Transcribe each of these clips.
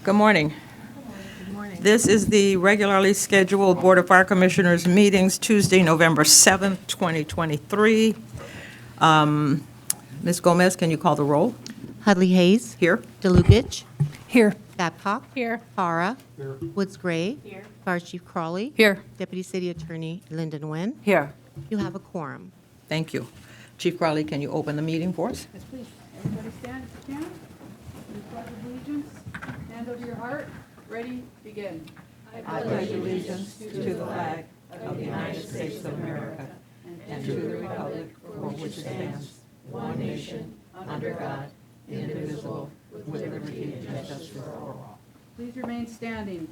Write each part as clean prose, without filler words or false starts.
Good morning. This is the regularly scheduled Board of Fire Commissioners meetings, Tuesday, November 7th, 2023. Ms. Gomez, can you call the roll? Hudley Hayes. Here. DeLukich. Here. Babcock. Here. Farah. Woods Gray. Here. Fire Chief Crawley. Here. Deputy City Attorney Lyndon Nguyen. Here. You have a quorum. Thank you. Chief Crowley, can you open the meeting for us? Yes, please. Everybody stand if you can. We pledge allegiance. Hand over your heart. Ready, begin. I pledge allegiance to the flag of the United States of America and to the republic for which it stands, one nation, under God, indivisible, with liberty and justice for all. Please remain standing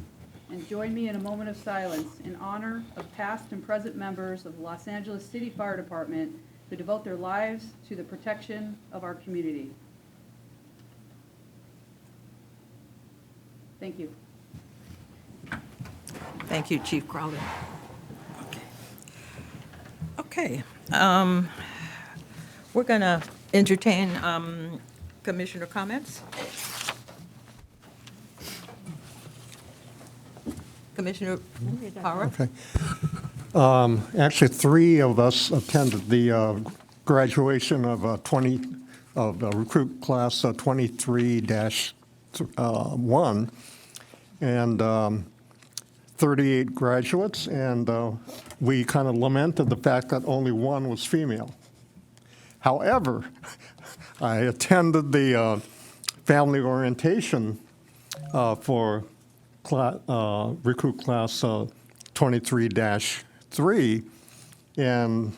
and join me in a moment of silence in honor of past and present members of the Los Angeles City Fire Department who devote their lives to the protection of our community. Thank you. Thank you, Chief Crowley. Okay. We're going to entertain commissioner comments. Commissioner Hara? Okay. Actually, three of us attended the graduation of recruit class 23-1, and 38 graduates, and we kind of lamented the fact that only one was female. However, I attended the family orientation for recruit class 23-3, and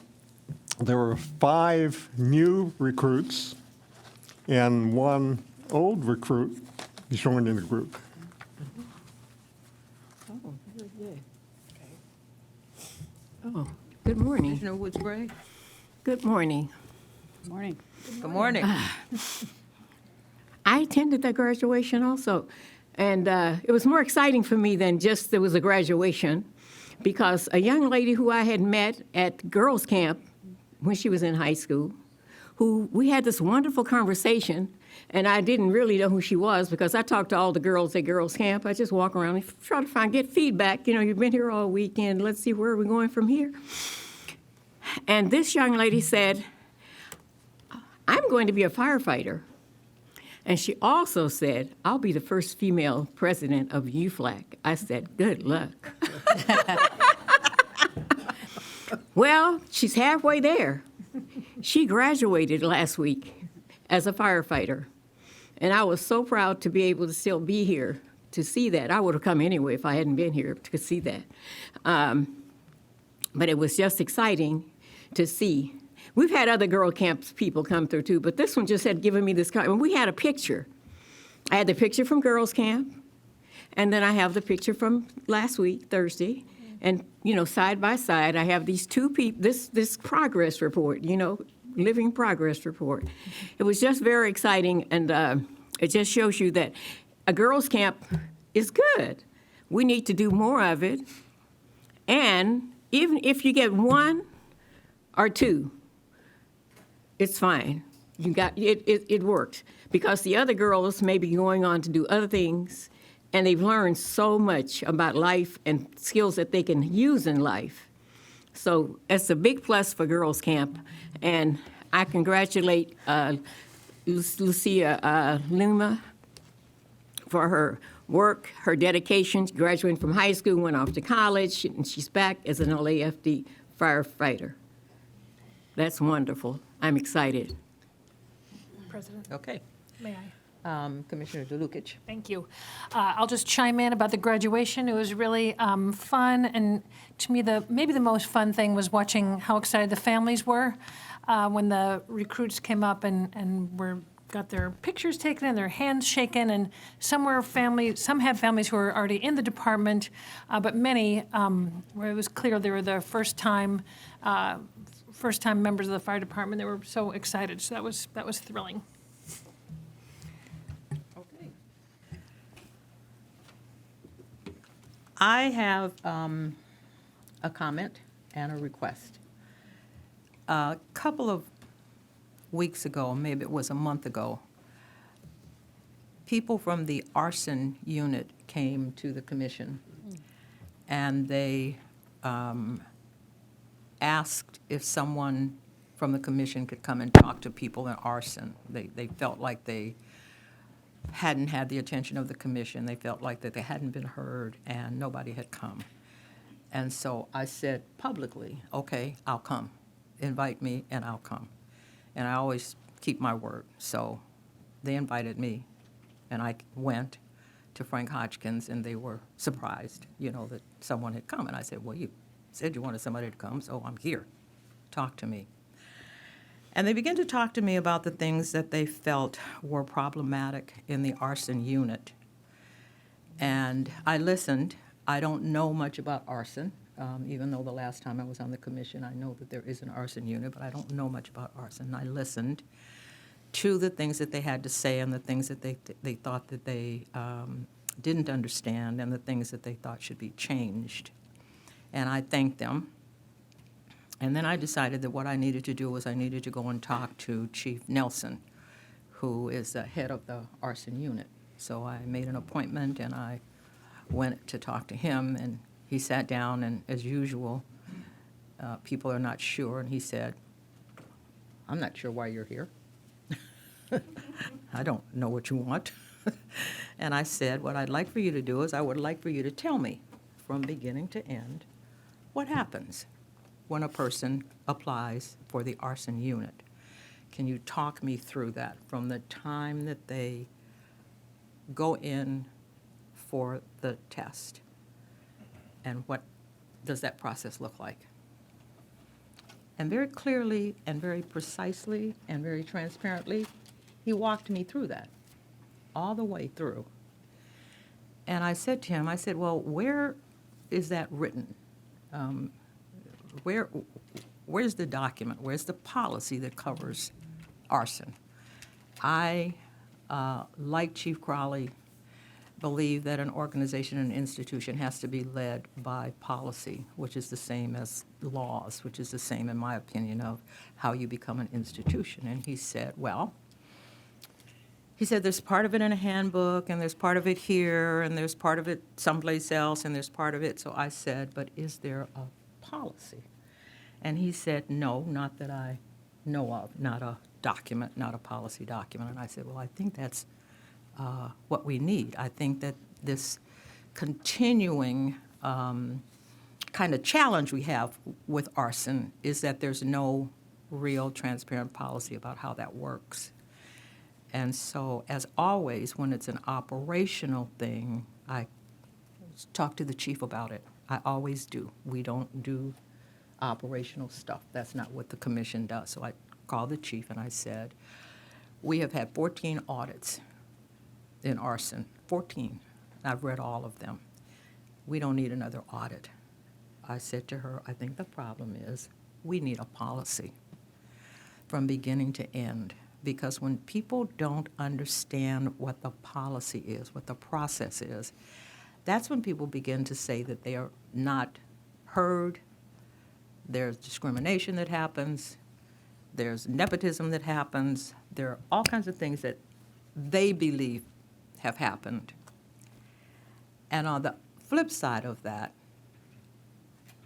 there were 5 new recruits and 1 old recruit joined in the group. Oh, very good. Oh, good morning. Commissioner Woods Gray? Good morning. Good morning. Good morning. I attended that graduation also, and it was more exciting for me than just there was a graduation, because a young lady who I had met at girls' camp when she was in high school, who we had this wonderful conversation, and I didn't really know who she was because I talked to all the girls at girls' camp. I just walk around and try to get feedback. You know, you've been here all weekend. Let's see where we're going from here. And this young lady said, I'm going to be a firefighter. And she also said, I'll be the first female president of UFLAC. I said, good luck. Well, she's halfway there. She graduated last week as a firefighter. And I was so proud to be able to still be here to see that. I would have come anyway if I hadn't been here to see that. But it was just exciting to see. We've had other girl camps people come through too, but this one just had given me this, and we had a picture. I had the picture from girls camp, and then I have the picture from last week, Thursday, and you know, side by side, I have these two people, this progress report, you know, living progress report. It was just very exciting, and it just shows you that a girls camp is good. We need to do more of it, and even if you get 1 or 2, it's fine. You got it worked, because the other girls may be going on to do other things, and they've learned so much about life and skills that they can use in life. So it's a big plus for girls camp, and I congratulate Lucia Lima for her work, her dedication. She graduated from high school, went off to college, and she's back as an LAFD firefighter. That's wonderful. I'm excited. President, Okay. may I? Commissioner DeLukich. Thank you. I'll just chime in about the graduation. It was really fun, and to me, maybe the most fun thing was watching how excited the families were when the recruits came up and got their pictures taken and their hands shaken. And some had families who were already in the department, but many where it was clear they were the first-time members of the fire department. They were so excited. So that was thrilling. Okay. I have a comment and a request. A couple of weeks ago, maybe it was a month ago, people from the arson unit came to the commission, and they asked if someone from the commission could come and talk to people in arson. They felt like they hadn't had the attention of the commission. They felt like that they hadn't been heard, and nobody had come. And so I said publicly, okay, I'll come. Invite me, and I'll come. And I always keep my word. So they invited me, and I went to Frank Hodgkins, and they were surprised, that someone had come. And I said, well, you said you wanted somebody to come, so I'm here. Talk to me. And they began to talk to me about the things that they felt were problematic in the arson unit. And I listened. I don't know much about arson, even though the last time I was on the commission, I know that there is an arson unit, but I don't know much about arson. I listened to the things that they had to say and the things that they thought that they didn't understand and the things that they thought should be changed. And I thanked them. And then I decided that what I needed to do was I needed to go and talk to Chief Nelson, who is the head of the arson unit. So I made an appointment, and I went to talk to him, and he sat down, and as usual, people are not sure, and he said, I'm not sure why you're here. I don't know what you want. And I said, what I'd like for you to do is I would like for you to tell me from beginning to end what happens when a person applies for the arson unit. Can you talk me through that from the time that they go in for the test? And what does that process look like? And very clearly and very precisely and very transparently, he walked me through that, all the way through. And I said to him, I said, well, where is that written? Where's the document? Where's the policy that covers arson? I, like Chief Crowley, believe that an organization, an institution has to be led by policy, which is the same as laws, which is the same, in my opinion, of how you become an institution. And he said, well, there's part of it in a handbook, and there's part of it here, and there's part of it someplace else, and there's part of it. So I said, but is there a policy? And he said, no, not that I know of, not a document, not a policy document. And I said, well, I think that's what we need. I think that this continuing kind of challenge we have with arson is that there's no real transparent policy about how that works. And so, as always, when it's an operational thing, I talk to the chief about it. I always do. We don't do operational stuff. That's not what the commission does. So I called the chief and I said, we have had 14 audits in arson, 14. I've read all of them. We don't need another audit. I said to her, I think the problem is we need a policy from beginning to end. Because when people don't understand what the policy is, what the process is, that's when people begin to say that they are not heard, there's discrimination that happens, there's nepotism that happens, there are all kinds of things that they believe have happened. And on the flip side of that,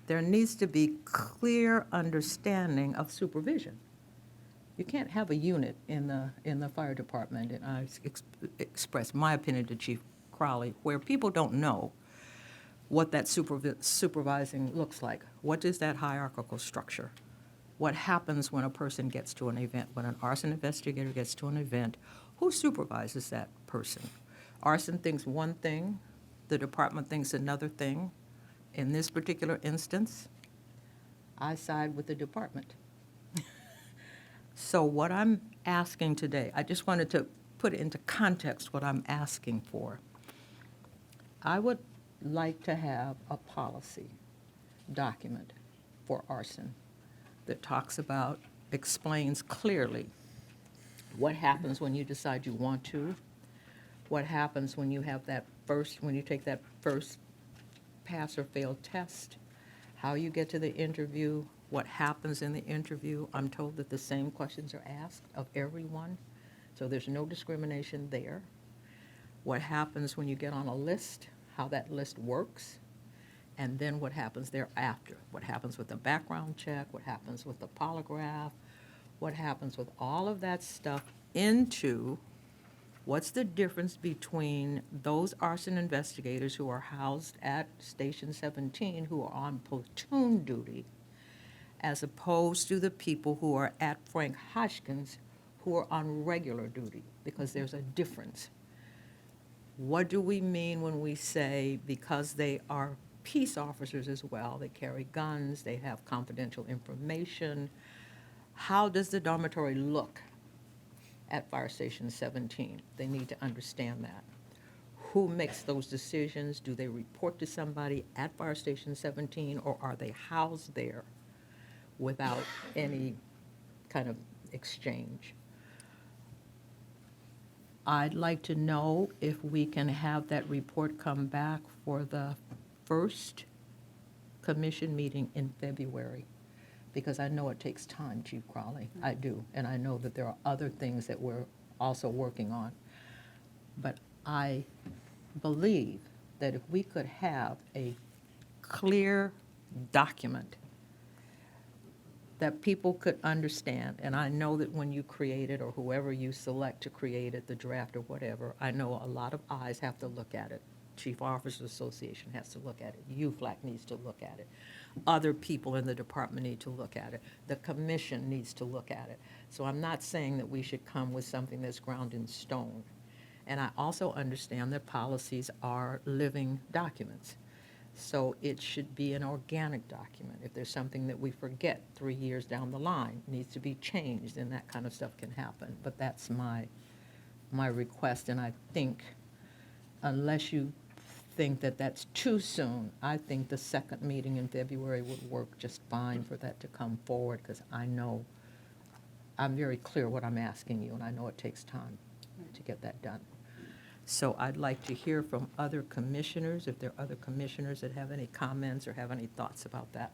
there needs to be clear understanding of supervision. You can't have a unit in the fire department, and I expressed my opinion to Chief Crowley, where people don't know what that supervising looks like. What is that hierarchical structure? What happens when a person gets to an event? When an arson investigator gets to an event, who supervises that person? Arson thinks one thing, the department thinks another thing. In this particular instance, I side with the department. So what I'm asking today, I just wanted to put into context what I'm asking for. I would like to have a policy document for arson that talks about, explains clearly what happens when you decide you want to, what happens when you have that first, when you take that first pass or fail test, how you get to the interview, what happens in the interview. I'm told that the same questions are asked of everyone, so there's no discrimination there. what happens when you get on a list, how that list works, and then what happens thereafter. What happens with the background check, what happens with the polygraph, what happens with all of that stuff into what's the difference between those arson investigators who are housed at Station 17 who are on platoon duty as opposed to the people who are at Frank Hodgkins who are on regular duty, because there's a difference. What do we mean when we say because they are peace officers as well, they carry guns, they have confidential information? How does the dormitory look at Fire Station 17? They need to understand that. Who makes those decisions? Do they report to somebody at Fire Station 17, or are they housed there without any kind of exchange? I'd like to know if we can have that report come back for the first commission meeting in February, because I know it takes time, Chief Crowley. I do, and I know that there are other things that we're also working on. But I believe that if we could have a clear document that people could understand, and I know that when you create it, or whoever you select to create it, the draft or whatever, I know a lot of eyes have to look at it. Chief Officers Association has to look at it. UFLAC needs to look at it. Other people in the department need to look at it. The commission needs to look at it. So I'm not saying that we should come with something that's ground in stone. And I also understand that policies are living documents. So it should be an organic document. If there's something that we forget 3 years down the line, needs to be changed, then that kind of stuff can happen. But that's my request, and I think unless you think that that's too soon, I think the second meeting in February would work just fine for that to come forward, because I know, I'm very clear what I'm asking you, and I know it takes time to get that done. So I'd like to hear from other commissioners, if there are other commissioners that have any comments or have any thoughts about that.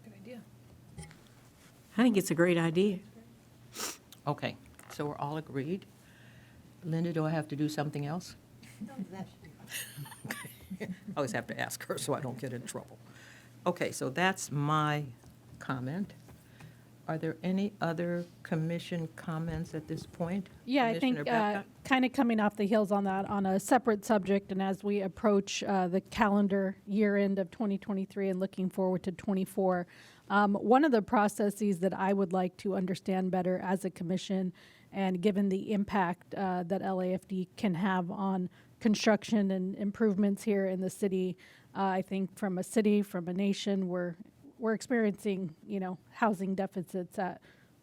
Good idea. I think it's a great idea. Okay, so we're all agreed. Linda, do I have to do something else? I always have to ask her so I don't get in trouble. Okay, so that's my comment. Are there any other commission comments at this point? Yeah, I think Commissioner Babcock? kind of coming off the heels on that, on a separate subject, and as we approach the calendar year end of 2023 and looking forward to 24, one of the processes that I would like to understand better as a commission, and given the impact that LAFD can have on construction and improvements here in the city, I think from a city, from a nation, we're experiencing, housing deficits at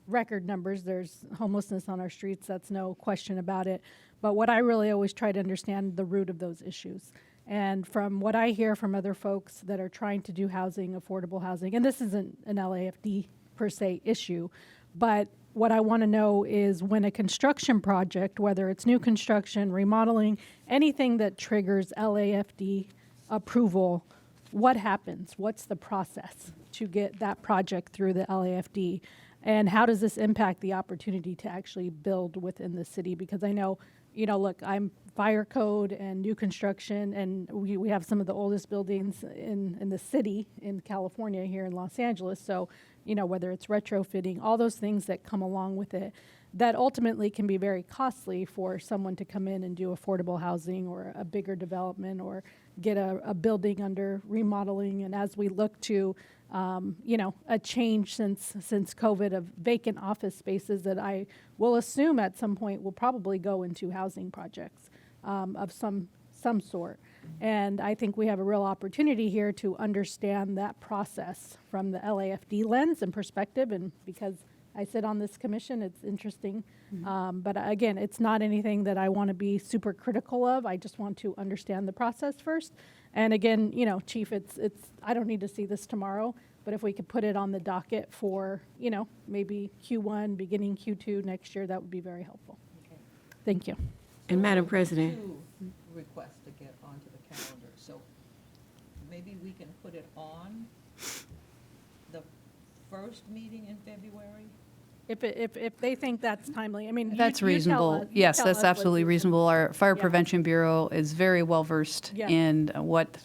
record numbers. There's homelessness on our streets. That's no question about it. But what I really always try to understand the root of those issues. And from what I hear from other folks that are trying to do housing, affordable housing, and this isn't an LAFD per se issue, but what I want to know is when a construction project, whether it's new construction, remodeling, anything that triggers LAFD approval, what happens? What's the process to get that project through the LAFD? And how does this impact the opportunity to actually build within the city? Because I know, look, I'm fire code and new construction, and we have some of the oldest buildings in the city in California here in Los Angeles. So, whether it's retrofitting, all those things that come along with it, that ultimately can be very costly for someone to come in and do affordable housing or a bigger development or get a building under remodeling. And as we look to, a change since COVID of vacant office spaces that I will assume at some point will probably go into housing projects of some sort. And I think we have a real opportunity here to understand that process from the LAFD lens and perspective. And because I sit on this commission, it's interesting. But again, it's not anything that I want to be super critical of. I just want to understand the process first. And again, Chief, it's I don't need to see this tomorrow, but if we could put it on the docket for, maybe Q1, beginning Q2 next year, that would be very helpful. Okay. Thank you. And Madam President, Two requests to get onto the calendar, so maybe we can put it on the first meeting in February, If they think that's timely, I mean, That's you tell reasonable. us- you Yes, tell that's us what's absolutely reasonable. Our Fire Yeah. Prevention Bureau is very well-versed Yeah. in what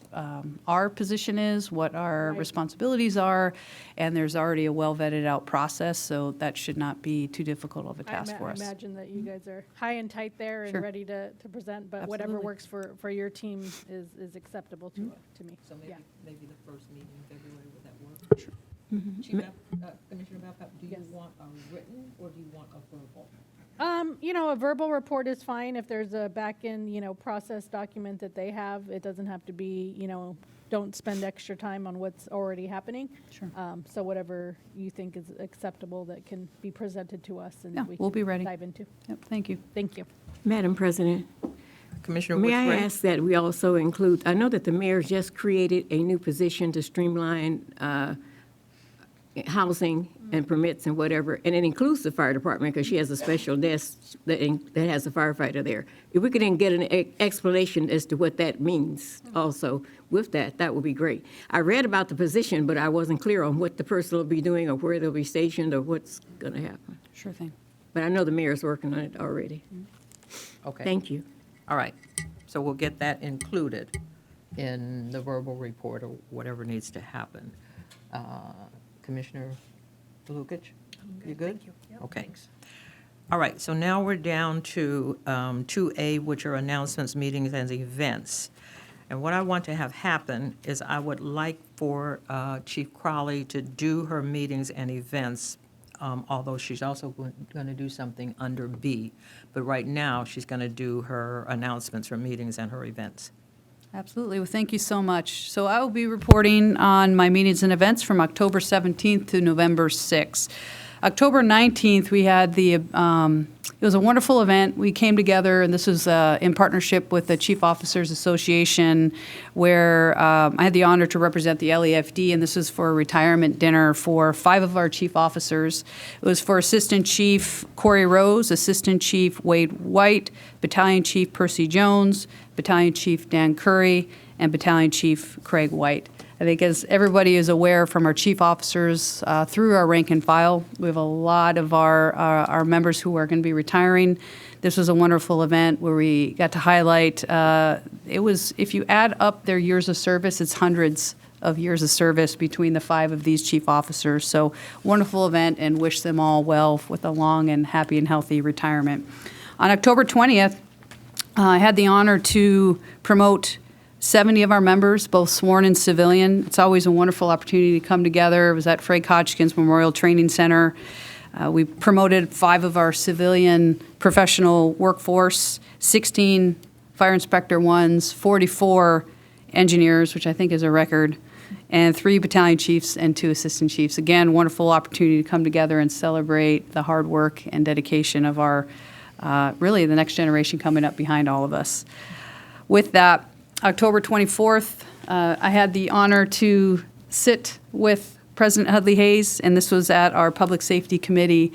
our position is, what our Right. responsibilities are, and there's already a well-vetted out process, so that should not be too difficult of a task for I us. imagine that you guys are high and tight there and Sure. ready to present, but whatever Absolutely. works for your team is acceptable to me. So Yeah. maybe the first meeting in February, would that work? Sure. Chief, Commissioner Babcock, do you Yes. want a written or do you want a verbal? A verbal report is fine if there's a back-end, process document that they have. It doesn't have to be, don't spend extra time on what's already happening. Sure. So whatever you think is acceptable that can be presented to us and Yeah, we we'll can be ready. dive into. Yep, thank you. Thank you. Madam President, Commissioner may I Woods-Gray? ask that we also include, I know that the mayor just created a new position to streamline housing and permits and whatever, and it includes the fire department because she has a special desk that has a firefighter there. If we could then get an explanation as to what that means also with that, that would be great. I read about the position, but I wasn't clear on what the person will be doing or where they'll be stationed or what's going to happen. Sure thing. But I know the mayor's working on it already. Okay. Thank you. All right. So we'll get that included in the verbal report or whatever needs to happen. Commissioner Lukic? You good? Thank you. Okay. All right, so now we're down to 2A, which are announcements, meetings, and events. And what I want to have happen is I would like for Chief Crowley to do her meetings and events, although she's also going to do something under B. But right now, she's going to do her announcements, her meetings, and her events. Absolutely. Well, thank you so much. So I will be reporting on my meetings and events from October 17th to November 6th. October 19th, we had it was a wonderful event. We came together, and this was in partnership with the Chief Officers Association, where I had the honor to represent the LEFD, and this was for a retirement dinner for 5 of our chief officers. It was for Assistant Chief Corey Rose, Assistant Chief Wade White, Battalion Chief Percy Jones, Battalion Chief Dan Curry, and Battalion Chief Craig White. I think as everybody is aware from our chief officers through our rank and file, we have a lot of our members who are going to be retiring. This was a wonderful event where we got to highlight, if you add up their years of service, it's hundreds of years of service between the 5 of these chief officers. So wonderful event, and wish them all well with a long and happy and healthy retirement. On October 20th, I had the honor to promote 70 of our members, both sworn and civilian. It's always a wonderful opportunity to come together. It was at Frank Hodgkins Memorial Training Center. We promoted 5 of our civilian professional workforce, 16 fire inspector 1s, 44 engineers, which I think is a record, and 3 battalion chiefs and 2 assistant chiefs. Again, wonderful opportunity to come together and celebrate the hard work and dedication of our, really the next generation coming up behind all of us. With that, October 24th, I had the honor to sit with President Hudley Hayes, and this was at our Public Safety Committee.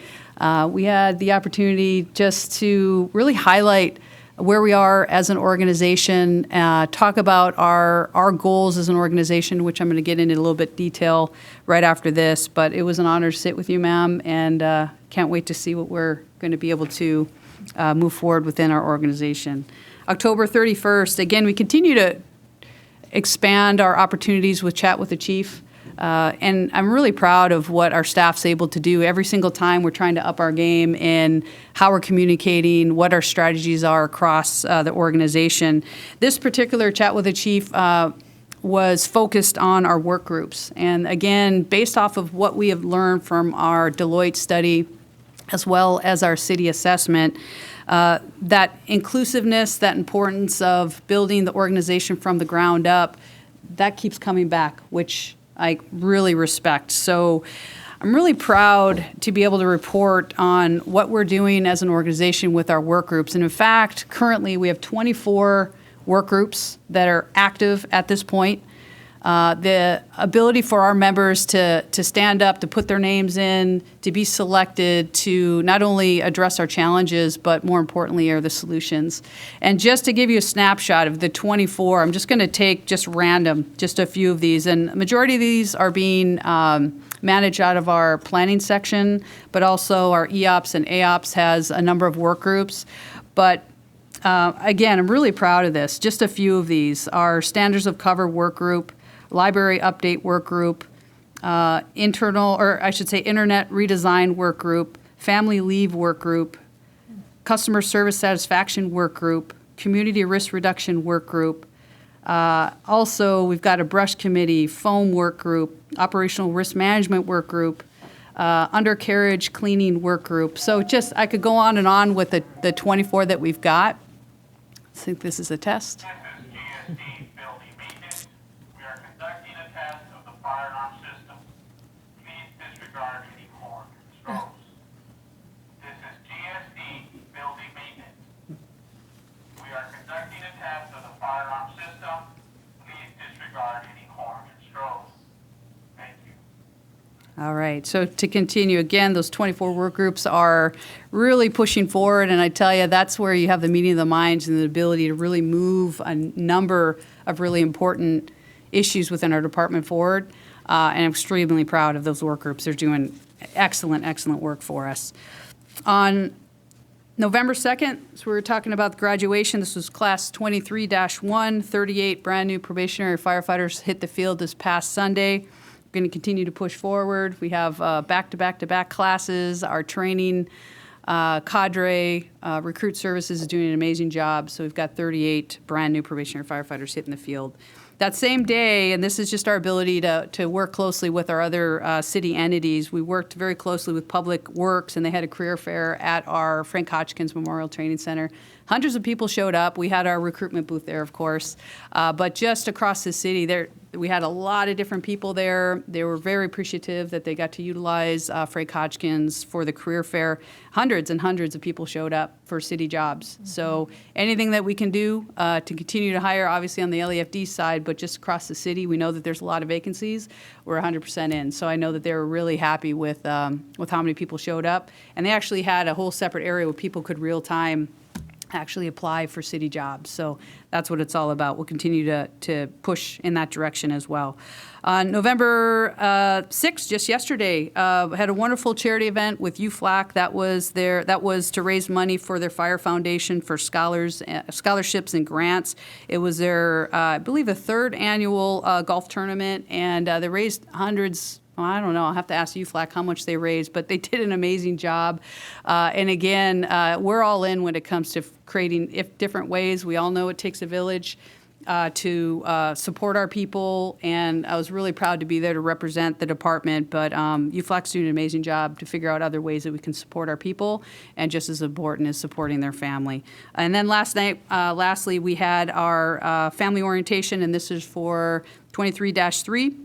We had the opportunity just to really highlight where we are as an organization, talk about our goals as an organization, which I'm going to get into a little bit detail right after this. But it was an honor to sit with you, ma'am, and can't wait to see what we're going to be able to move forward within our organization. October 31st, again, we continue to expand our opportunities with Chat with the Chief. And I'm really proud of what our staff's able to do. Every single time we're trying to up our game in how we're communicating, what our strategies are across the organization. This particular Chat with the Chief was focused on our work groups. And again, based off of what we have learned from our Deloitte study, as well as our city assessment, that inclusiveness, that importance of building the organization from the ground up, that keeps coming back, which I really respect. So I'm really proud to be able to report on what we're doing as an organization with our work groups. And in fact, currently we have 24 work groups that are active at this point. The ability for our members to stand up, to put their names in, to be selected, to not only address our challenges, but more importantly, are the solutions. And just to give you a snapshot of the 24, I'm just going to take just random, just a few of these. And the majority of these are being manage out of our planning section, but also our EOPS and AOPS has a number of work groups. But again, I'm really proud of this. Just a few of these. Our Standards of Cover work group, Library Update work group, Internet Redesign work group, Family Leave work group, Customer Service Satisfaction work group, Community Risk Reduction work group. Also, we've got a brush committee, foam work group, Operational Risk Management work group, undercarriage cleaning work group. So just, I could go on and on with the 24 that we've got. I think this is a test. This is GSD building maintenance. We are conducting a test of the fire alarm system. Please disregard any horn strobes. This is GSD building maintenance. We are conducting a test of the fire alarm system. Please disregard any horn and strobes. Thank you. All right, so to continue, again, those 24 work groups are really pushing forward, and I tell you, that's where you have the meeting of the minds and the ability to really move a number of really important issues within our department forward, and I'm extremely proud of those work groups. They're doing excellent, excellent work for us. On November 2nd, so we were talking about the graduation. This was class 23-1, 38 brand-new probationary firefighters hit the field this past Sunday. Going to continue to push forward. We have back-to-back-to-back classes. Our training cadre, recruit services is doing an amazing job. So we've got 38 brand-new probationary firefighters hitting the field. That same day, and this is just our ability to work closely with our other city entities, we worked very closely with Public Works, and they had a career fair at our Frank Hotchkins Memorial Training Center. Hundreds of people showed up. We had our recruitment booth there, of course. But just across the city, we had a lot of different people there. They were very appreciative that they got to utilize Frank Hotchkins for the career fair. Hundreds and hundreds of people showed up for city jobs. So anything that we can do to continue to hire, obviously on the LEFD side, but just across the city, we know that there's a lot of vacancies. We're 100% in. So I know that they were really happy with how many people showed up. And they actually had a whole separate area where people could real time actually apply for city jobs. So that's what it's all about. We'll continue to push in that direction as well. On November 6th, just yesterday, had a wonderful charity event with UFLAC. That was to raise money for their Fire Foundation for scholarships and grants. It was their, I believe, the third annual golf tournament, and they raised hundreds. Well, I don't know. I'll have to ask UFLAC how much they raised, but they did an amazing job. And again, we're all in when it comes to creating different ways. We all know it takes a village to support our people, and I was really proud to be there to represent the department. But UFLAC's doing an amazing job to figure out other ways that we can support our people, and just as important is supporting their family. And then lastly, we had our family orientation, and this is for 23-3.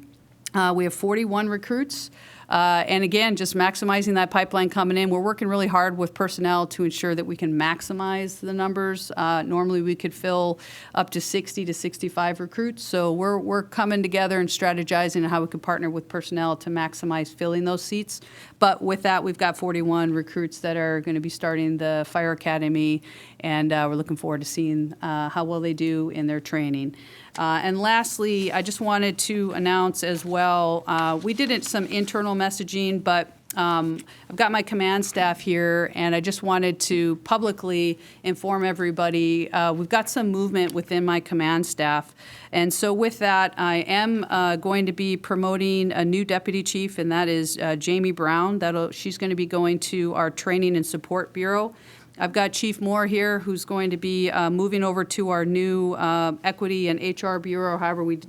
We have 41 recruits. And again, just maximizing that pipeline coming in. We're working really hard with personnel to ensure that we can maximize the numbers. Normally, we could fill up to 60 to 65 recruits. So we're coming together and strategizing on how we could partner with personnel to maximize filling those seats. But with that, we've got 41 recruits that are going to be starting the Fire Academy, and we're looking forward to seeing how well they do in their training. And lastly, I just wanted to announce as well, we did some internal messaging, but I've got my command staff here, and I just wanted to publicly inform everybody. We've got some movement within my command staff. And so with that, I am going to be promoting a new deputy chief, and that is Jamie Brown. She's going to be going to our Training and Support Bureau. I've got Chief Moore here, who's going to be moving over to our new Equity and HR Bureau, however we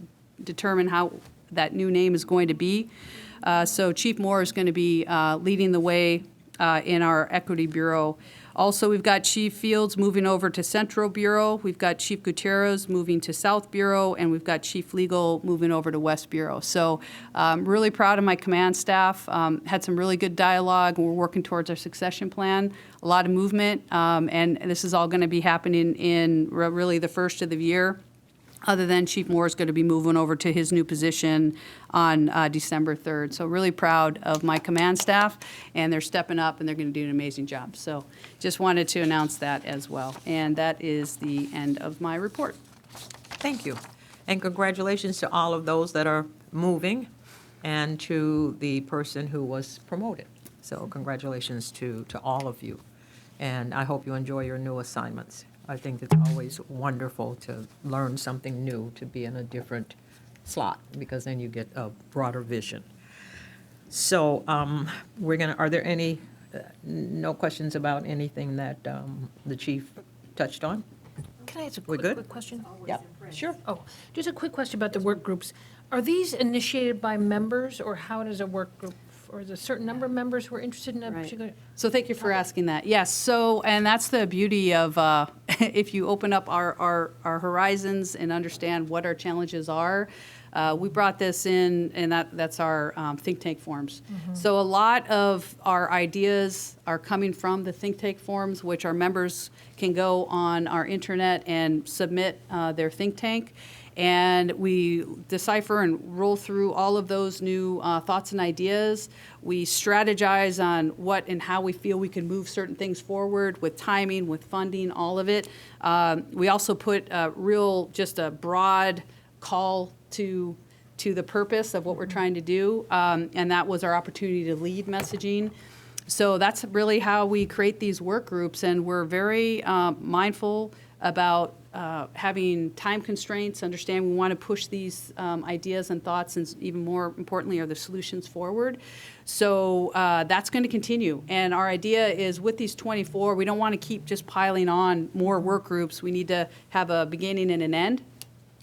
determine how that new name is going to be. So Chief Moore is going to be leading the way in our Equity Bureau. Also, we've got Chief Fields moving over to Central Bureau. We've got Chief Gutierrez moving to South Bureau, and we've got Chief Legal moving over to West Bureau. So I'm really proud of my command staff. Had some really good dialogue. We're working towards our succession plan. A lot of movement, and this is all going to be happening in really the first of the year. Other than Chief Moore is going to be moving over to his new position on December 3rd. So really proud of my command staff, and they're stepping up, and they're going to do an amazing job. So just wanted to announce that as well. And that is the end of my report. Thank you. And congratulations to all of those that are moving. and to the person who was promoted. So congratulations to all of you. And I hope you enjoy your new assignments. I think it's always wonderful to learn something new, to be in a different slot, because then you get a broader vision. So are there any, no questions about anything that the chief touched on? Can I ask a We good? quick question? Yep, sure. Oh, just a quick question about the work groups. Are these initiated by members, or how does a work group, or is a certain number of members who are interested in a Right. particular? So thank you for asking that. Yes, so, and that's the beauty of, if you open up our horizons and understand what our challenges are, we brought this in, and that's our think tank forums. So a lot of our ideas are coming from the think tank forums, which our members can go on our internet and submit their think tank. And we decipher and roll through all of those new thoughts and ideas. We strategize on what and how we feel we can move certain things forward with timing, with funding, all of it. We also put just a broad call to the purpose of what we're trying to do, and that was our opportunity to lead messaging. So that's really how we create these work groups, and we're very mindful about having time constraints, understand we want to push these ideas and thoughts, and even more importantly, are the solutions forward. So that's going to continue. And our idea is with these 24, we don't want to keep just piling on more work groups. We need to have a beginning and an end.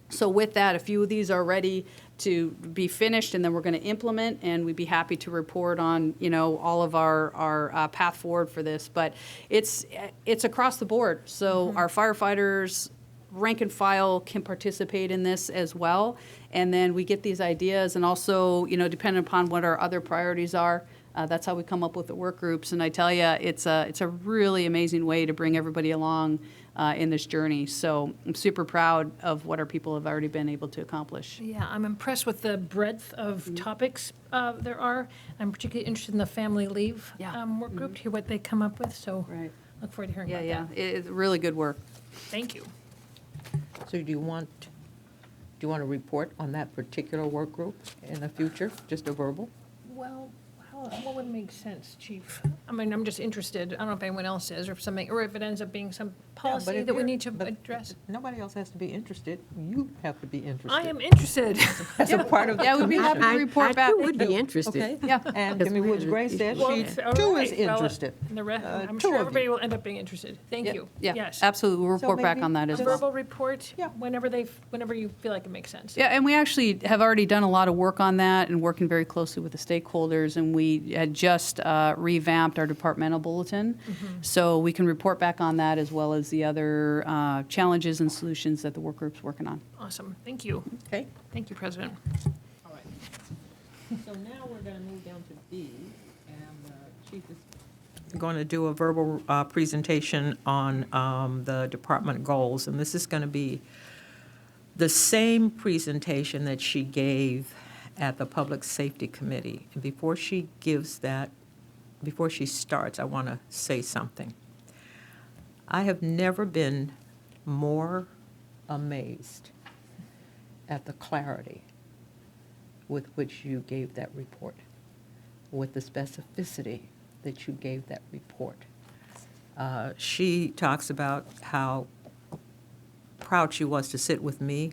So with that, a few of these are ready to be finished, and then we're going to implement, and we'd be happy to report on, all of our path forward for this. But it's across the board. So our firefighters, rank and file, can participate in this as well. And then we get these ideas, and also, depending upon what our other priorities are, that's how we come up with the work groups. And I tell you, it's a really amazing way to bring everybody along in this journey. So I'm super proud of what our people have already been able to accomplish. Yeah, I'm impressed with the breadth of topics there are. I'm particularly interested in the family leave work group, to hear what they come up with, so Right. look forward to hearing Yeah, about that. it's really good work. Thank you. So do you want to report on that particular work group in the future, just a verbal? Well, what would make sense, Chief? I mean, I'm just interested. I don't know if anyone else is, or if something, or if it ends up being some policy that we need to address. Nobody else has to be interested. You have to be interested. I am interested. As a part of the Yeah, we'd be happy to commission. report back. I would be interested. Okay? Yeah. And Kimmy Woods Gray said Well, she all too right. is Well, interested. and the rest, I'm two sure of everybody you. will end up being interested. Thank you. Yeah, Yes. absolutely. We'll report back maybe on that as A well. verbal report, Yeah. whenever you feel like it makes sense. Yeah, and we actually have already done a lot of work on that and working very closely with the stakeholders, and we had just revamped our departmental bulletin. So we can report back on that as well as the other challenges and solutions that the work group's working on. Awesome. Thank you. Okay? Thank you, President. All right. So now we're going to move down to B, and the chief is going to do a verbal presentation on the department goals, and this is going to be the same presentation that she gave at the Public Safety Committee. And before she starts, I want to say something. I have never been more amazed at the clarity with which you gave that report, with the specificity that you gave that report. She talks about how proud she was to sit with me.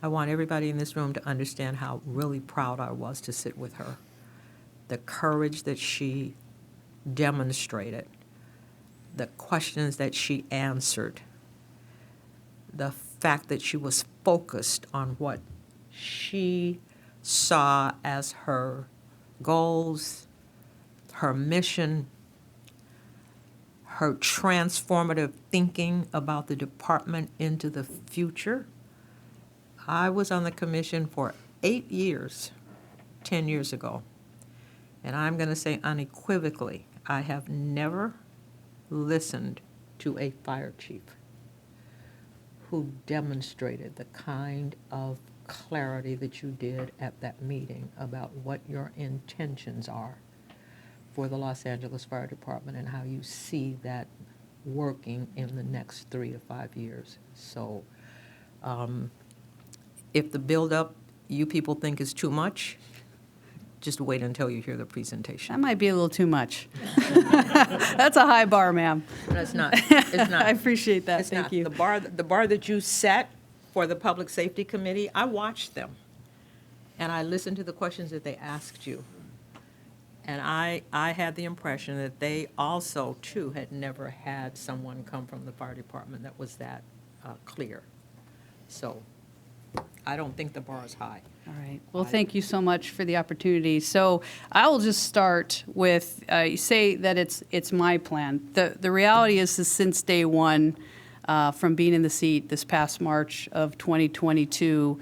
I want everybody in this room to understand how really proud I was to sit with her. The courage that she demonstrated, the questions that she answered, the fact that she was focused on what she saw as her goals, her mission, her transformative thinking about the department into the future. I was on the commission for 8 years, 10 years ago, and I'm going to say unequivocally, I have never listened to a fire chief who demonstrated the kind of clarity that you did at that meeting about what your intentions are for the Los Angeles Fire Department and how you see that working in the next 3 to 5 years. So if the buildup you people think is too much, just wait until you hear the presentation. That might be a little too much. That's a high bar, ma'am. That's not, it's not. I appreciate that, It's thank not. you. The bar that you set for the Public Safety Committee, I watched them. And I listened to the questions that they asked you. And I had the impression that they also, too, had never had someone come from the fire department that was that clear. So I don't think the bar is high. All right. Well, thank you so much for the opportunity. So I will just start with, you say that it's my plan. The reality is since day one, from being in the seat this past March of 2022,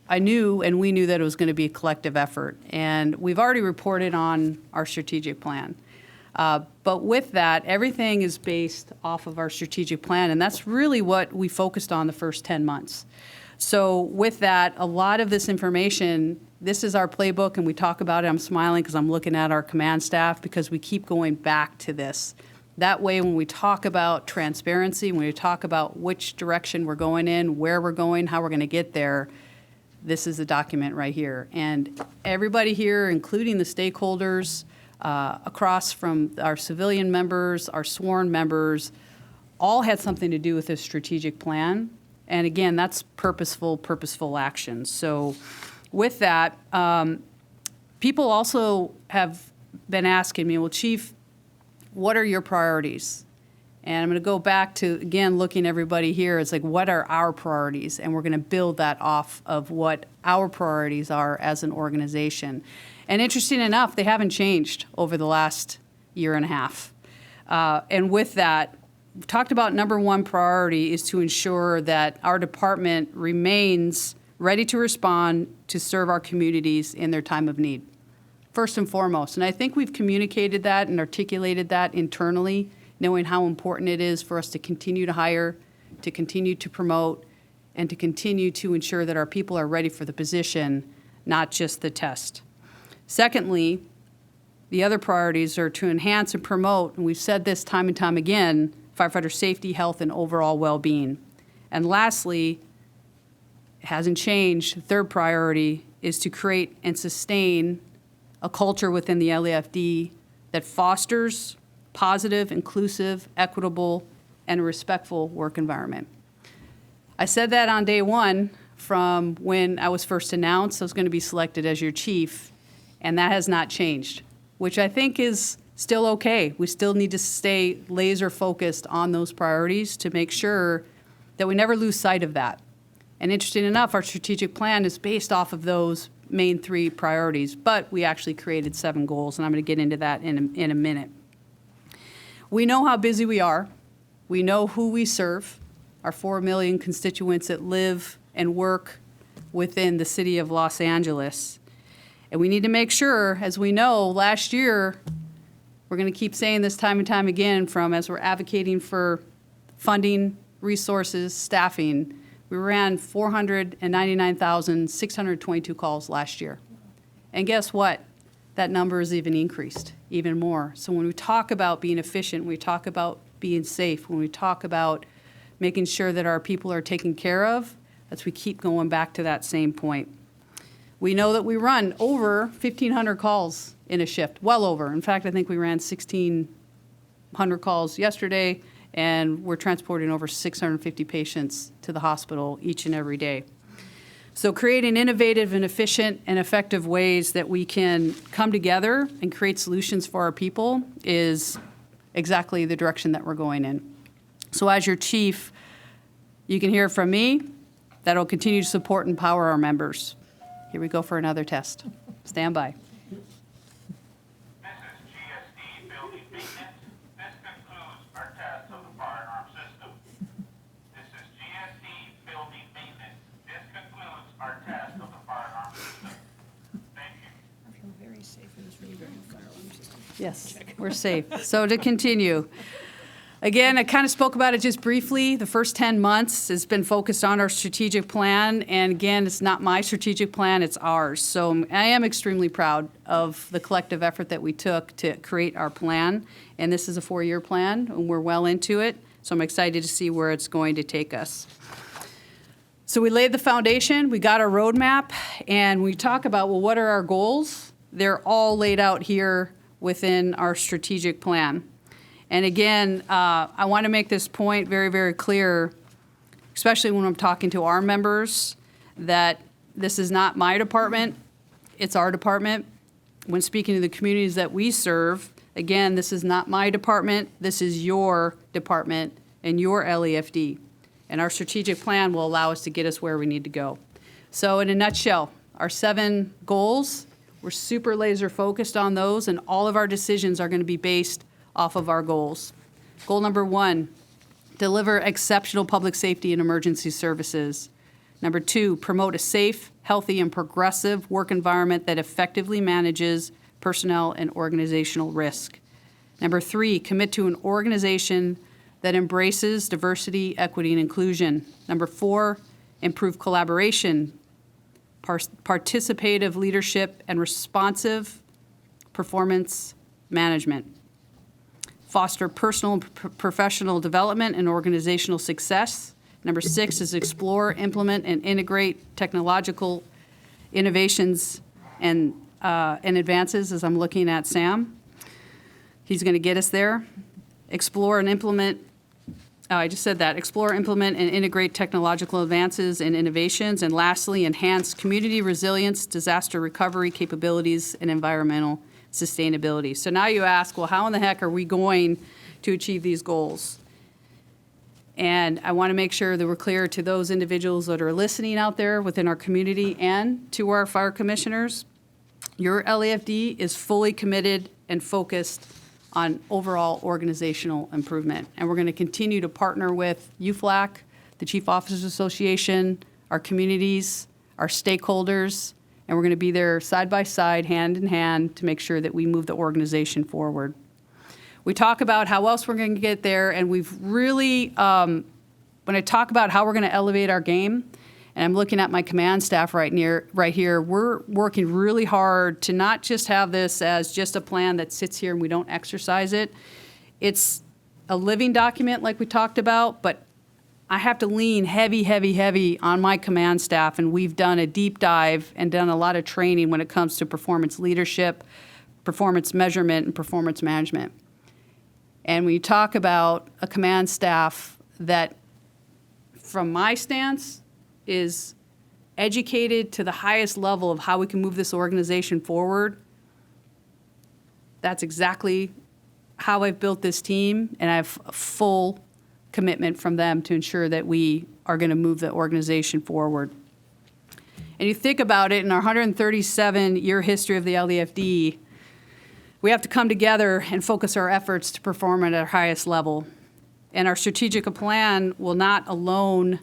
I knew and we knew that it was going to be a collective effort. And we've already reported on our strategic plan. But with that, everything is based off of our strategic plan, and that's really what we focused on the first 10 months. So with that, a lot of this information, this is our playbook, and we talk about it. I'm smiling because I'm looking at our command staff because we keep going back to this. That way, when we talk about transparency, when we talk about which direction we're going in, where we're going, how we're going to get there, this is the document right here. And everybody here, including the stakeholders, across from our civilian members, our sworn members, all had something to do with this strategic plan. And again, that's purposeful action. So with that, people also have been asking me, well, Chief, what are your priorities? And I'm going to go back to, again, looking everybody here. It's like, what are our priorities? And we're going to build that off of what our priorities are as an organization. And interesting enough, they haven't changed over the last year and a half. And with that, we've talked about number one priority is to ensure that our department remains ready to respond to serve our communities in their time of need, first and foremost. And I think we've communicated that and articulated that internally, knowing how important it is for us to continue to hire, to continue to promote, and to continue to ensure that our people are ready for the position, not just the test. Secondly, the other priorities are to enhance and promote, and we've said this time and time again, firefighter safety, health, and overall well-being. And lastly, it hasn't changed, the third priority is to create and sustain a culture within the LAFD that fosters positive, inclusive, equitable, and respectful work environment. I said that on day one from when I was first announced I was going to be selected as your chief, and that has not changed, which I think is still okay. We still need to stay laser focused on those priorities to make sure that we never lose sight of that. And interesting enough, our strategic plan is based off of those main three priorities, but we actually created 7 goals, and I'm going to get into that in a minute. We know how busy we are. We know who we serve, our 4 million constituents that live and work within the city of Los Angeles. And we need to make sure, as we know, last year, we're going to keep saying this time and time again as we're advocating for funding, resources, staffing, we ran 499,622 calls last year. And guess what? That number has even increased, even more. So when we talk about being efficient, when we talk about being safe, when we talk about making sure that our people are taken care of, as we keep going back to that same point. We know that we run over 1,500 calls in a shift, well over. In fact, I think we ran 1,600 calls yesterday, and we're transporting over 650 patients to the hospital each and every day. So creating innovative and efficient and effective ways that we can come together and create solutions for our people is exactly the direction that we're going in. So as your chief, you can hear from me that will continue to support and empower our members. Here we go for another test. Stand by. This is GSD building maintenance. This concludes our test of the firearm system. This is GSD building maintenance. This concludes our test of the firearm system. Thank you. Yes, we're safe. So to continue, again, I kind of spoke about it just briefly. The first 10 months has been focused on our strategic plan. And again, it's not my strategic plan, it's ours. So I am extremely proud of the collective effort that we took to create our plan. And this is a 4-year plan, and we're well into it. So I'm excited to see where it's going to take us. So we laid the foundation, we got our roadmap, and we talk about, well, what are our goals? They're all laid out here within our strategic plan. And again, I want to make this point very, very clear, especially when I'm talking to our members, that this is not my department, it's our department. When speaking to the communities that we serve, again, this is not my department, this is your department and your LEFD. And our strategic plan will allow us to get us where we need to go. So in a nutshell, our 7 goals, we're super laser focused on those, and all of our decisions are going to be based off of our goals. Goal number 1, deliver exceptional public safety and emergency services. Number 2, promote a safe, healthy, and progressive work environment that effectively manages personnel and organizational risk. Number 3, commit to an organization that embraces diversity, equity, and inclusion. Number 4, improve collaboration, participative leadership, and responsive performance management. Foster personal and professional development and organizational success. Number 6 is explore, implement, and integrate technological innovations and advances, as I'm looking at Sam. He's going to get us there. Explore and implement, I just said that. Explore, implement, and integrate technological advances and innovations. And lastly, enhance community resilience, disaster recovery capabilities, and environmental sustainability. So now you ask, well, how in the heck are we going to achieve these goals? And I want to make sure that we're clear to those individuals that are listening out there within our community and to our fire commissioners. Your LAFD is fully committed and focused on overall organizational improvement. And we're going to continue to partner with UFLAC, the Chief Officers Association, our communities, our stakeholders, and we're going to be there side by side, hand in hand, to make sure that we move the organization forward. We talk about how else we're going to get there, and we've really, when I talk about how we're going to elevate our game, and I'm looking at my command staff right here, we're working really hard to not just have this as just a plan that sits here and we don't exercise it. It's a living document like we talked about, but I have to lean heavy, heavy, heavy on my command staff, and we've done a deep dive and done a lot of training when it comes to performance leadership, performance measurement, and performance management. And when you talk about a command staff that, from my stance, is educated to the highest level of how we can move this organization forward, that's exactly how I've built this team, and I have a full commitment from them to ensure that we are going to move the organization forward. And you think about it, in our 137-year history of the LDFD, we have to come together and focus our efforts to perform at our highest level. And our strategic plan will not alone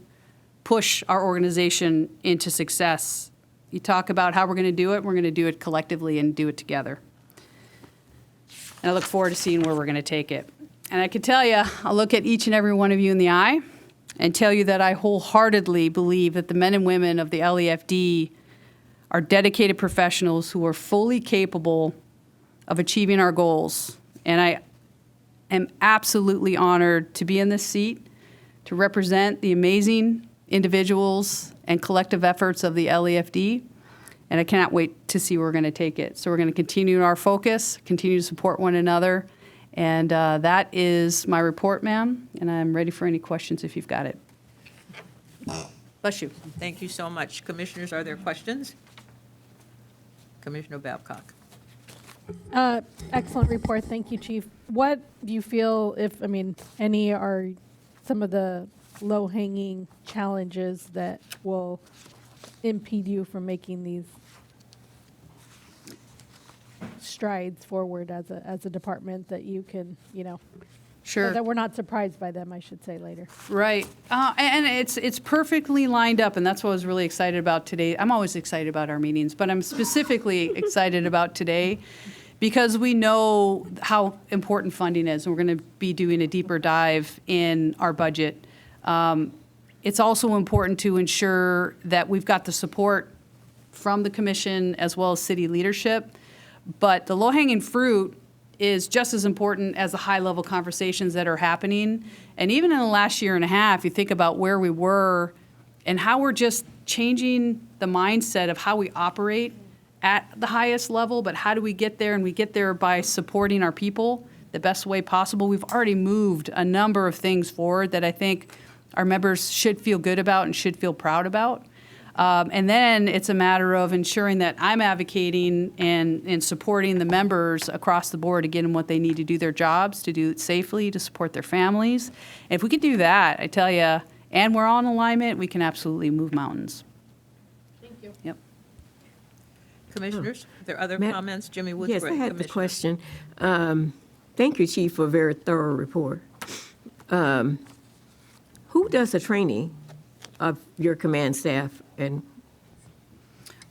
push our organization into success. You talk about how we're going to do it, we're going to do it collectively and do it together. And I look forward to seeing where we're going to take it. And I can tell you, I'll look at each and every one of you in the eye and tell you that I wholeheartedly believe that the men and women of the LEFD are dedicated professionals who are fully capable of achieving our goals. And I am absolutely honored to be in this seat, to represent the amazing individuals and collective efforts of the LEFD, and I cannot wait to see where we're going to take it. So we're going to continue our focus, continue to support one another, and that is my report, ma'am, and I'm ready for any questions if you've got it. Bless you. Thank you so much. Commissioners, are there questions? Commissioner Babcock. Excellent report. Thank you, Chief. What do you feel, if, I mean, any are some of the low-hanging challenges that will impede you from making these strides forward as a department that you can, Sure. that we're not surprised by them, I should say, later. Right. And it's perfectly lined up, and that's what I was really excited about today. I'm always excited about our meetings, but I'm specifically excited about today because we know how important funding is, and we're going to be doing a deeper dive in our budget. It's also important to ensure that we've got the support from the commission as well as city leadership, but the low-hanging fruit is just as important as the high-level conversations that are happening. And even in the last year and a half, you think about where we were and how we're just changing the mindset of how we operate at the highest level, but how do we get there? And we get there by supporting our people the best way possible. We've already moved a number of things forward that I think our members should feel good about and should feel proud about. And then it's a matter of ensuring that I'm advocating and supporting the members across the board to get them what they need to do their jobs, to do it safely, to support their families. And if we can do that, I tell you, and we're on alignment, we can absolutely move mountains. Thank you. Yep. Commissioners, are there other Ma- comments? Jimmy Woods. Yes, I had the Commissioner. question. Thank you, Chief, for a very thorough report. Who does the training of your command staff? And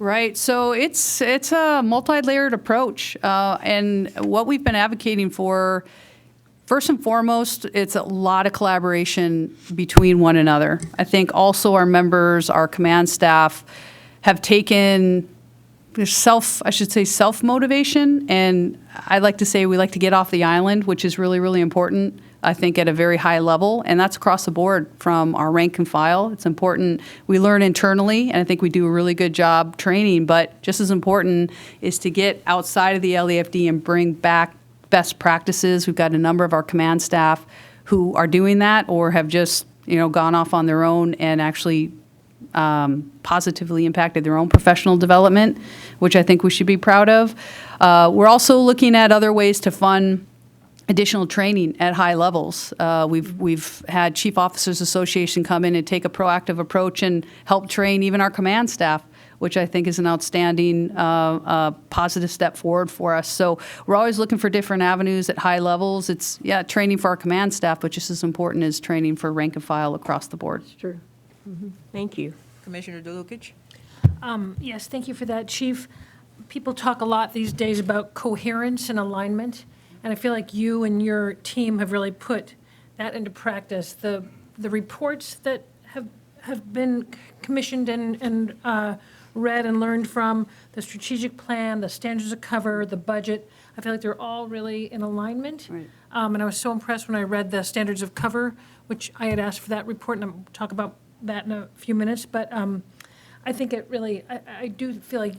Right, so it's a multi-layered approach, and what we've been advocating for, first and foremost, it's a lot of collaboration between one another. I think also our members, our command staff, have taken self-motivation, and I like to say we like to get off the island, which is really, really important, I think, at a very high level, and that's across the board from our rank and file. It's important we learn internally, and I think we do a really good job training, but just as important is to get outside of the LAFD and bring back best practices. We've got a number of our command staff who are doing that or have just, gone off on their own and actually positively impacted their own professional development, which I think we should be proud of. We're also looking at other ways to fund additional training at high levels. We've had Chief Officers Association come in and take a proactive approach and help train even our command staff, which I think is an outstanding positive step forward for us. So we're always looking for different avenues at high levels. It's, training for our command staff, but just as important as training for rank and file across the board. it's true. Thank you. Commissioner DeLucich? Yes, thank you for that, Chief. People talk a lot these days about coherence and alignment, and I feel like you and your team have really put that into practice. The reports that have been commissioned and read and learned from, the strategic plan, the standards of cover, the budget, I feel like they're all really in alignment. Right. And I was so impressed when I read the standards of cover, which I had asked for that report, and I'll talk about that in a few minutes. But I think it really, I do feel like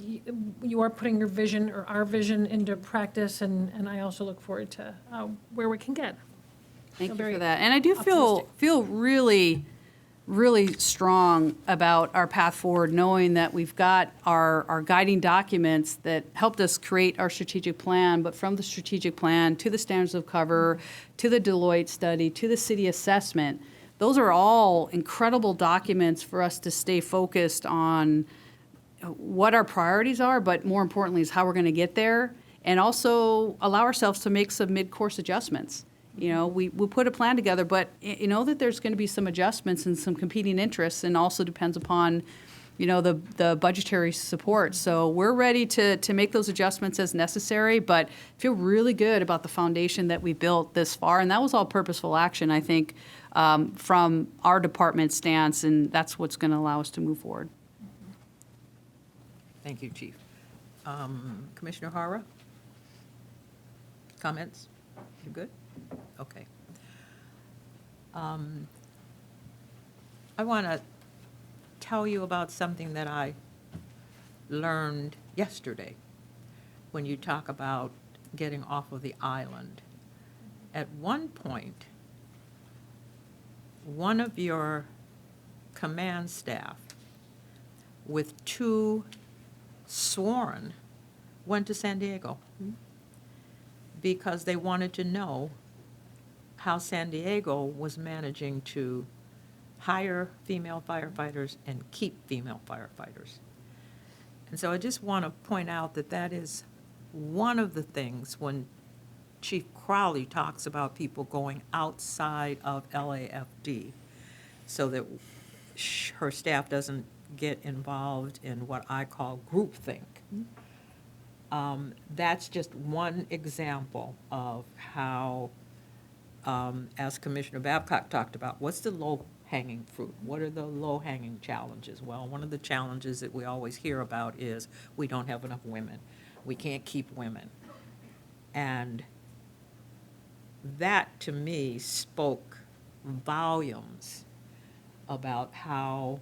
you are putting your vision or our vision into practice, and I also look forward to where we can get. Thank So you very for that. And I do feel really, really strong about our path forward, knowing that we've got our guiding documents that helped us create our strategic plan, but from the strategic plan to the standards of cover, to the Deloitte study, to the city assessment, those are all incredible documents for us to stay focused on what our priorities are, but more importantly is how we're going to get there, and also allow ourselves to make some mid-course adjustments. We put a plan together, but you know that there's going to be some adjustments and some competing interests, and also depends upon, the budgetary support. So we're ready to make those adjustments as necessary, but feel really good about the foundation that we built this far, and that was all purposeful action, I think, from our department stance, and that's what's going to allow us to move forward. Thank you, Chief. Commissioner Hara? Comments? You good? Okay. I want to tell you about something that I learned yesterday when you talk about getting off of the island. At one point, one of your command staff with 2 sworn went to San Diego because they wanted to know how San Diego was managing to hire female firefighters and keep female firefighters. And so I just want to point out that that is one of the things when Chief Crowley talks about people going outside of LAFD so that her staff doesn't get involved in what I call groupthink. That's just one example of how, as Commissioner Babcock talked about, what's the low-hanging fruit? What are the low-hanging challenges? Well, one of the challenges that we always hear about is we don't have enough women. We can't keep women. And that, to me, spoke volumes about how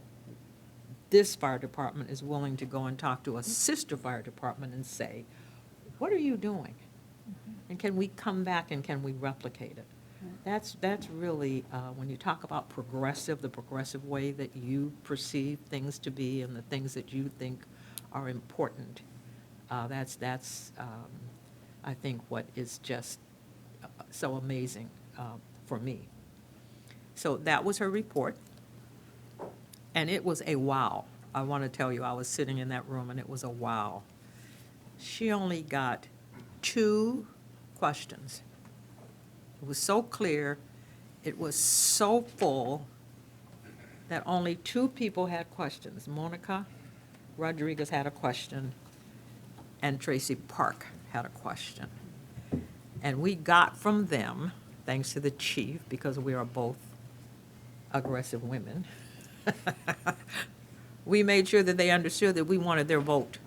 this fire department is willing to go and talk to a sister fire department and say, what are you doing? And can we come back and can we replicate it? That's really, when you talk about progressive, the progressive way that you perceive things to be and the things that you think are important, that's I think, what is just so amazing for me. So that was her report. And it was a wow. I want to tell you, I was sitting in that room and it was a wow. She only got 2 questions. It was so clear, it was so full that only 2 people had questions. Monica Rodriguez had a question and Tracy Park had a question. And we got from them, thanks to the chief, because we are both aggressive women, we made sure that they understood that we wanted their vote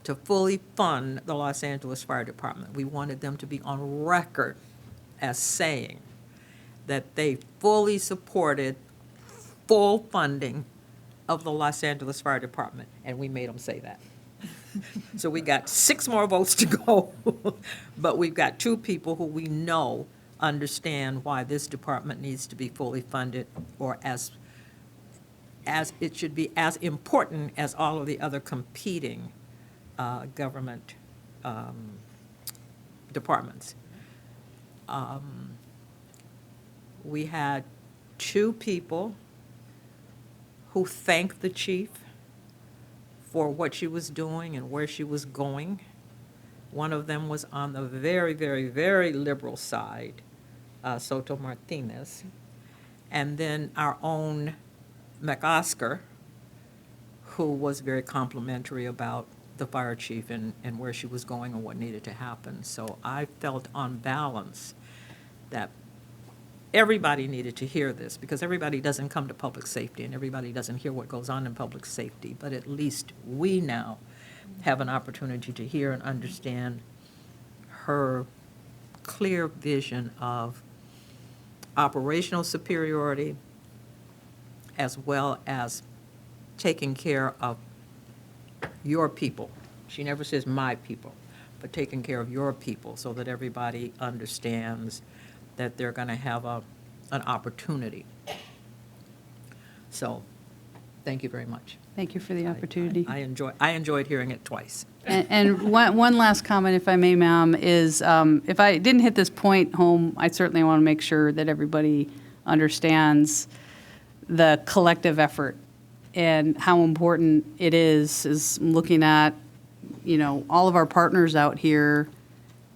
to fully fund the Los Angeles Fire Department. We wanted them to be on record as saying that they fully supported full funding of the Los Angeles Fire Department, and we made them say that. So we got 6 more votes to go, but we've got 2 people who we know understand why this department needs to be fully funded, or as it should be as important as all of the other competing government departments. We had 2 people who thanked the chief for what she was doing and where she was going. One of them was on the very, very, very liberal side, Soto Martinez. And then our own McOscar, who was very complimentary about the fire chief and where she was going and what needed to happen. So I felt on balance that everybody needed to hear this, because everybody doesn't come to public safety and everybody doesn't hear what goes on in public safety, but at least we now have an opportunity to hear and understand her clear vision of operational superiority as well as taking care of your people. She never says my people, but taking care of your people so that everybody understands that they're going to have an opportunity. So, thank you very much. Thank you for the opportunity. I enjoyed hearing it twice. And one last comment, if I may, ma'am, is if I didn't hit this point home, I certainly want to make sure that everybody understands the collective effort and how important it is looking at, all of our partners out here,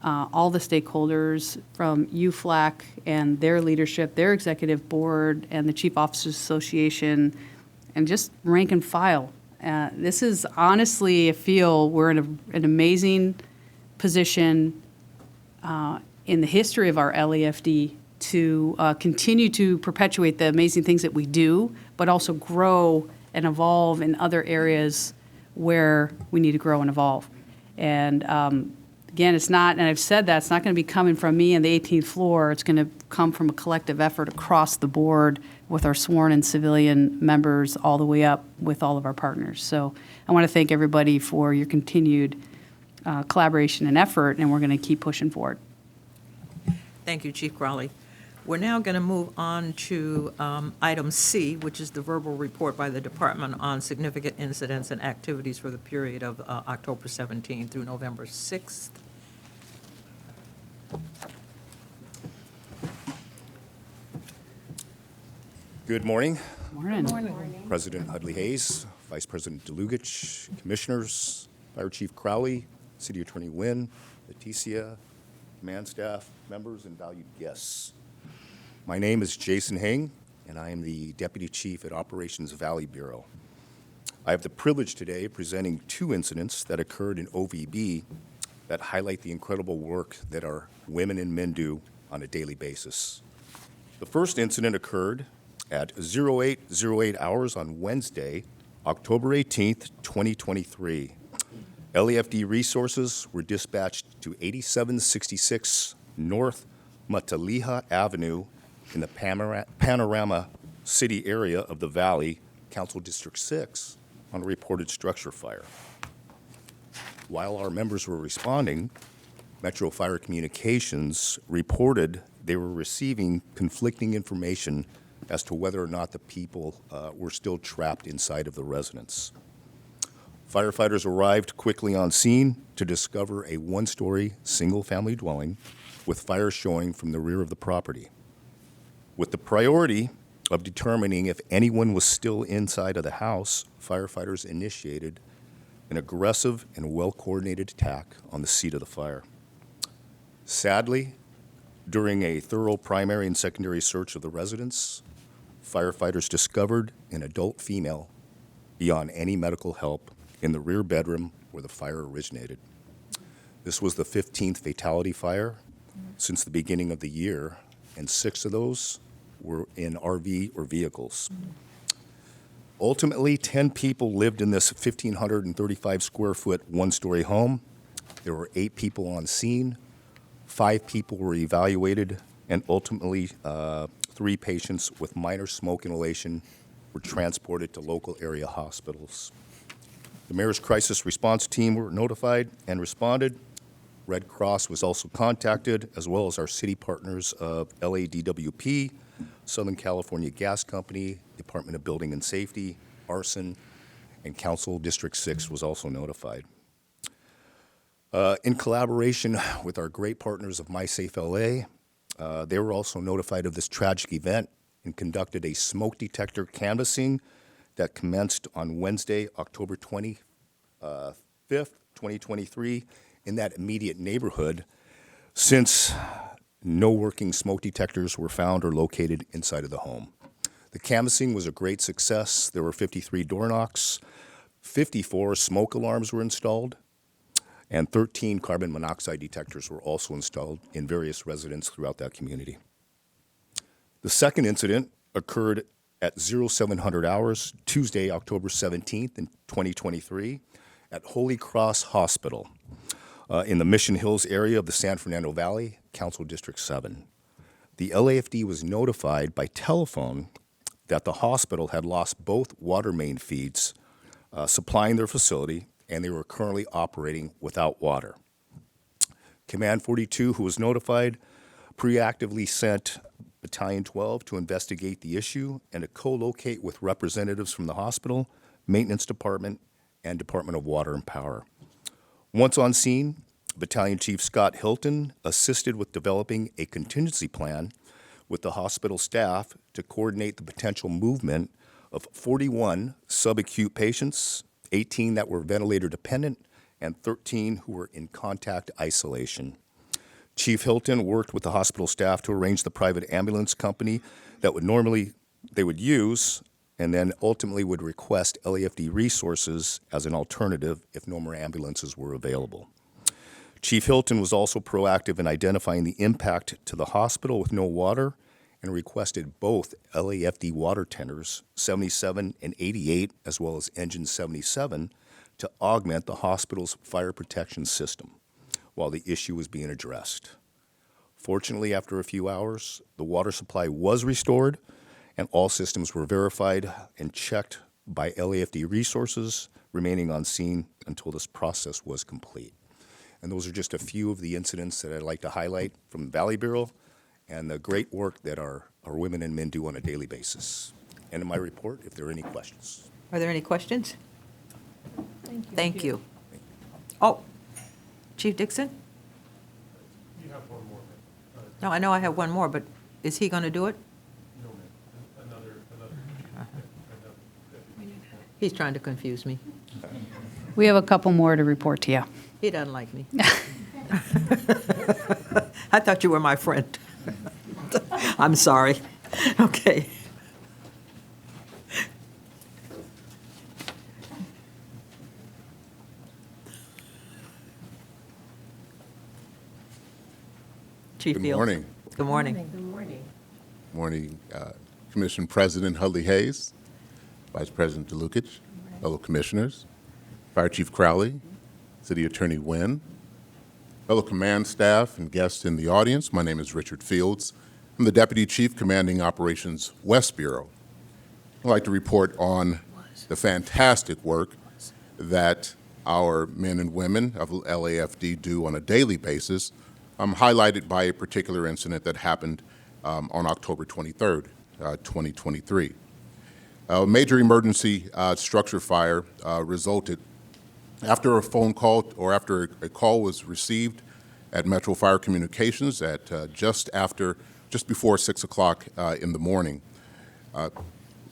all the stakeholders from UFLAC and their leadership, their executive board, and the Chief Officers Association, and just rank and file. This is honestly, I feel we're in an amazing position in the history of our LAFD to continue to perpetuate the amazing things that we do, but also grow and evolve in other areas where we need to grow and evolve. And again, it's not, and I've said that, it's not going to be coming from me on the 18th floor. It's going to come from a collective effort across the board with our sworn and civilian members all the way up with all of our partners. So I want to thank everybody for your continued collaboration and effort, and we're going to keep pushing forward. Thank you, Chief Crowley. We're now going to move on to item C, which is the verbal report by the department on significant incidents and activities for the period of October 17th through November 6th. Good morning. Morning. President Hudley Hayes, Vice President DeLugich, Commissioners, Fire Chief Crowley, City Attorney Wynn, Leticia, command staff, members, and valued guests. My name is Jason Heng, and I am the Deputy Chief at Operations Valley Bureau. I have the privilege today of presenting 2 incidents that occurred in OVB that highlight the incredible work that our women and men do on a daily basis. The first incident occurred at 08:08 hours on Wednesday, October 18th, 2023. LAFD resources were dispatched to 8766 North Mataliha Avenue in the Panorama City area of the Valley, Council District 6 on a reported structure fire. While our members were responding, Metro Fire Communications reported they were receiving conflicting information as to whether or not the people were still trapped inside of the residence. Firefighters arrived quickly on scene to discover a one-story, single-family dwelling with fire showing from the rear of the property. With the priority of determining if anyone was still inside of the house, firefighters initiated an aggressive and well-coordinated attack on the seat of the fire. Sadly, during a thorough primary and secondary search of the residence, firefighters discovered an adult female beyond any medical help in the rear bedroom where the fire originated. This was the 15th fatality fire since the beginning of the year, and 6 of those were in RV or vehicles. Ultimately, 10 people lived in this 1,535 square foot, one-story home. There were 8 people on scene, 5 people were evaluated, and ultimately 3 patients with minor smoke inhalation were transported to local area hospitals. The mayor's crisis response team were notified and responded. Red Cross was also contacted, as well as our city partners of LADWP, Southern California Gas Company, Department of Building and Safety, Arson, and Council District 6 was also notified. In collaboration with our great partners of MySafe LA, they were also notified of this tragic event and conducted a smoke detector canvassing that commenced on Wednesday, October 25th, 2023, in that immediate neighborhood, since no working smoke detectors were found or located inside of the home. The canvassing was a great success. There were 53 door knocks, 54 smoke alarms were installed, and 13 carbon monoxide detectors were also installed in various residences throughout that community. The second incident occurred at 0700 hours, Tuesday, October 17th in 2023, at Holy Cross Hospital in the Mission Hills area of the San Fernando Valley, Council District 7. The LAFD was notified by telephone that the hospital had lost both water main feeds supplying their facility, and they were currently operating without water. Command 42, who was notified, preactively sent Battalion 12 to investigate the issue and to co-locate with representatives from the hospital, maintenance department, and Department of Water and Power. Once on scene, Battalion Chief Scott Hilton assisted with developing a contingency plan with the hospital staff to coordinate the potential movement of 41 subacute patients, 18 that were ventilator dependent, and 13 who were in contact isolation. Chief Hilton worked with the hospital staff to arrange the private ambulance company that they would use, and then ultimately would request LAFD resources as an alternative if no more ambulances were available. Chief Hilton was also proactive in identifying the impact to the hospital with no water and requested both LAFD water tenders, 77 and 88, as well as engine 77, to augment the hospital's fire protection system while the issue was being addressed. Fortunately, after a few hours, the water supply was restored and all systems were verified and checked by LAFD resources, remaining on scene until this process was complete. And those are just a few of the incidents that I'd like to highlight from the Valley Bureau and the great work that our women and men do on a daily basis. End of my report, if there are any questions. Are there any questions? Thank you. Thank you. Oh, Chief Dixon? You have one more. No, I know I have one more, but is he going to do it? No, ma'am. Another. He's trying to confuse me. We have a couple more to report to you. He doesn't like me. I thought you were my friend. I'm sorry. Okay. Chief Good Fields. morning. Good morning. Good morning. Morning, Commission President Hudley Hayes, Vice President DeLukich, fellow commissioners, Fire Chief Crowley, City Attorney Wynn, fellow command staff and guests in the audience. My name is Richard Fields. I'm the Deputy Chief Commanding Operations West Bureau. I'd like to report on the fantastic work that our men and women of LAFD do on a daily basis, highlighted by a particular incident that happened on October 23rd, 2023. A major emergency structure fire resulted after a phone call or after a call was received at Metro Fire Communications at just before 6 o'clock in the morning.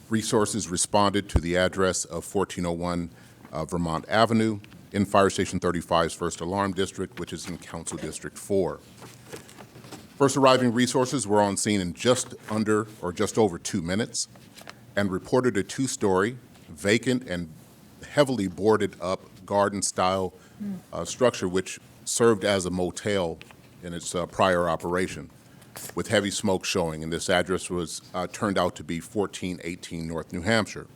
Resources responded to the address of 1401 Vermont Avenue in Fire Station 35's First Alarm District, which is in Council District 4. First arriving resources were on scene in just over 2 minutes and reported a 2-story, vacant and heavily boarded up garden-style structure which served as a motel in its prior operation, with heavy smoke showing, and this address was turned out to be 1418 North New Hampshire.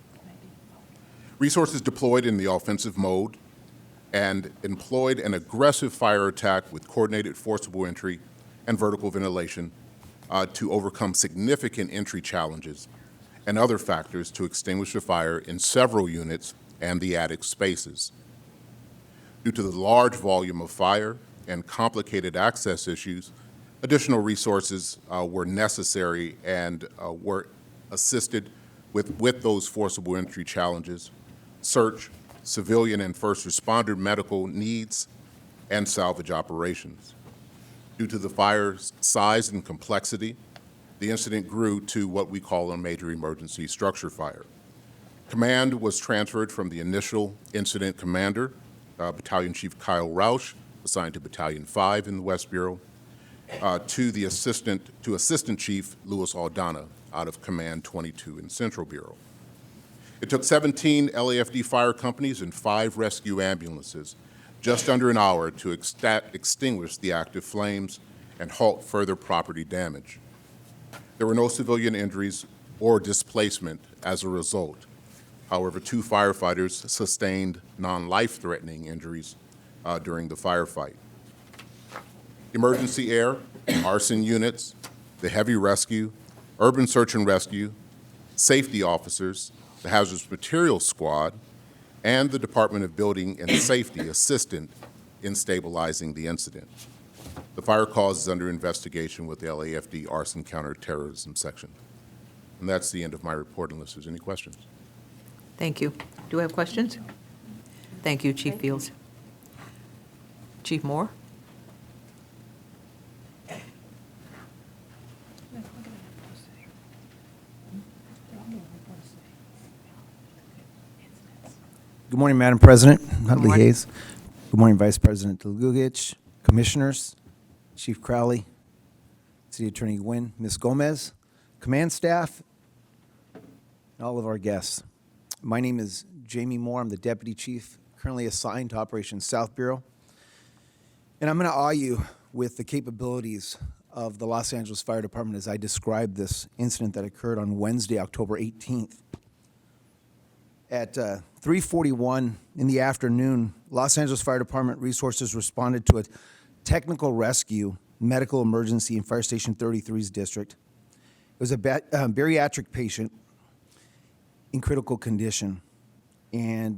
Resources deployed in the offensive mode and employed an aggressive fire attack with coordinated forcible entry and vertical ventilation to overcome significant entry challenges and other factors to extinguish the fire in several units and the attic spaces. Due to the large volume of fire and complicated access issues, additional resources were necessary and were assisted with those forcible entry challenges, search, civilian and first responder medical needs, and salvage operations. Due to the fire's size and complexity, the incident grew to what we call a major emergency structure fire. Command was transferred from the initial incident commander, Battalion Chief Kyle Rausch, assigned to Battalion 5 in the West Bureau, to Assistant Chief Louis Aldana out of Command 22 in Central Bureau. It took 17 LAFD fire companies and 5 rescue ambulances just under an hour to extinguish the active flames and halt further property damage. There were no civilian injuries or displacement as a result. However, 2 firefighters sustained non-life-threatening injuries during the firefight. Emergency air, arson units, the heavy rescue, urban search and rescue, safety officers, the hazardous materials squad, and the Department of Building and Safety assisted in stabilizing the incident. The fire cause is under investigation with the LAFD Arson Counterterrorism Section. And that's the end of my report unless there's any questions. Thank you. Do we have questions? Thank you, Chief Fields. Chief Moore? Good morning, Madam President, Huntley morning. Hayes. Good morning, Vice President Dlugovic, Commissioners, Chief Crowley, City Attorney Nguyen, Ms. Gomez, command staff, and all of our guests. My name is Jamie Moore. I'm the Deputy Chief, currently assigned to Operations South Bureau. And I'm going to awe you with the capabilities of the Los Angeles Fire Department as I describe this incident that occurred on Wednesday, October 18th. At 3:41 in the afternoon, Los Angeles Fire Department resources responded to a technical rescue medical emergency in Fire Station 33's district. It was a bariatric patient in critical condition, and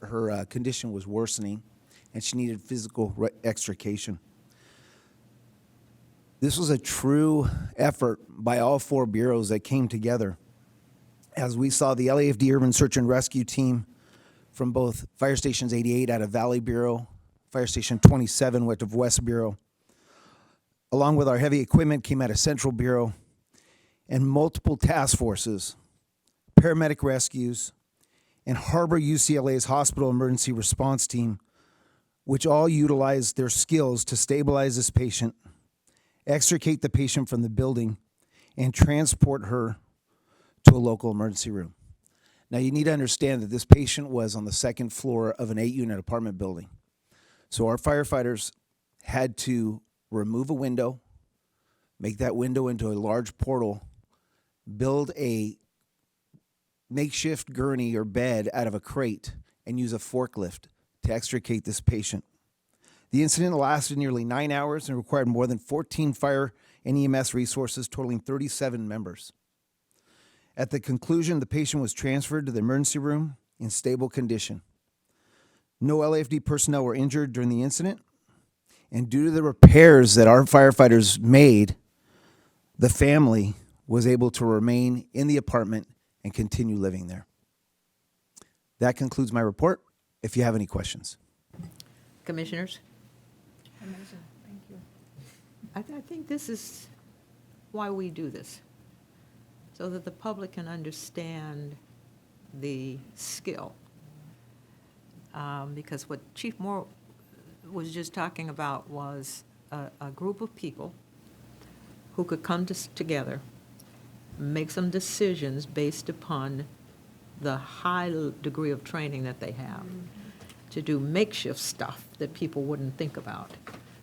her condition was worsening, and she needed physical extrication. This was a true effort by all 4 bureaus that came together as we saw the LAFD Urban Search and Rescue Team from both Fire Stations 88 out of Valley Bureau, Fire Station 27 out of West Bureau, along with our heavy equipment came out of Central Bureau, and multiple task forces, paramedic rescues, and Harbor UCLA's Hospital Emergency Response Team, which all utilized their skills to stabilize this patient, extricate the patient from the building, and transport her to a local emergency room. Now, you need to understand that this patient was on the 2nd floor of an 8-unit apartment building. So our firefighters had to remove a window, make that window into a large portal, build a makeshift gurney or bed out of a crate, and use a forklift to extricate this patient. The incident lasted nearly 9 hours and required more than 14 fire and EMS resources, totaling 37 members. At the conclusion, the patient was transferred to the emergency room in stable condition. No LAFD personnel were injured during the incident, and due to the repairs that our firefighters made, the family was able to remain in the apartment and continue living there. That concludes my report. If you have any questions. Commissioners? I think this is why we do this, so that the public can understand the skill. Because what Chief Moore was just talking about was a group of people who could come together, make some decisions based upon the high degree of training that they have, to do makeshift stuff that people wouldn't think about,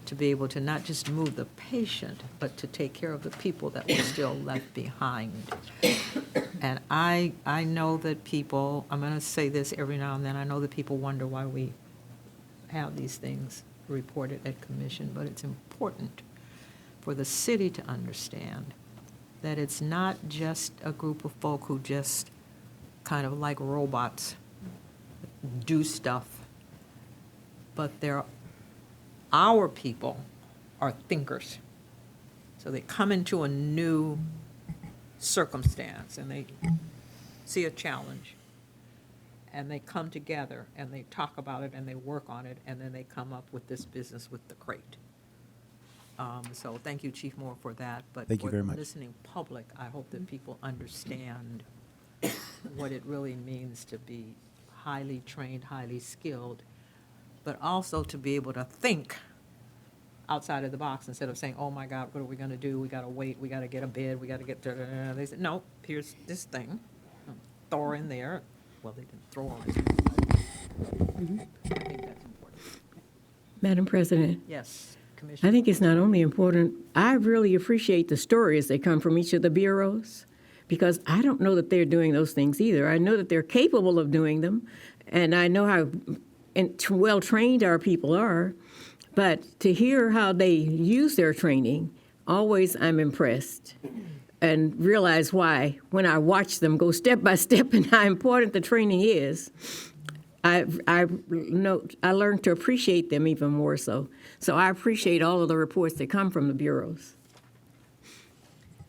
to be able to not just move the patient, but to take care of the people that were still left behind. And I know that people, I'm going to say this every now and then, I know that people wonder why we have these things reported at commission, but it's important for the city to understand that it's not just a group of folk who just kind of like robots do stuff, but our people are thinkers. So they come into a new circumstance and they see a challenge and they come together and they talk about it and they work on it, and then they come up with this business with the crate. So thank you, Chief Moore, for that. But Thank you very much. for the listening public, I hope that people understand what it really means to be highly trained, highly skilled, but also to be able to think outside of the box instead of saying, oh my God, what are we going to do? We got to wait, we got to get a bid, we got to get, they said, no, here's this thing, throw her in there. Well, they didn't throw her in there, but I think that's important. Madam President, Yes, Commissioner. I think it's not only important, I really appreciate the stories that come from each of the bureaus, because I don't know that they're doing those things either. I know that they're capable of doing them, and I know how well-trained our people are, but to hear how they use their training, always I'm impressed and realize why when I watch them go step by step and how important the training is. I learned to appreciate them even more so. So I appreciate all of the reports that come from the bureaus.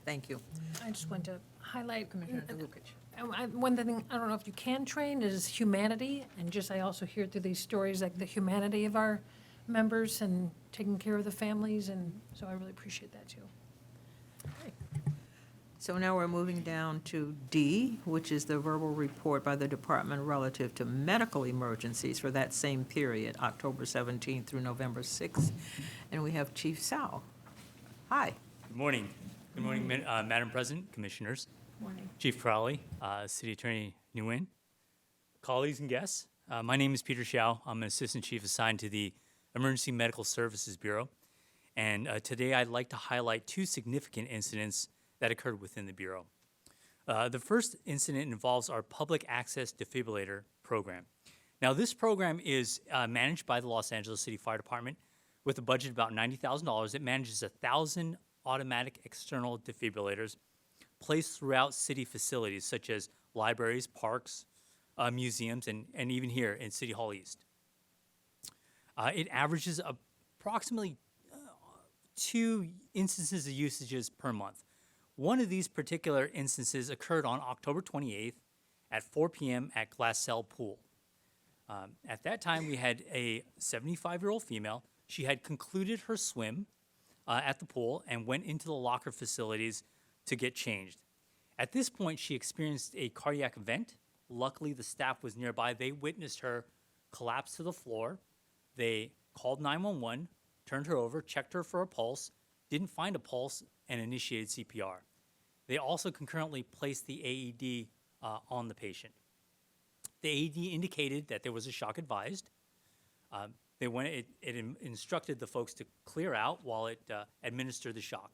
Thank you. I just want to highlight, Commissioner DeLucich. one thing, I don't know if you can train, is humanity, and just, I also hear through these stories, like the humanity of our members and taking care of the families, and so I really appreciate that too. So now we're moving down to D, which is the verbal report by the department relative to medical emergencies for that same period, October 17th through November 6th. And we have Chief Sao. Hi. Good morning. Good morning, Madam President, Commissioners. Morning. Chief Crowley, City Attorney Nguyen, colleagues and guests. My name is Peter Xiao. I'm an Assistant Chief assigned to the Emergency Medical Services Bureau. And today I'd like to highlight two significant incidents that occurred within the Bureau. The first incident involves our public access defibrillator program. Now, this program is managed by the Los Angeles City Fire Department with a budget of about $90,000. It manages 1,000 automatic external defibrillators placed throughout city facilities such as libraries, parks, museums, and even here in City Hall East. It averages approximately 2 instances of usages per month. One of these particular instances occurred on October 28th at 4 p.m. at Glassell Pool. At that time, we had a 75-year-old female. She had concluded her swim at the pool and went into the locker facilities to get changed. At this point, she experienced a cardiac event. Luckily, the staff was nearby. They witnessed her collapse to the floor. They called 911, turned her over, checked her for a pulse, didn't find a pulse, and initiated CPR. They also concurrently placed the AED on the patient. The AED indicated that there was a shock advised. It instructed the folks to clear out while it administered the shock.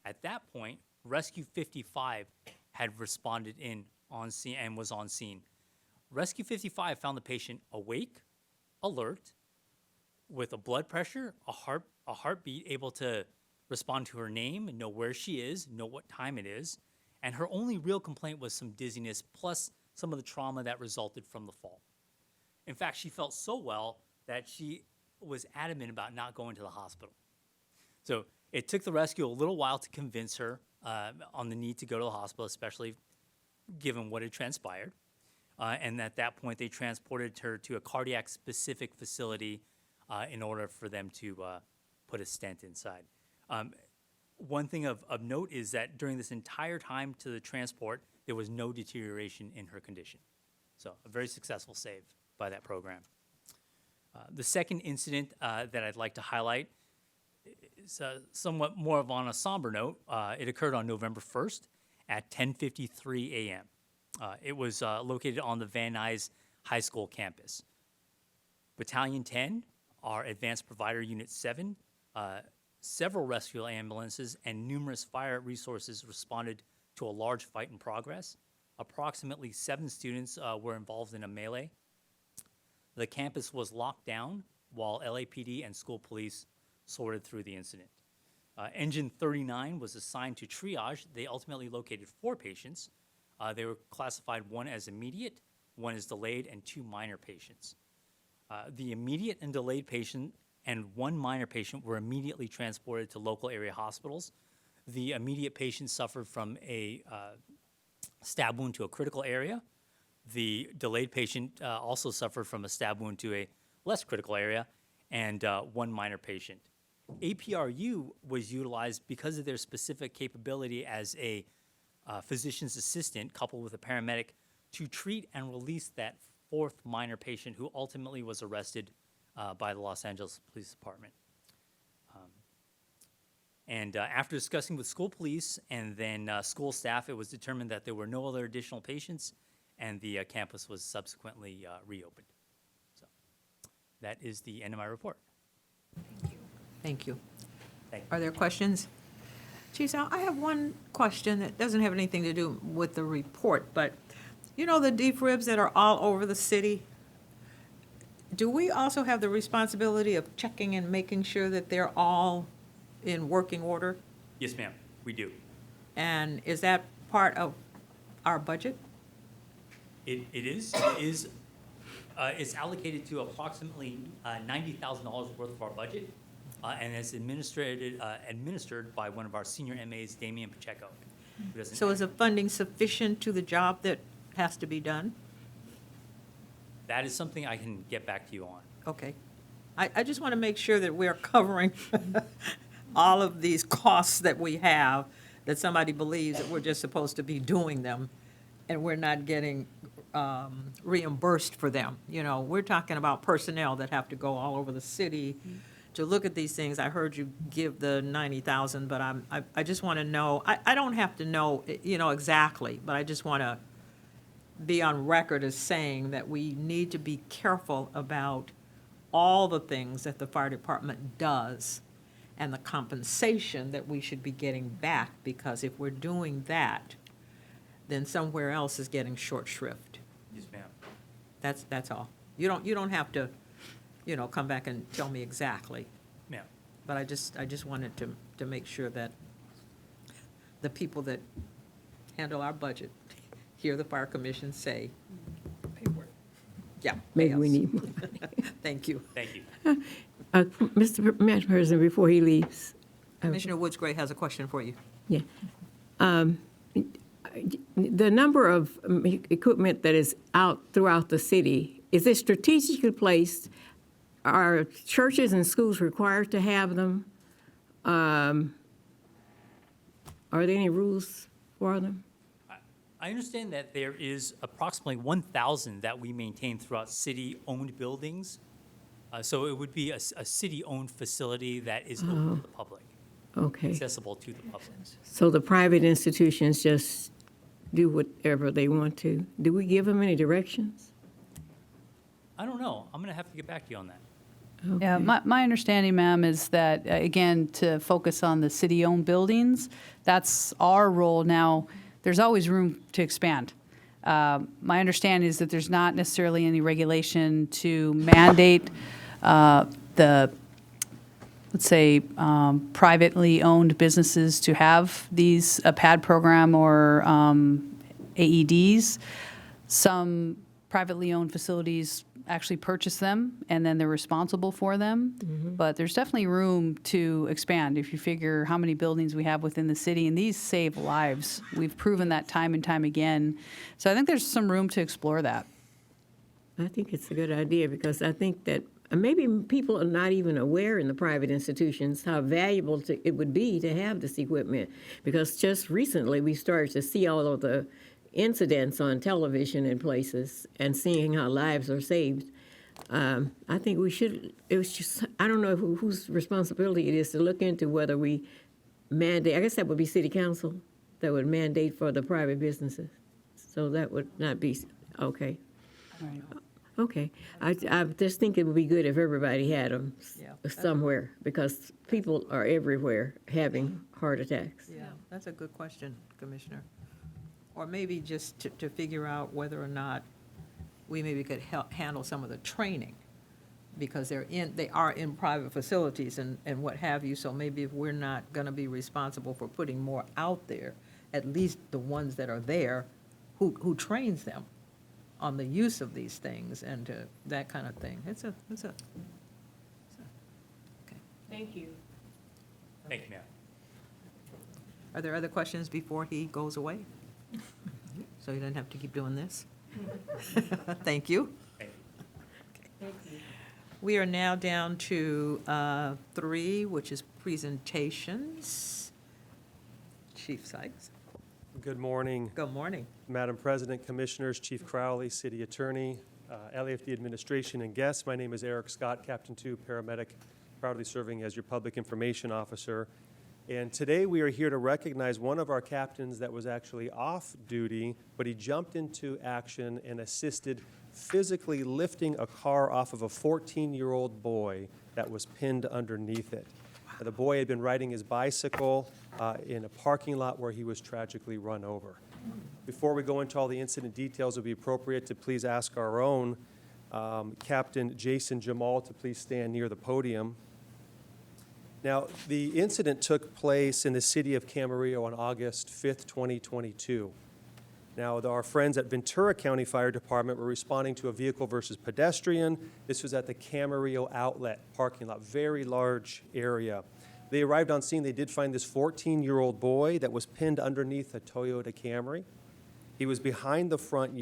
At that point, Rescue 55 had responded in on scene and was on scene. Rescue 55 found the patient awake, alert, with a blood pressure, a heartbeat, able to respond to her name and know where she is, know what time it is, And her only real complaint was some dizziness plus some of the trauma that resulted from the fall. In fact, she felt so well that she was adamant about not going to the hospital. So it took the rescue a little while to convince her on the need to go to the hospital, especially given what had transpired. And at that point, they transported her to a cardiac-specific facility in order for them to put a stent inside. One thing of note is that during this entire time to the transport, there was no deterioration in her condition. So a very successful save by that program. The second incident that I'd like to highlight is somewhat more of on a somber note. It occurred on November 1st at 10:53 a.m. It was located on the Van Nuys High School campus. Battalion 10, our Advanced Provider Unit 7, several rescue ambulances, and numerous fire resources responded to a large fight in progress. Approximately 7 students were involved in a melee. The campus was locked down while LAPD and school police sorted through the incident. Engine 39 was assigned to triage. They ultimately located 4 patients. They were classified 1 as immediate, 1 as delayed, and 2 minor patients. The immediate and delayed patient and 1 minor patient were immediately transported to local area hospitals. The immediate patient suffered from a stab wound to a critical area. The delayed patient also suffered from a stab wound to a less critical area, and 1 minor patient. APRU was utilized because of their specific capability as a physician's assistant coupled with a paramedic to treat and release that 4th minor patient who ultimately was arrested by the Los Angeles Police Department. After discussing with school police and then school staff, it was determined that there were no other additional patients, and the campus was subsequently reopened. So that is the end of my report. Thank you. Thank you. Are there questions? Chief Sal, I have one question that doesn't have anything to do with the report, but you know the deep ribs that are all over the city? Do we also have the responsibility of checking and making sure that they're all in working order? Yes, ma'am, we do. And is that part of our budget? It is. It's allocated to approximately $90,000 worth of our budget, and it's administered by one of our senior MAs, Damian Pacheco. Who doesn't So is the funding sufficient to the job that has to be done? That is something I can get back to you on. Okay. I just want to make sure that we're covering all of these costs that we have, that somebody believes that we're just supposed to be doing them, and we're not getting reimbursed for them. You know, we're talking about personnel that have to go all over the city to look at these things. I heard you give the 90,000, but I just want to know, I don't have to know, you know, exactly, but I just want to be on record as saying that we need to be careful about all the things that the fire department does and the compensation that we should be getting back, because if we're doing that, then somewhere else is getting short shrift. Yes, ma'am. That's all. You don't have to, you know, come back and tell me exactly, Ma'am. but I just wanted to make sure that the people that handle our budget hear the fire commission say, yeah. Maybe we yes. need more. Thank you. Thank you. Mr. Madam President, before he leaves, Commissioner Woods Gray has a question for you. yeah. The number of equipment that is out throughout the city, is it strategically placed? Are churches and schools required to have them? Are there any rules for them? I understand that there is approximately 1,000 that we maintain throughout city-owned buildings. So it would be a city-owned facility that is open to the public, Okay. accessible to the public. So the private institutions just do whatever they want to? Do we give them any directions? I don't know. I'm going to have to get back to you on that. Yeah, my understanding, ma'am, is that, again, to focus on the city-owned buildings, that's our role now. There's always room to expand. My understanding is that there's not necessarily any regulation to mandate the let's say, privately owned businesses to have these, a PAD program or AEDs. Some privately owned facilities actually purchase them, and then they're responsible for them. But there's definitely room to expand if you figure how many buildings we have within the city, and these save lives. We've proven that time and time again. So I think there's some room to explore that. I think it's a good idea because I think that maybe people are not even aware in the private institutions how valuable it would be to have this equipment. Because just recently we started to see all of the incidents on television in places and seeing how lives are saved. I think we should, it was just, I don't know whose responsibility it is to look into whether we mandate, I guess that would be city council that would mandate for the private businesses. So that would not be, okay. Right. Okay. I just think it would be good if everybody had them Yeah. somewhere because people are everywhere having heart attacks. Yeah, that's a good question, Commissioner. Or maybe just to figure out whether or not we maybe could handle some of the training, because they are in private facilities and what have you, so maybe if we're not gonna be responsible for putting more out there, at least the ones that are there, who trains them on the use of these things and that kind of thing. It's a, okay. Thank you. Thank you, ma'am. Are there other questions before he goes away? So you don't have to keep doing this? Thank you. Thank you. We are now down to 3, which is presentations. Chief Sykes. Good morning, Good morning. Madam President, Commissioners, Chief Crowley, City Attorney, LAFD Administration, and guests. My name is Eric Scott, Captain 2, paramedic, proudly serving as your Public Information Officer. And today we are here to recognize one of our captains that was actually off duty, but he jumped into action and assisted physically lifting a car off of a 14-year-old boy that was pinned underneath it. The boy had been riding his bicycle in a parking lot where he was tragically run over. Before we go into all the incident details, it would be appropriate to please ask our own Captain Jason Jamal to please stand near the podium. Now, the incident took place in the city of Camarillo on August 5th, 2022. Now, our friends at Ventura County Fire Department were responding to a vehicle versus pedestrian. This was at the Camarillo Outlet parking lot, very large area. They arrived on scene. They did find this 14-year-old boy that was pinned underneath a Toyota Camry. He was behind the front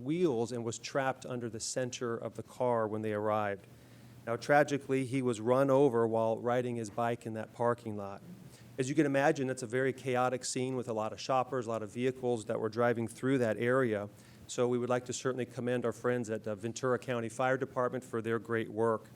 wheels and was trapped under the center of the car when they arrived. Now, tragically, he was run over while riding his bike in that parking lot. As you can imagine, it's a very chaotic scene with a lot of shoppers, a lot of vehicles that were driving through that area. So we would like to certainly commend our friends at the Ventura County Fire Department for their great work.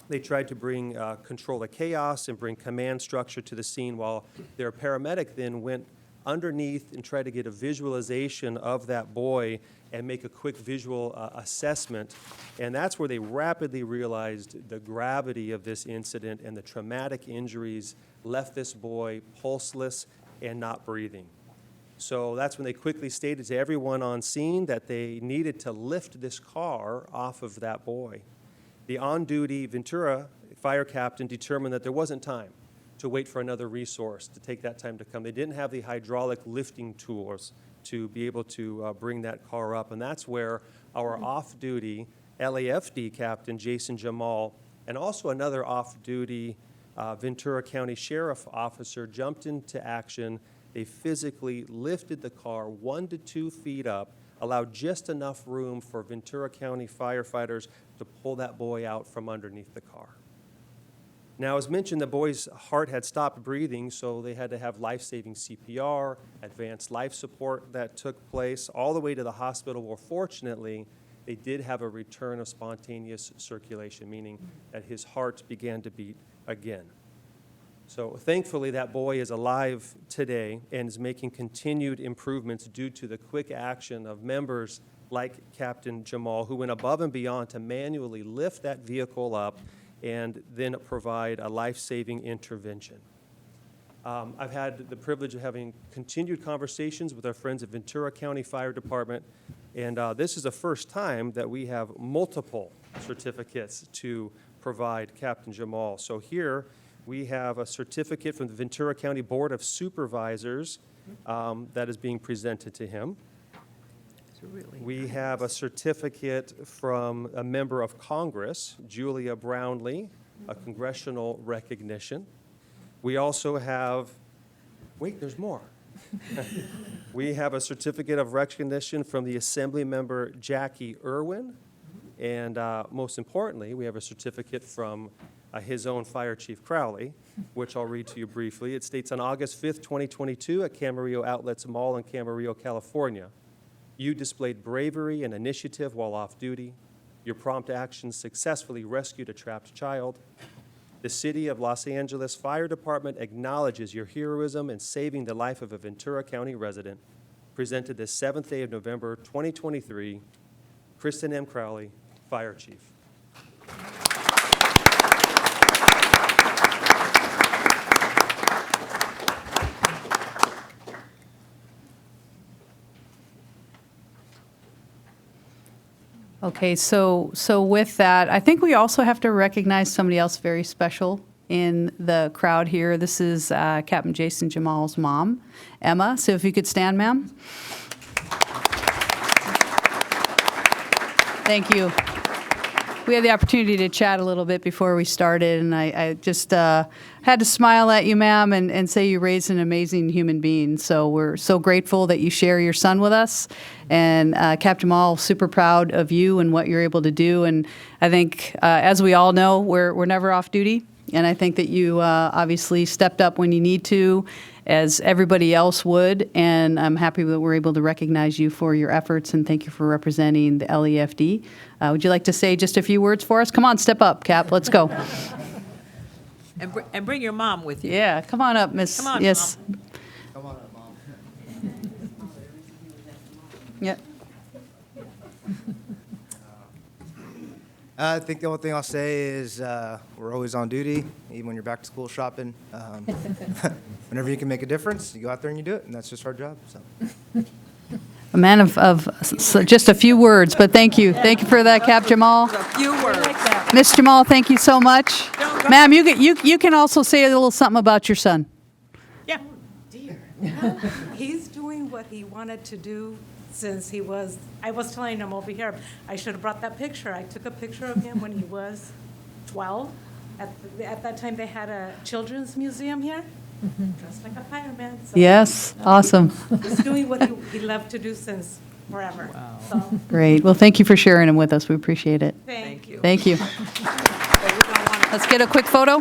They tried to bring control of chaos and bring command structure to the scene, while their paramedic then went underneath and tried to get a visualization of that boy and make a quick visual assessment. And that's where they rapidly realized the gravity of this incident, and the traumatic injuries left this boy pulseless and not breathing. So that's when they quickly stated to everyone on scene that they needed to lift this car off of that boy. The on-duty Ventura fire captain determined that there wasn't time to wait for another resource to take that time to come. They didn't have the hydraulic lifting tools to be able to bring that car up. And that's where our off-duty LAFD captain, Jason Jamal, and also another off-duty Ventura County Sheriff officer jumped into action. They physically lifted the car 1 to 2 feet up, allowed just enough room for Ventura County firefighters to pull that boy out from underneath the car. Now, as mentioned, the boy's heart had stopped breathing, so they had to have life-saving CPR, advanced life support that took place, all the way to the hospital, where fortunately they did have a return of spontaneous circulation, meaning that his heart began to beat again. So thankfully, that boy is alive today and is making continued improvements due to the quick action of members like Captain Jamal, who went above and beyond to manually lift that vehicle up and then provide a life-saving intervention. I've had the privilege of having continued conversations with our friends at Ventura County Fire Department, and this is the first time that we have multiple certificates to provide Captain Jamal. So here, we have a certificate from the Ventura County Board of Supervisors that is being presented to him. We have a certificate from a member of Congress, Julia Brownlee, a congressional recognition. We also have, wait, there's more. We have a certificate of recognition from the Assembly member Jackie Irwin. And most importantly, we have a certificate from his own Fire Chief Crowley, which I'll read to you briefly. It states, on August 5th, 2022, at Camarillo Outlets Mall in Camarillo, California, you displayed bravery and initiative while off duty. Your prompt actions successfully rescued a trapped child. The City of Los Angeles Fire Department acknowledges your heroism in saving the life of a Ventura County resident. Presented this 7th day of November, 2023, Kristen M. Crowley, Fire Chief. Okay, so with that, I think we also have to recognize somebody else very special in the crowd here. This is Captain Jason Jamal's mom, Emma. So if you could stand, ma'am. Thank you. We had the opportunity to chat a little bit before we started, and I just had to smile at you, ma'am, and say you raised an amazing human being. So we're so grateful that you share your son with us. And Captain Jamal, super proud of you and what you're able to do. And I think, as we all know, we're never off duty. And I think that you obviously stepped up when you need to, as everybody else would. And I'm happy that we're able to recognize you for your efforts, and thank you for representing the LEFD. Would you like to say just a few words for us? Come on, step up, Cap. Let's go. And bring your mom with you. Yeah, come on up, Miss. Come on, yes. Mom. Come on up, Mom. Yep. I think the only thing I'll say is we're always on duty, even when you're back to school shopping. Whenever you can make a difference, you go out there and you do it, and that's just our job. So. A man of just a few words, but thank you. Thank you for that, Cap Jamal. A few words. Miss Jamal, thank you so much. Ma'am, you can also say a little something about your son. Yeah. Dear. He's doing what he wanted to do since he was, I was telling him over here, I should have brought that picture. I took a picture of him when he was 12. At that time, they had a children's museum here, dressed like a fireman. So Yes, awesome. he's doing what he loved to do since forever. Wow. So, Great. Well, thank you for sharing him with us. We appreciate it. thank you. Thank you. Let's get a quick photo.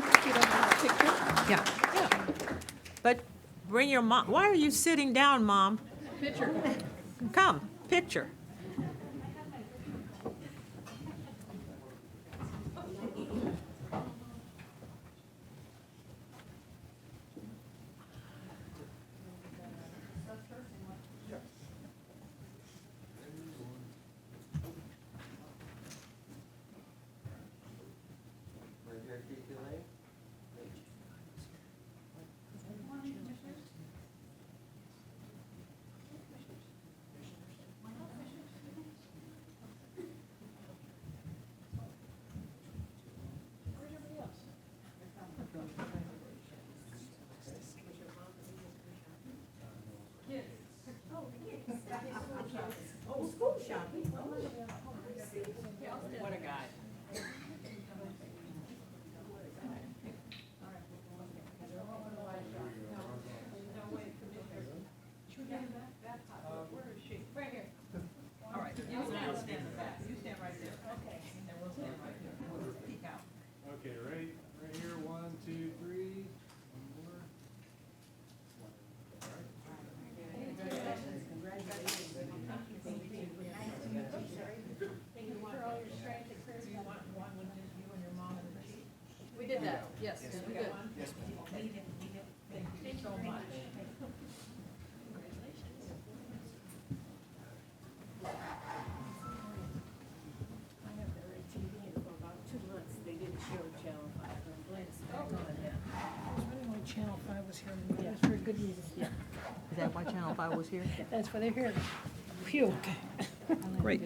Yeah. But bring your mom. Why are you sitting down, Mom? Picture. Come, picture. Okay, right here, 1, 2, 3. We did that. Yes, we did. Thank you so much. Channel 5 was here. That's for good reason. Yeah. Is that why Channel 5 was here? That's why they're here. Phew. Great.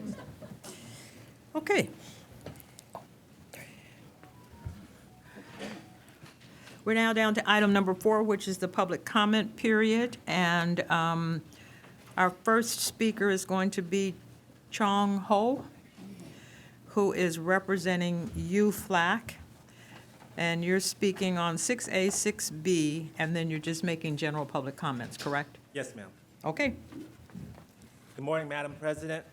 Okay. We're now down to item number 4, which is the public comment period. And our first speaker is going to be Chong Ho, who is representing UFLAC. And you're speaking on 6A, 6B, and then you're just making general public comments, correct? Yes, ma'am. Okay. Good morning, Madam President,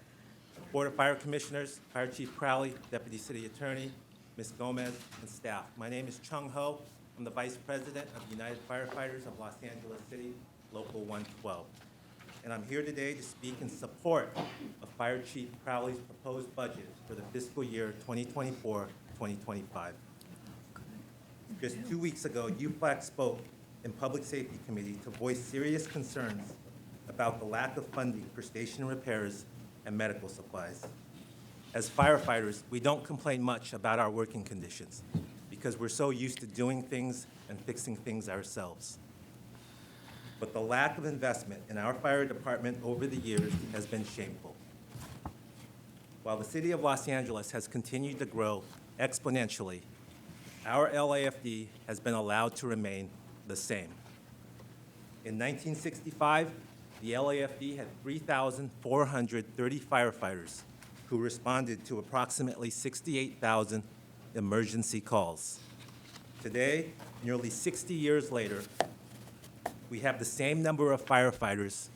Board of Fire Commissioners, Fire Chief Crowley, Deputy City Attorney, Ms. Gomez, and staff. My name is Chung Ho. I'm the Vice President of the United Firefighters of Los Angeles City, Local 112. And I'm here today to speak in support of Fire Chief Crowley's proposed budget for the fiscal year 2024-2025. Just 2 weeks ago, UFLAC spoke in Public Safety Committee to voice serious concerns about the lack of funding for station repairs and medical supplies. As firefighters, we don't complain much about our working conditions because we're so used to doing things and fixing things ourselves. But the lack of investment in our fire department over the years has been shameful. While the city of Los Angeles has continued to grow exponentially, our LAFD has been allowed to remain the same. In 1965, the LAFD had 3,430 firefighters who responded to approximately 68,000 emergency calls. Today, nearly 60 years later, we have the same number of firefighters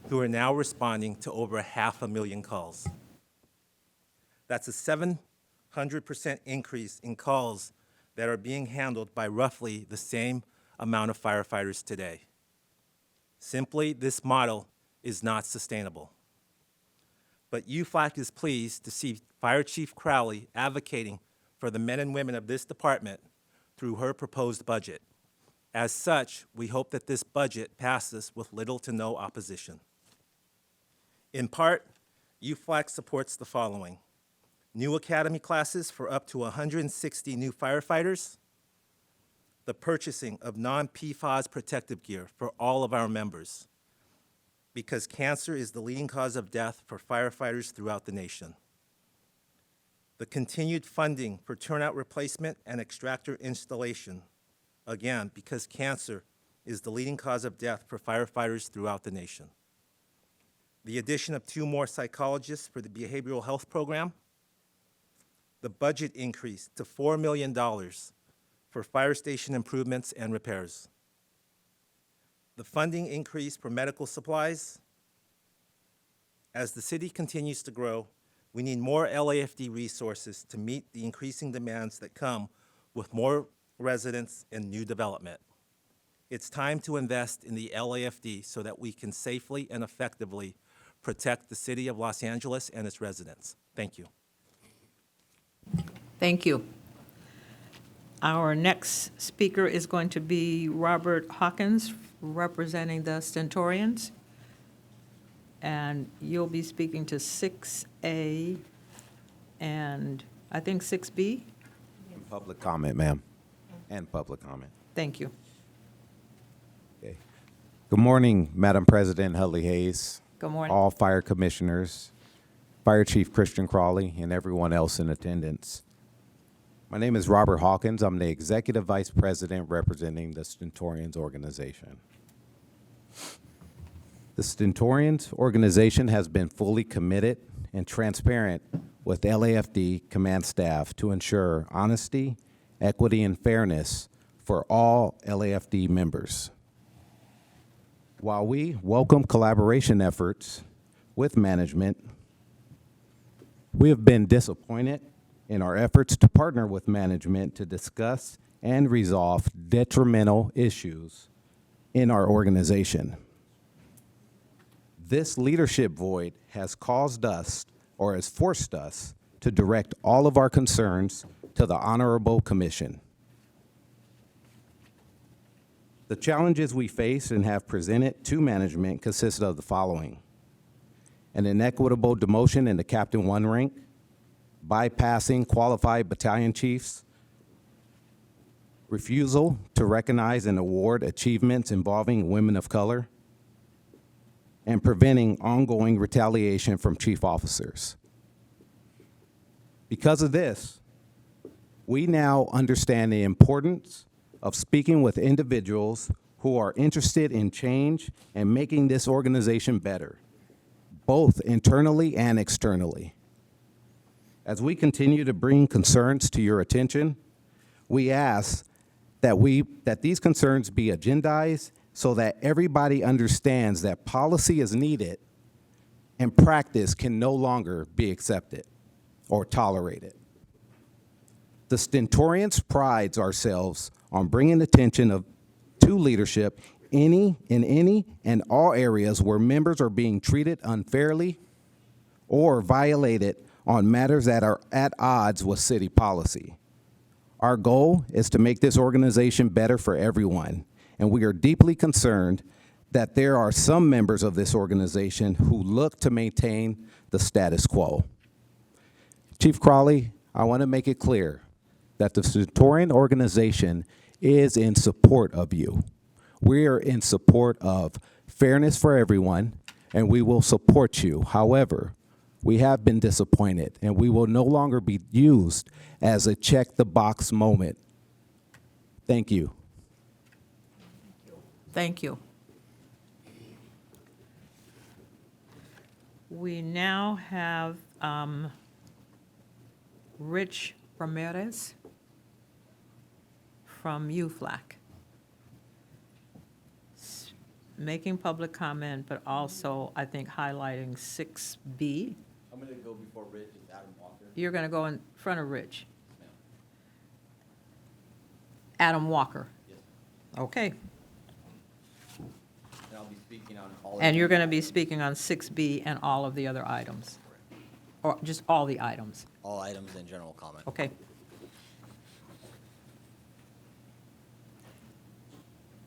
who are now responding to over 500,000 calls. That's a 700% increase in calls that are being handled by roughly the same amount of firefighters today. Simply, this model is not sustainable. But UFLAC is pleased to see Fire Chief Crowley advocating for the men and women of this department through her proposed budget. As such, we hope that this budget passes with little to no opposition. In part, UFLAC supports the following: new academy classes for up to 160 new firefighters, the purchasing of non-PFAS protective gear for all of our members, because cancer is the leading cause of death for firefighters throughout the nation. The continued funding for turnout replacement and extractor installation, again, because cancer is the leading cause of death for firefighters throughout the nation. The addition of 2 more psychologists for the behavioral health program, the budget increase to $4 million for fire station improvements and repairs, the funding increase for medical supplies. As the city continues to grow, we need more LAFD resources to meet the increasing demands that come with more residents and new development. It's time to invest in the LAFD so that we can safely and effectively protect the city of Los Angeles and its residents. Thank you. Thank you. Our next speaker is going to be Robert Hawkins, representing the Stentorians. And you'll be speaking to 6A and I think 6B? Public comment, ma'am, and public comment. Thank you. Okay. Good morning, Madam President Hudley Hayes. Good morning. All fire commissioners, Fire Chief Christian Crawley, and everyone else in attendance. My name is Robert Hawkins. I'm the Executive Vice President representing the Stentorians organization. The Stentorians organization has been fully committed and transparent with LAFD command staff to ensure honesty, equity, and fairness for all LAFD members. While we welcome collaboration efforts with management, we have been disappointed in our efforts to partner with management to discuss and resolve detrimental issues in our organization. This leadership void has caused us, or has forced us, to direct all of our concerns to the Honorable Commission. The challenges we face and have presented to management consist of the following: an inequitable demotion in the Captain 1 rank, bypassing qualified battalion chiefs, refusal to recognize and award achievements involving women of color, and preventing ongoing retaliation from chief officers. Because of this, we now understand the importance of speaking with individuals who are interested in change and making this organization better, both internally and externally. As we continue to bring concerns to your attention, we ask that these concerns be agendized so that everybody understands that policy is needed and practice can no longer be accepted or tolerated. The Stentorians prides ourselves on bringing attention to leadership in any and all areas where members are being treated unfairly or violated on matters that are at odds with city policy. Our goal is to make this organization better for everyone, and we are deeply concerned that there are some members of this organization who look to maintain the status quo. Chief Crawley, I want to make it clear that the Stentorian organization is in support of you. We are in support of fairness for everyone, and we will support you. However, we have been disappointed, and we will no longer be used as a check-the-box moment. Thank you. Thank you. We now have Rich Ramirez from UFLAC, making public comment, but also, I think, highlighting 6B. I'm going to go before Rich, is Adam Walker. You're going to go in front of Rich. Adam Walker. Yes. Okay. And I'll be speaking on all. And you're going to be speaking on 6B and all of the other items? Or just all the items? All items in general comment. Okay.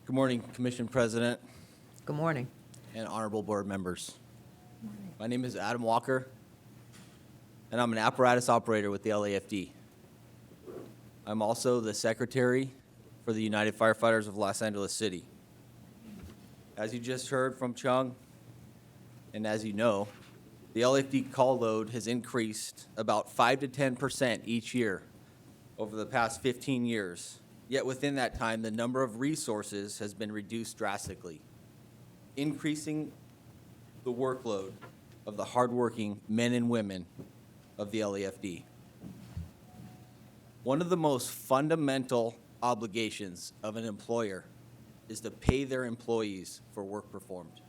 Good morning, Commission President Good morning. and honorable board members. My name is Adam Walker, and I'm an apparatus operator with the LAFD. I'm also the secretary for the United Firefighters of Los Angeles City. As you just heard from Chung, and as you know, the LAFD call load has increased about 5 to 10% each year over the past 15 years. Yet within that time, the number of resources has been reduced drastically, increasing the workload of the hardworking men and women of the LAFD. One of the most fundamental obligations of an employer is to pay their employees for work performed.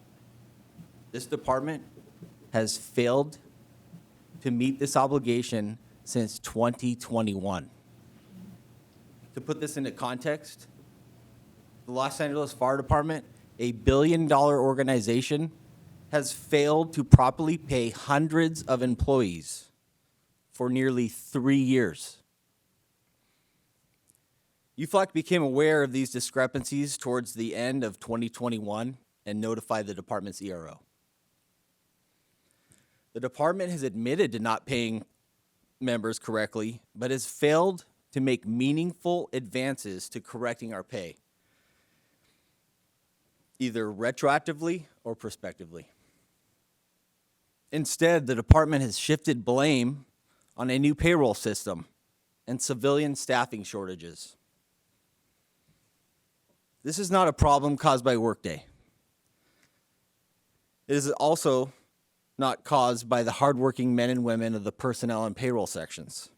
This department has failed to meet this obligation since 2021. To put this into context, the Los Angeles Fire Department, a billion-dollar organization, has failed to properly pay hundreds of employees for nearly 3 years. UFLAC became aware of these discrepancies towards the end of 2021 and notified the department's ERO. The department has admitted to not paying members correctly, but has failed to make meaningful advances to correcting our pay, either retroactively or prospectively. Instead, the department has shifted blame on a new payroll system and civilian staffing shortages. This is not a problem caused by Workday. It is also not caused by the hardworking men and women of the personnel and payroll sections.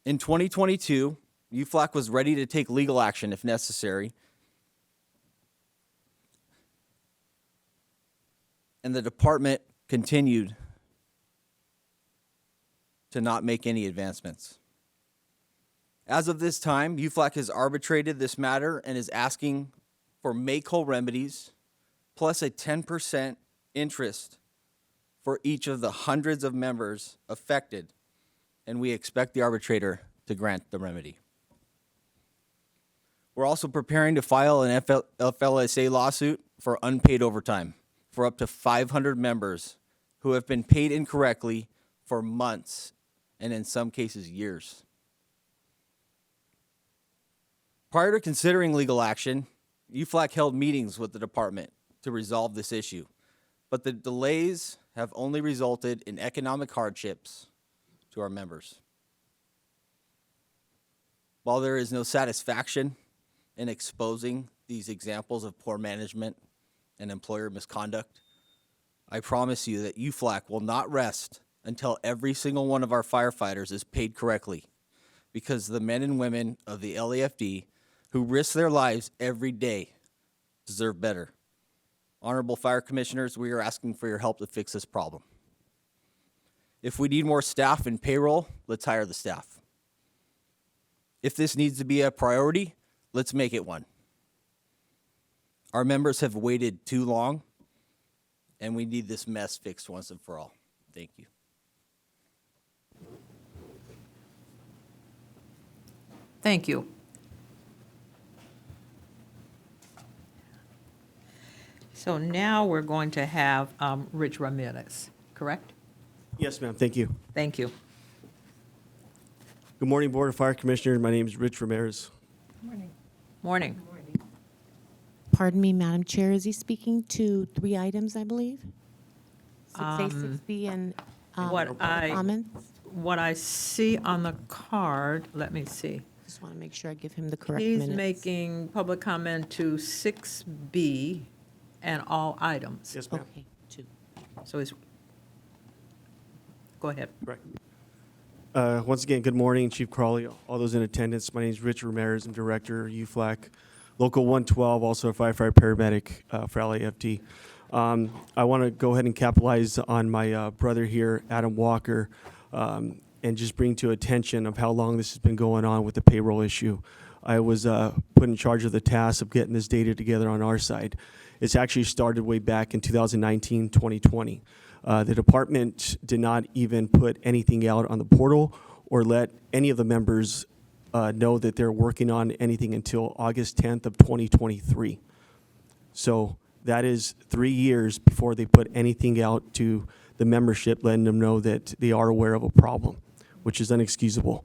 In 2022, UFLAC was ready to take legal action if necessary, and the department continued to not make any advancements. As of this time, UFLAC has arbitrated this matter and is asking for make-whole remedies plus a 10% interest for each of the hundreds of members affected, and we expect the arbitrator to grant the remedy. We're also preparing to file an FLSA lawsuit for unpaid overtime for up to 500 members who have been paid incorrectly for months and in some cases years. Prior to considering legal action, UFLAC held meetings with the department to resolve this issue, but the delays have only resulted in economic hardships to our members. While there is no satisfaction in exposing these examples of poor management and employer misconduct, I promise you that UFLAC will not rest until every single one of our firefighters is paid correctly, because the men and women of the LAFD who risk their lives every day deserve better. Honorable Fire Commissioners, we are asking for your help to fix this problem. If we need more staff and payroll, let's hire the staff. If this needs to be a priority, let's make it one. Our members have waited too long, and we need this mess fixed once and for all. Thank you. Thank you. So now we're going to have Rich Ramirez, correct? Yes, ma'am. Thank you. Thank you. Good morning, Board of Fire Commissioners. My name is Rich Ramirez. Morning. Pardon me, Madam Chair, is he speaking to 3 items, I believe? 6A, 6B, and comments? What I see on the card, let me see. Just want to make sure I give him the correct He's minutes. making public comment to 6B and all items. Yes, ma'am. Okay, 2. So he's, go ahead. Right. Once again, good morning, Chief Crawley, all those in attendance. My name is Rich Ramirez. I'm Director, UFLAC, Local 112, also a firefighter paramedic for LAFD. I want to go ahead and capitalize on my brother here, Adam Walker, and just bring to attention of how long this has been going on with the payroll issue. I was put in charge of the task of getting this data together on our side. It's actually started way back in 2019, 2020. The department did not even put anything out on the portal or let any of the members know that they're working on anything until August 10th of 2023. So that is 3 years before they put anything out to the membership, letting them know that they are aware of a problem, which is unexcusable.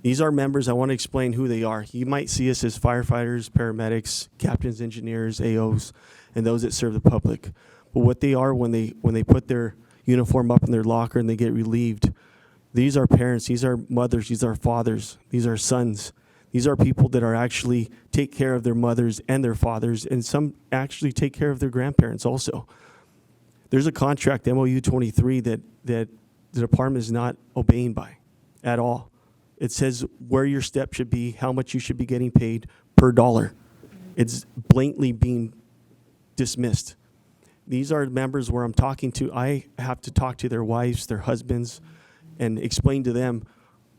These are members. I want to explain who they are. You might see us as firefighters, paramedics, captains, engineers, AOs, and those that serve the public. But what they are when they put their uniform up in their locker and they get relieved, these are parents, these are mothers, these are fathers, these are sons. These are people that are actually take care of their mothers and their fathers, and some actually take care of their grandparents also. There's a contract, MOU 23, that the department is not obeying by at all. It says where your step should be, how much you should be getting paid per dollar. It's blatantly being dismissed. These are members where I'm talking to, I have to talk to their wives, their husbands, and explain to them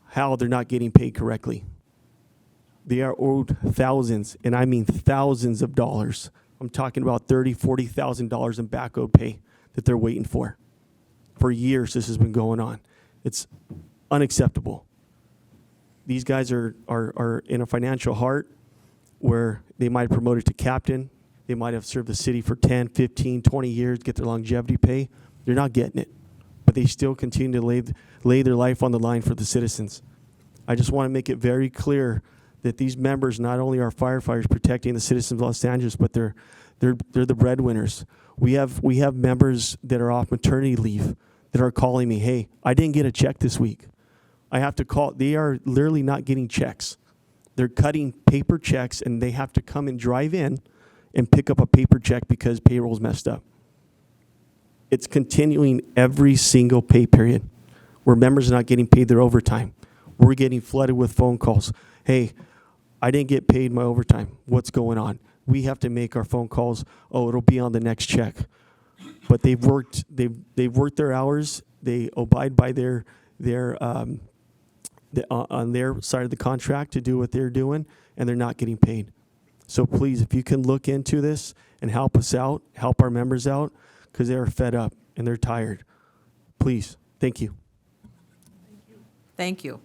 how they're not getting paid correctly. They are owed thousands, and I mean thousands of dollars. I'm talking about $30,000, $40,000 in back owed pay that they're waiting for. For years, this has been going on. It's unacceptable. These guys are in a financial heart where they might have promoted to captain. They might have served the city for 10, 15, 20 years, get their longevity pay. They're not getting it. But they still continue to lay their life on the line for the citizens. I just want to make it very clear that these members not only are firefighters protecting the citizens of Los Angeles, but they're the breadwinners. We have members that are off maternity leave that are calling me, hey, I didn't get a check this week. I have to call. They are literally not getting checks. They're cutting paper checks, and they have to come and drive in and pick up a paper check because payroll's messed up. It's continuing every single pay period where members are not getting paid their overtime. We're getting flooded with phone calls. Hey, I didn't get paid my overtime. What's going on? We have to make our phone calls. Oh, it'll be on the next check. But they've worked their hours. They abide by on their side of the contract to do what they're doing, and they're not getting paid. So please, if you can look into this and help us out, help our members out, because they are fed up and they're tired. Please, thank you. Thank you.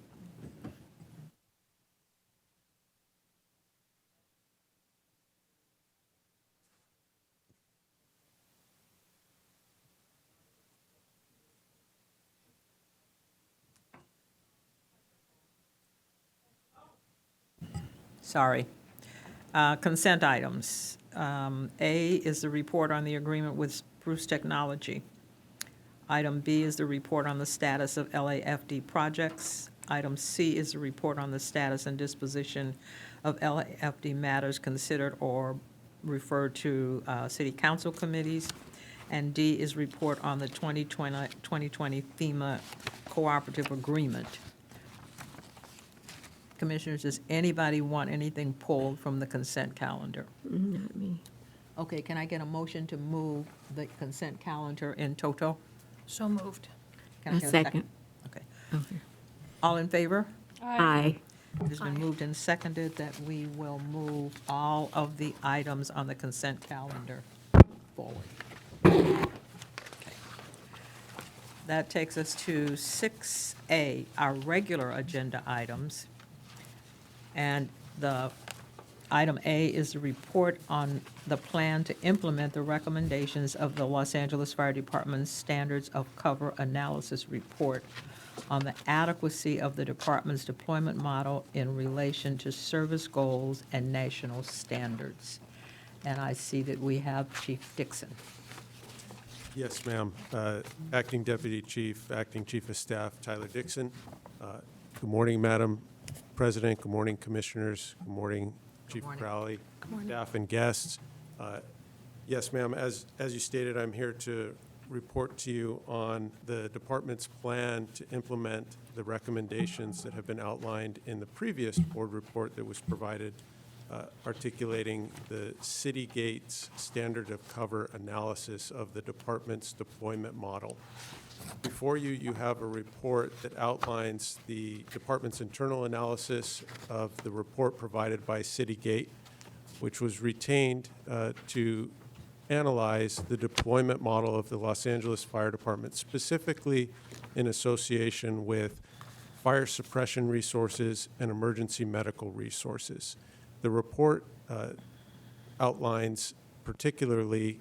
Sorry. Consent items. A is the report on the agreement with Spruce Technology. Item B is the report on the status of LAFD projects. Item C is a report on the status and disposition of LAFD matters considered or referred to city council committees. And D is report on the 2020 FEMA cooperative agreement. Commissioners, does anybody want anything pulled from the consent calendar? Not me. Okay, can I get a motion to move the consent calendar in toto? So moved. Can I A get a second. Okay. Okay. All in favor? Aye. It has been moved and seconded that we will move all of the items on the consent calendar forward. Okay. That takes us to 6A, our regular agenda items. And the item A is the report on the plan to implement the recommendations of the Los Angeles Fire Department's Standards of Cover Analysis Report on the adequacy of the department's deployment model in relation to service goals and national standards. And I see that we have Chief Dixon. Yes, ma'am. Acting Deputy Chief, Acting Chief of Staff, Tyler Dixon. Good morning, Madam President. Good morning, Commissioners. Good morning, Chief Crowley, staff and guests. Yes, ma'am, as you stated, I'm here to report to you on the department's plan to implement the recommendations that have been outlined in the previous board report that was provided, articulating the City Gates standard of cover analysis of the department's deployment model. Before you, you have a report that outlines the department's internal analysis of the report provided by City Gate, which was retained to analyze the deployment model of the Los Angeles Fire Department, specifically in association with fire suppression resources and emergency medical resources. The report outlines particularly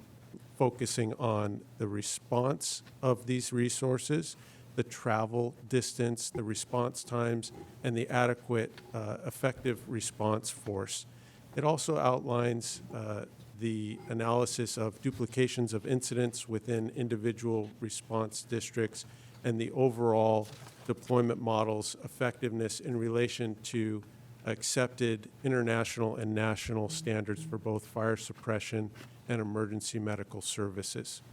focusing on the response of these resources, the travel distance, the response times, and the adequate effective response force. It also outlines the analysis of duplications of incidents within individual response districts and the overall deployment model's effectiveness in relation to accepted international and national standards for both fire suppression and emergency medical services.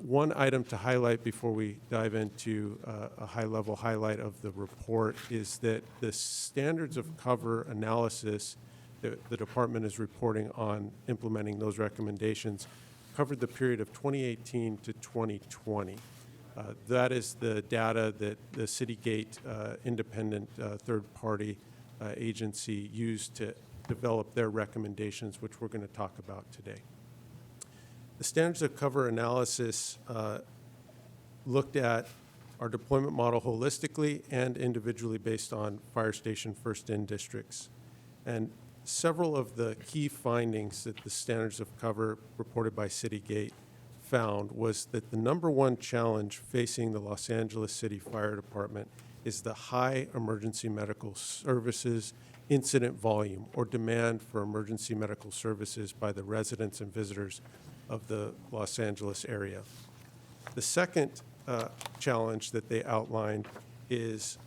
One item to highlight before we dive into a high-level highlight of the report is that the standards of cover analysis that the department is reporting on implementing those recommendations covered the period of 2018 to 2020. That is the data that the Citygate independent third-party agency used to develop their recommendations, which we're going to talk about today. The standards of cover analysis looked at our deployment model holistically and individually based on fire station first-in districts. And several of the key findings that the standards of cover reported by Citygate found was that the number one challenge facing the Los Angeles City Fire Department is the high emergency medical services incident volume or demand for emergency medical services by the residents and visitors of the Los Angeles area. The second challenge that they outlined is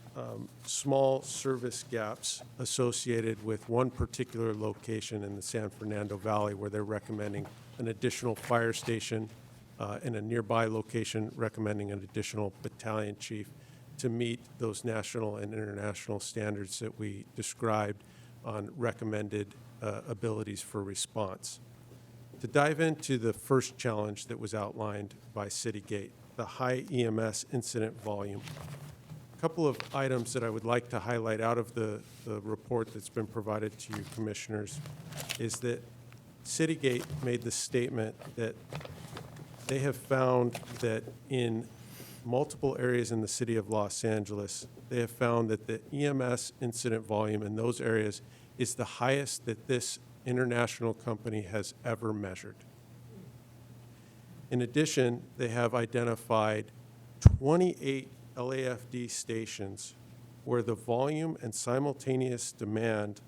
small service gaps associated with one particular location in the San Fernando Valley where they're recommending an additional fire station and a nearby location recommending an additional battalion chief to meet those national and international standards that we described on recommended abilities for response. To dive into the first challenge that was outlined by Citygate, the high EMS incident volume. A couple of items that I would like to highlight out of the report that's been provided to you, commissioners, is that Citygate made the statement that they have found that in multiple areas in the city of Los Angeles, they have found that the EMS incident volume in those areas is the highest that this international company has ever measured. In addition, they have identified 28 LAFD stations where the volume and simultaneous demand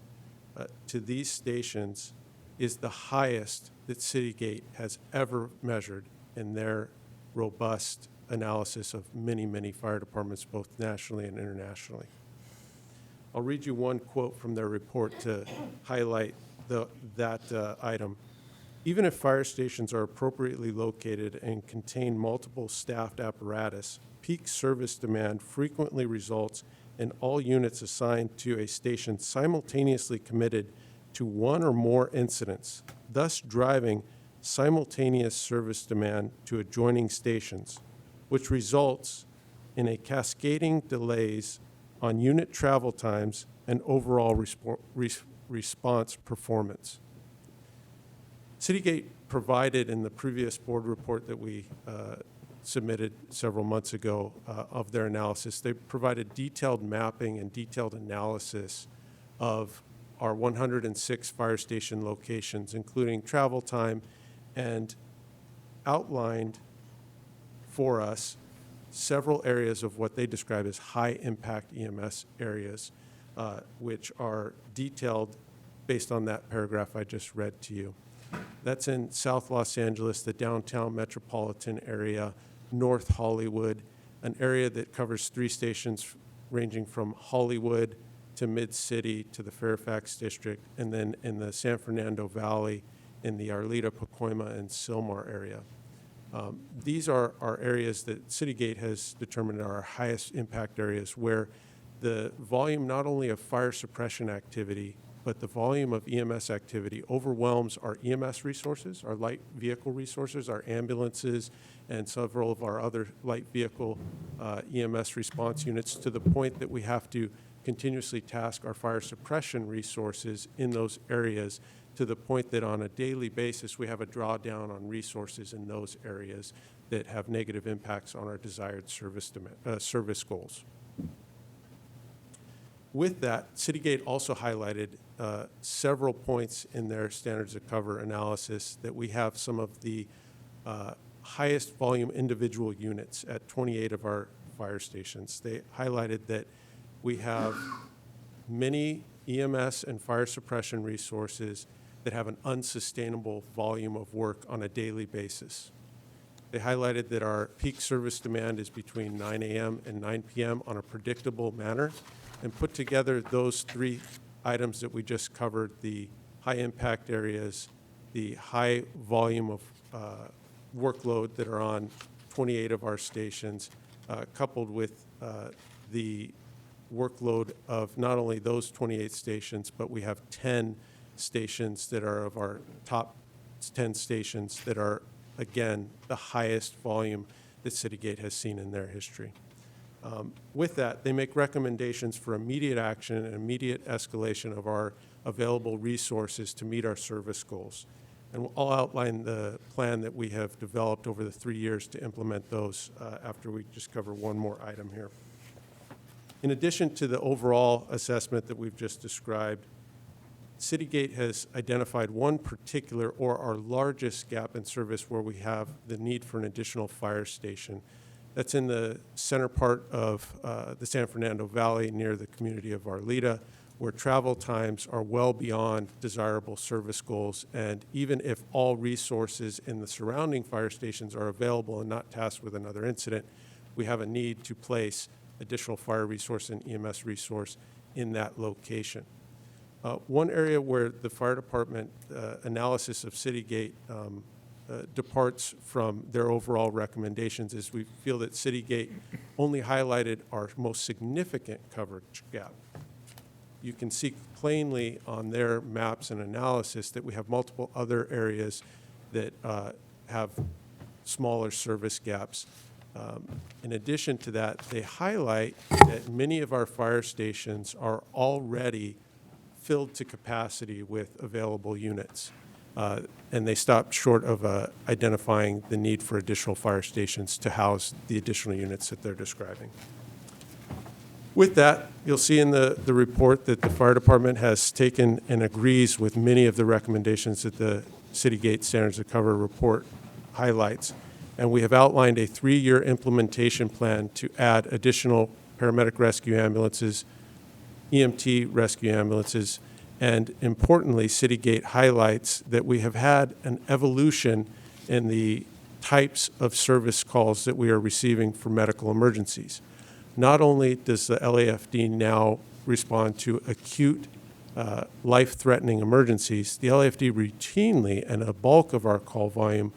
to these stations is the highest that Citygate has ever measured in their robust analysis of many, many fire departments, both nationally and internationally. I'll read you one quote from their report to highlight that item. Even if fire stations are appropriately located and contain multiple staffed apparatus, peak service demand frequently results in all units assigned to a station simultaneously committed to one or more incidents, thus driving simultaneous service demand to adjoining stations, which results in a cascading delays on unit travel times and overall response performance. Citygate provided in the previous board report that we submitted several months ago of their analysis, they provided detailed mapping and detailed analysis of our 106 fire station locations, including travel time, and outlined for us several areas of what they describe as high-impact EMS areas, which are detailed based on that paragraph I just read to you. That's in South Los Angeles, the downtown metropolitan area, North Hollywood, an area that covers 3 stations ranging from Hollywood to Mid-City to the Fairfax District, and then in the San Fernando Valley in the Arleta, Pacoima, and Sylmar area. These are areas that Citygate has determined are our highest impact areas, where the volume not only of fire suppression activity, but the volume of EMS activity overwhelms our EMS resources, our light vehicle resources, our ambulances, and several of our other light vehicle EMS response units, to the point that we have to continuously task our fire suppression resources in those areas, to the point that on a daily basis we have a drawdown on resources in those areas that have negative impacts on our desired service goals. With that, Citygate also highlighted several points in their standards of cover analysis that we have some of the highest volume individual units at 28 of our fire stations. They highlighted that we have many EMS and fire suppression resources that have an unsustainable volume of work on a daily basis. They highlighted that our peak service demand is between 9 a.m. and 9 p.m. on a predictable manner, and put together those 3 items that we just covered, the high impact areas, the high volume of workload that are on 28 of our stations, coupled with the workload of not only those 28 stations, but we have 10 stations that are of our top 10 stations that are, again, the highest volume that Citygate has seen in their history. With that, they make recommendations for immediate action and immediate escalation of our available resources to meet our service goals. And I'll outline the plan that we have developed over the 3 years to implement those after we just cover one more item here. In addition to the overall assessment that we've just described, Citygate has identified one particular, or our largest, gap in service where we have the need for an additional fire station. That's in the center part of the San Fernando Valley near the community of Arleta, where travel times are well beyond desirable service goals. And even if all resources in the surrounding fire stations are available and not tasked with another incident, we have a need to place additional fire resource and EMS resource in that location. One area where the fire department analysis of Citygate departs from their overall recommendations is we feel that Citygate only highlighted our most significant coverage gap. You can see plainly on their maps and analysis that we have multiple other areas that have smaller service gaps. In addition to that, they highlight that many of our fire stations are already filled to capacity with available units. And they stopped short of identifying the need for additional fire stations to house the additional units that they're describing. With that, you'll see in the report that the fire department has taken and agrees with many of the recommendations that the Citygate Standards of Cover report highlights. And we have outlined a 3-year implementation plan to add additional paramedic rescue ambulances, EMT rescue ambulances, and importantly, Citygate highlights that we have had an evolution in the types of service calls that we are receiving for medical emergencies. Not only does the LAFD now respond to acute life-threatening emergencies, the LAFD routinely, and a bulk of our call volume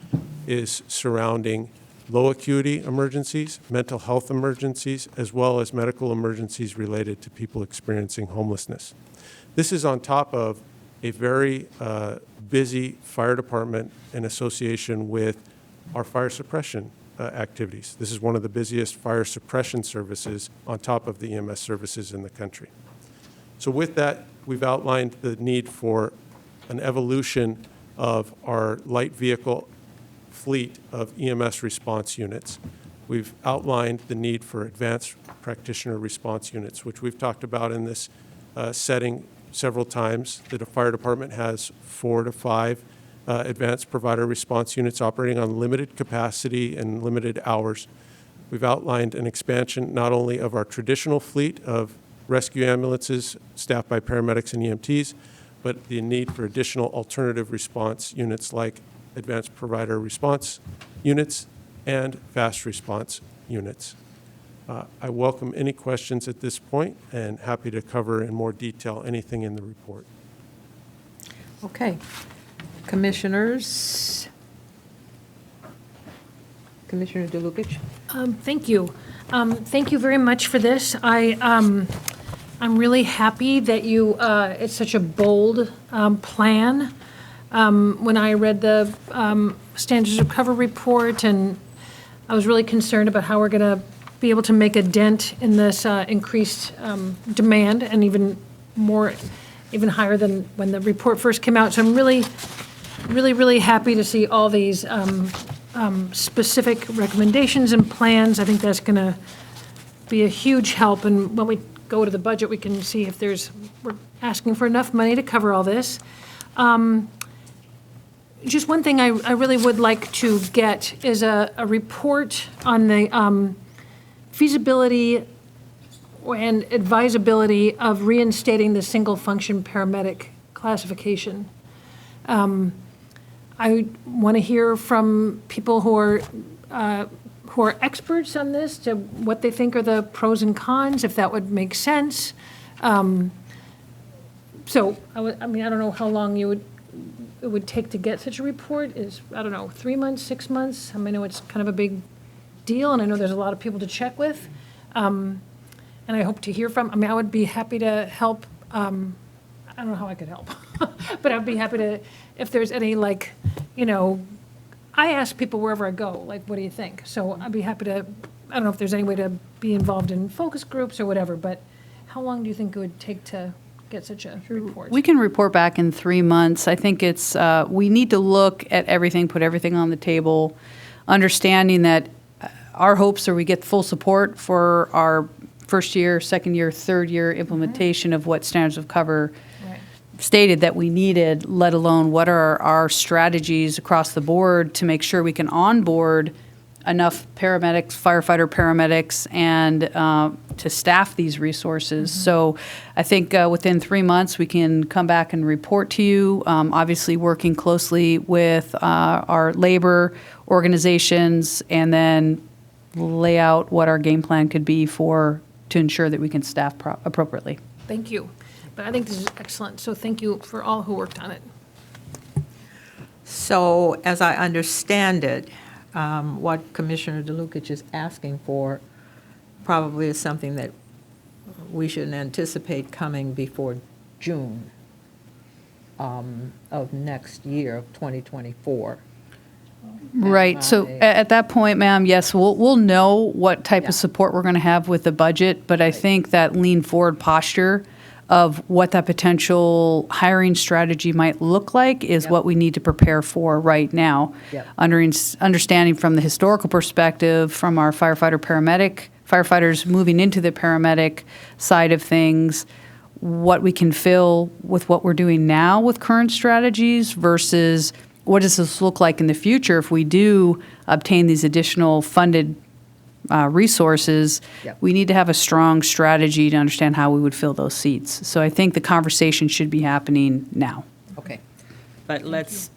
is surrounding low acuity emergencies, mental health emergencies, as well as medical emergencies related to people experiencing homelessness. This is on top of a very busy fire department in association with our fire suppression activities. This is one of the busiest fire suppression services on top of the EMS services in the country. So with that, we've outlined the need for an evolution of our light vehicle fleet of EMS response units. We've outlined the need for advanced practitioner response units, which we've talked about in this setting several times. That a fire department has 4 to 5 advanced provider response units operating on limited capacity and limited hours. We've outlined an expansion not only of our traditional fleet of rescue ambulances staffed by paramedics and EMTs, but the need for additional alternative response units like advanced provider response units and fast response units. I welcome any questions at this point and happy to cover in more detail anything in the report. Okay. Commissioners. Commissioner DeLucich. Thank you. Thank you very much for this. I'm really happy that it's such a bold plan. When I read the Standards of Cover report, and I was really concerned about how we're going to be able to make a dent in this increased demand, and even higher than when the report first came out. So I'm really happy to see all these specific recommendations and plans. I think that's going to be a huge help. And when we go to the budget, we can see if we're asking for enough money to cover all this. Just one thing I really would like to get is a report on the feasibility and advisability of reinstating the single-function paramedic classification. I want to hear from people who are experts on this, to what they think are the pros and cons, if that would make sense. So, I don't know how long it would take to get such a report. I don't know, 3 months, 6 months? I know it's kind of a big deal, and I know there's a lot of people to check with. And I hope to hear from, I would be happy to help. I don't know how I could help, but I'd be happy to, if there's any, I ask people wherever I go, what do you think? So I'd be happy to, I don't know if there's any way to be involved in focus groups or whatever, but how long do you think it would take to get such a report? We can report back in 3 months. I think we need to look at everything, put everything on the table, understanding that our hopes are we get full support for our first year, second year, third year implementation of what Standards of Cover stated that we needed, let alone what are our strategies across the board to make sure we can onboard enough paramedics, firefighter paramedics, and to staff these resources. So I think within 3 months, we can come back and report to you, obviously working closely with our labor organizations, and then lay out what our game plan could be to ensure that we can staff appropriately. Thank you. But I think this is excellent, so thank you for all who worked on it. So, as I understand it, what Commissioner DeLucich is asking for probably is something that we should anticipate coming before June of next year, of 2024. Right. So at that point, ma'am, yes, we'll know what type of support we're going to have with the budget, but I think that lean forward posture of what that potential hiring strategy might look like is what we need to prepare for right now. Understanding from the historical perspective, from our firefighters moving into the paramedic side of things, what we can fill with what we're doing now with current strategies versus what does this look like in the future if we do obtain these additional funded resources. We need to have a strong strategy to understand how we would fill those seats. So I think the conversation should be happening now. Okay, but let's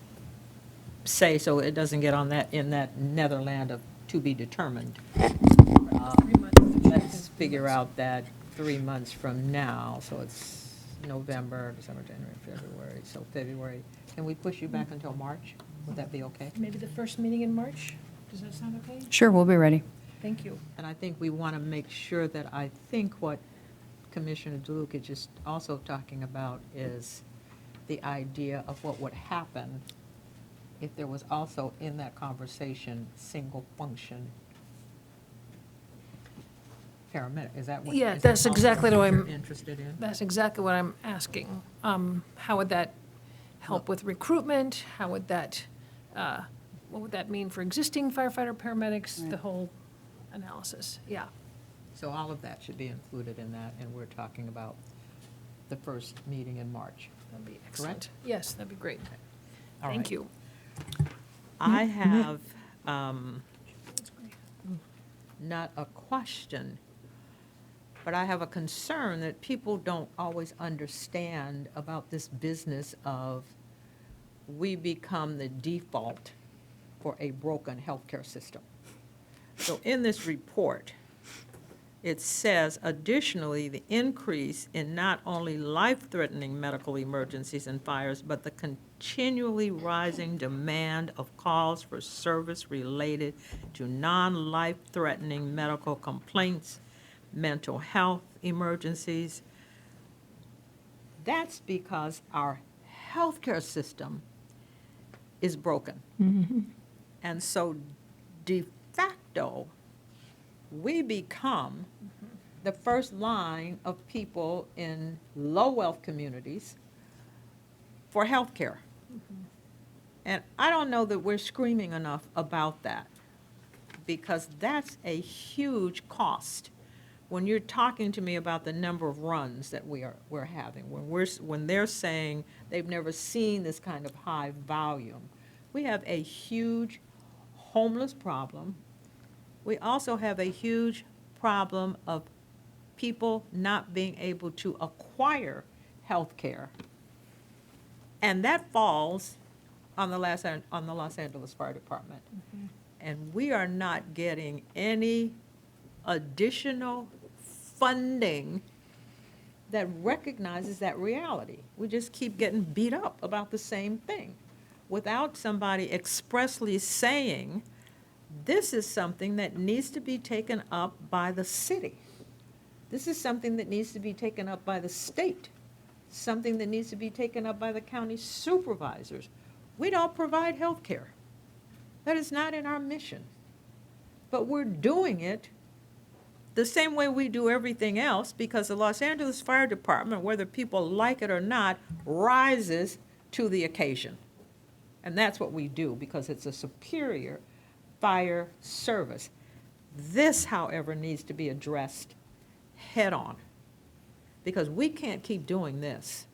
say, so it doesn't get on in that netherland of to be determined. Let's figure out that 3 months from now, so it's November, December, January, February, so February. Can we push you back until March? Would that be okay? Maybe the first meeting in March? Does that sound okay? Sure, we'll be ready. Thank you. And I think we want to make sure that, I think what Commissioner DeLuca is also talking about is the idea of what would happen if there was also in that conversation single function paramedic. Is that what? Yeah, is that that's also exactly what what you're I'm interested in? That's exactly what I'm asking. How would that help with recruitment? How would that, what would that mean for existing firefighter paramedics? The whole analysis, yeah. So all of that should be included in that, and we're talking about the first meeting in March. That'd be Correct? excellent. Yes, that'd be great. All Thank right. you. I have not a question, but I have a concern that people don't always understand about this business of we become the default for a broken healthcare system. So in this report, it says, additionally, the increase in not only life-threatening medical emergencies and fires, but the continually rising demand of calls for service related to non-life-threatening medical complaints, mental health emergencies. That's because our healthcare system is broken. And so de facto, we become the first line of people in low-wealth communities for health care. And I don't know that we're screaming enough about that, because that's a huge cost. When you're talking to me about the number of runs that we're having, when they're saying they've never seen this kind of high volume, we have a huge homeless problem. We also have a huge problem of people not being able to acquire health care. And that falls on the Los Angeles Fire Department. And we are not getting any additional funding that recognizes that reality. We just keep getting beat up about the same thing without somebody expressly saying, this is something that needs to be taken up by the city. This is something that needs to be taken up by the state, something that needs to be taken up by the county supervisors. We don't provide health care. That is not in our mission. But we're doing it the same way we do everything else, because the Los Angeles Fire Department, whether people like it or not, rises to the occasion. And that's what we do, because it's a superior fire service. This, however, needs to be addressed head-on, because we can't keep doing this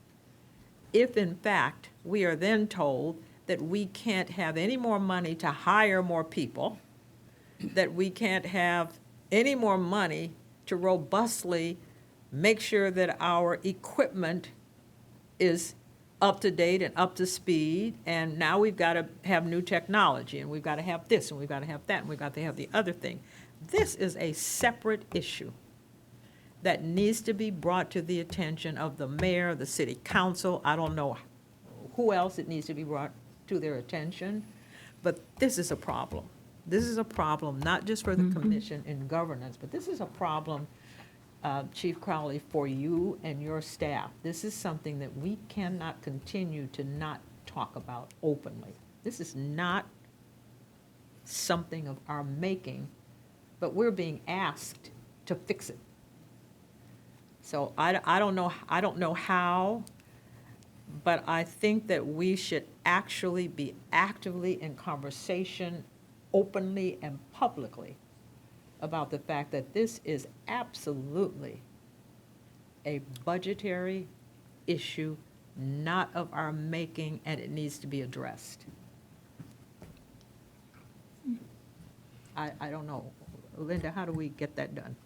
if, in fact, we are then told that we can't have any more money to hire more people, that we can't have any more money to robustly make sure that our equipment is up to date and up to speed, and now we've got to have new technology, and we've got to have this, and we've got to have that, and we've got to have the other thing. This is a separate issue that needs to be brought to the attention of the mayor, the city council. I don't know who else it needs to be brought to their attention, but this is a problem. This is a problem not just for the commission in governance, but this is a problem, Chief Crowley, for you and your staff. This is something that we cannot continue to not talk about openly. This is not something of our making, but we're being asked to fix it. So I don't know how, but I think that we should actually be actively in conversation, openly and publicly, about the fact that this is absolutely a budgetary issue, not of our making, and it needs to be addressed. I don't know. Linda, how do we get that done?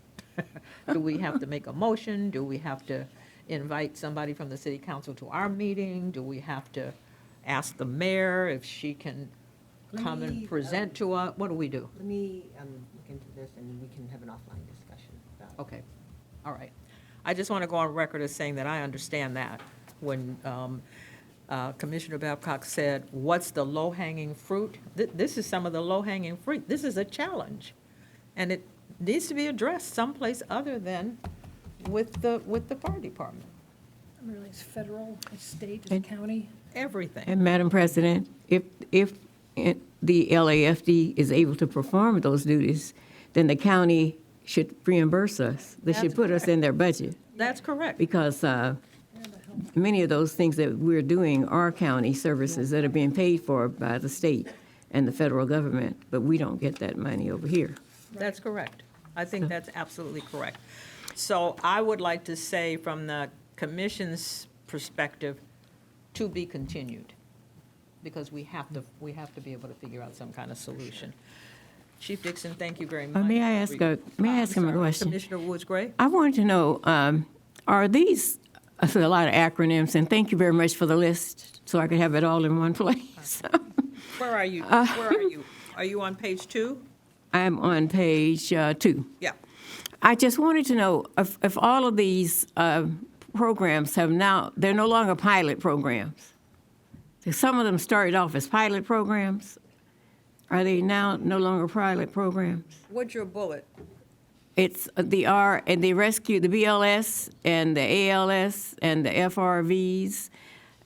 Do we have to make a motion? Do we have to invite somebody from the city council to our meeting? Do we have to ask the mayor if she can come and present to us? What do we do? Let me look into this, and we can have an offline discussion about it. Okay, all right. I just want to go on record as saying that I understand that. When Commissioner Babcock said, what's the low-hanging fruit? This is some of the low-hanging fruit. This is a challenge. And it needs to be addressed someplace other than with the fire department. Really, it's federal, it's state, it's county. Everything. And Madam President, if the LAFD is able to perform those duties, then the county should reimburse us. They should That's put us correct. in their budget. That's correct. Because many of those things that we're doing are county services that are being paid for by the state and the federal government, but we don't get that money over here. That's correct. I think that's absolutely correct. So I would like to say, from the commission's perspective, to be continued, because we have to be able to figure out some kind of solution. Chief Dixon, thank you very much. May I ask him a question? Commissioner Woods Gray? I wanted to know, are these, I said a lot of acronyms, and thank you very much for the list, so I could have it all in one place. Where are you? Where are you? Are you on page 2? I'm on page 2. Yeah. I just wanted to know if all of these programs they're no longer pilot programs. Some of them started off as pilot programs. Are they now no longer pilot programs? What's your bullet? It's the R and the rescue, the BLS and the ALS and the FRVs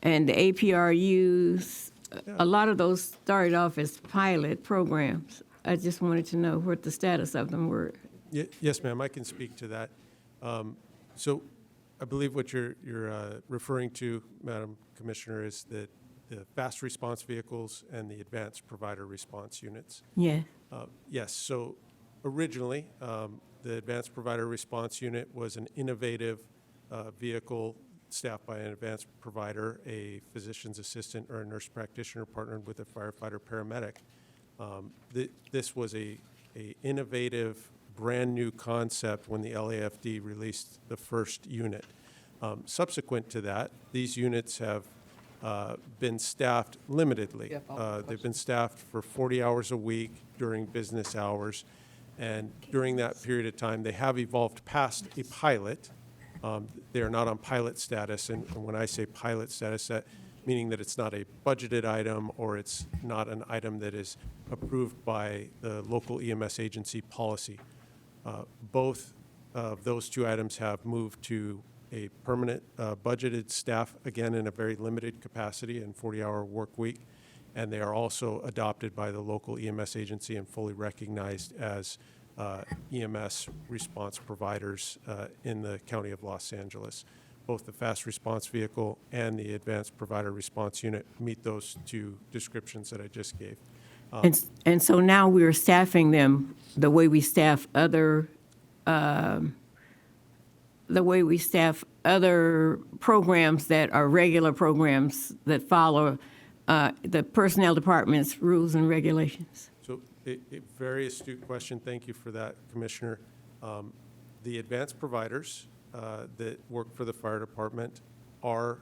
and the APRUs. A lot of those started off as pilot programs. I just wanted to know what the status of them were. Yes, ma'am, I can speak to that. So I believe what you're referring to, Madam Commissioner, is that the fast response vehicles and the advanced provider response units. Yeah. Yes, so originally, the advanced provider response unit was an innovative vehicle staffed by an advanced provider, a physician's assistant or a nurse practitioner partnered with a firefighter paramedic. This was a innovative, brand new concept when the LAFD released the first unit. Subsequent to that, these units have been staffed limitedly. They've been staffed for 40 hours a week during business hours, and during that period of time, they have evolved past a pilot. They are not on pilot status, and when I say pilot status, that meaning that it's not a budgeted item or it's not an item that is approved by the local EMS agency policy. Both of those two items have moved to a permanent budgeted staff, again in a very limited capacity and 40-hour work week, and they are also adopted by the local EMS agency and fully recognized as EMS response providers in the County of Los Angeles. Both the fast response vehicle and the advanced provider response unit meet those two descriptions that I just gave. And so now we're staffing them the way we staff other programs that are regular programs that follow the personnel department's rules and regulations. So a very astute question. Thank you for that, Commissioner. The advanced providers that work for the fire department are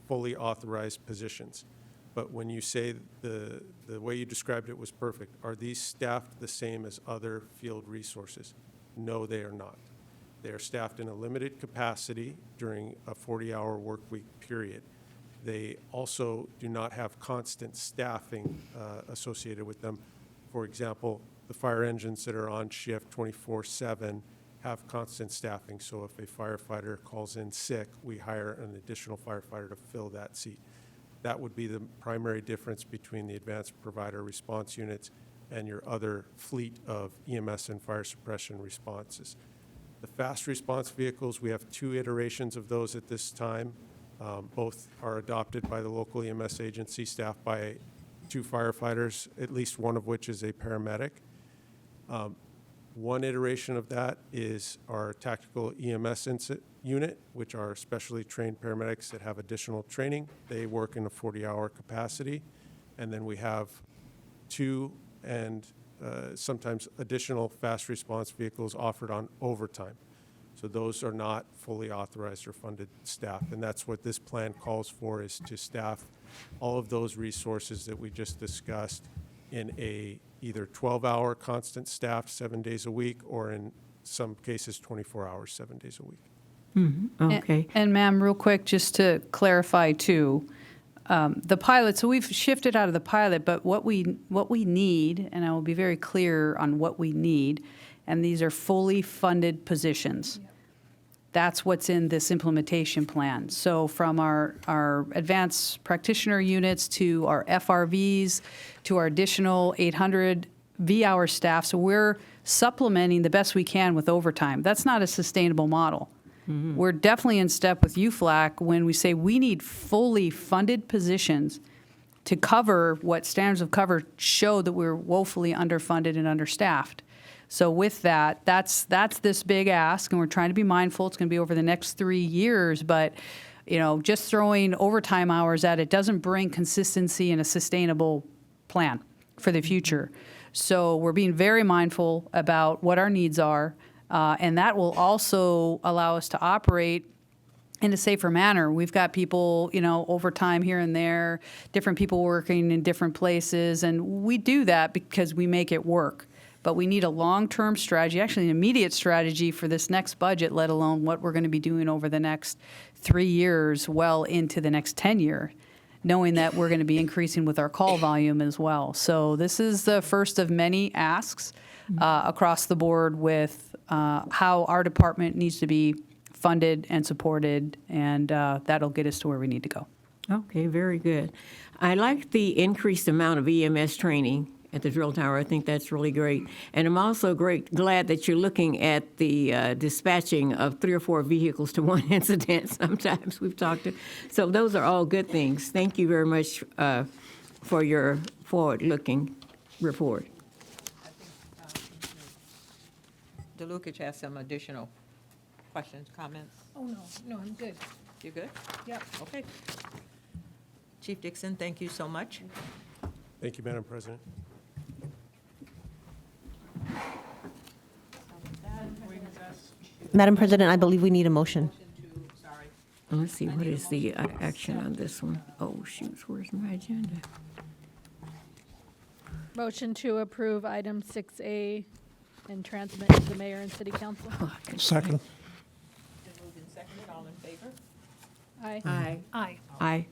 fully authorized positions. But when you say the way you described it was perfect, are these staffed the same as other field resources? No, they are not. They are staffed in a limited capacity during a 40-hour work week period. They also do not have constant staffing associated with them. For example, the fire engines that are on shift 24/7 have constant staffing. So if a firefighter calls in sick, we hire an additional firefighter to fill that seat. That would be the primary difference between the advanced provider response units and your other fleet of EMS and fire suppression responses. The fast response vehicles, we have 2 iterations of those at this time. Both are adopted by the local EMS agency, staffed by 2 firefighters, at least one of which is a paramedic. One iteration of that is our tactical EMS unit, which are specially trained paramedics that have additional training. They work in a 40-hour capacity. And then we have 2 and sometimes additional fast response vehicles offered on overtime. So those are not fully authorized or funded staff. And that's what this plan calls for, is to staff all of those resources that we just discussed in a either 12-hour constant staff 7 days a week, or in some cases 24 hours 7 days a week. Okay. And ma'am, real quick, just to clarify too, the pilot, so we've shifted out of the pilot, but what we need, and I will be very clear on what we need, and these are fully funded positions. That's what's in this implementation plan. So from our advanced practitioner units to our FRVs to our additional 800 V-hour staff, so we're supplementing the best we can with overtime. That's not a sustainable model. We're definitely in step with UFLAC when we say we need fully funded positions to cover what standards of cover show that we're woefully underfunded and understaffed. So with that, that's this big ask, and we're trying to be mindful. It's going to be over the next 3 years, but just throwing overtime hours at it doesn't bring consistency and a sustainable plan for the future. So we're being very mindful about what our needs are, and that will also allow us to operate in a safer manner. We've got people, overtime here and there, different people working in different places, and we do that because we make it work. But we need a long-term strategy, actually an immediate strategy for this next budget, let alone what we're going to be doing over the next 3 years, well into the next 10 year, knowing that we're going to be increasing with our call volume as well. So this is the first of many asks across the board with how our department needs to be funded and supported, and that'll get us to where we need to go. Okay, very good. I like the increased amount of EMS training at the drill tower. I think that's really great. And I'm also glad that you're looking at the dispatching of 3 or 4 vehicles to one incident sometimes we've talked to. So those are all good things. Thank you very much for your forward-looking report. DeLucich has some additional questions, comments. Oh, no, I'm good. You good? Yep. Okay. Chief Dixon, thank you so much. Thank you, Madam President. Madam President, I believe we need a motion. Let's see, what is the action on this one? Oh, shoot, where's my agenda? Motion to approve item 6A and transmit to the mayor and city council. Second. Been moved and seconded, all in favor? Aye. Aye. Aye. Aye.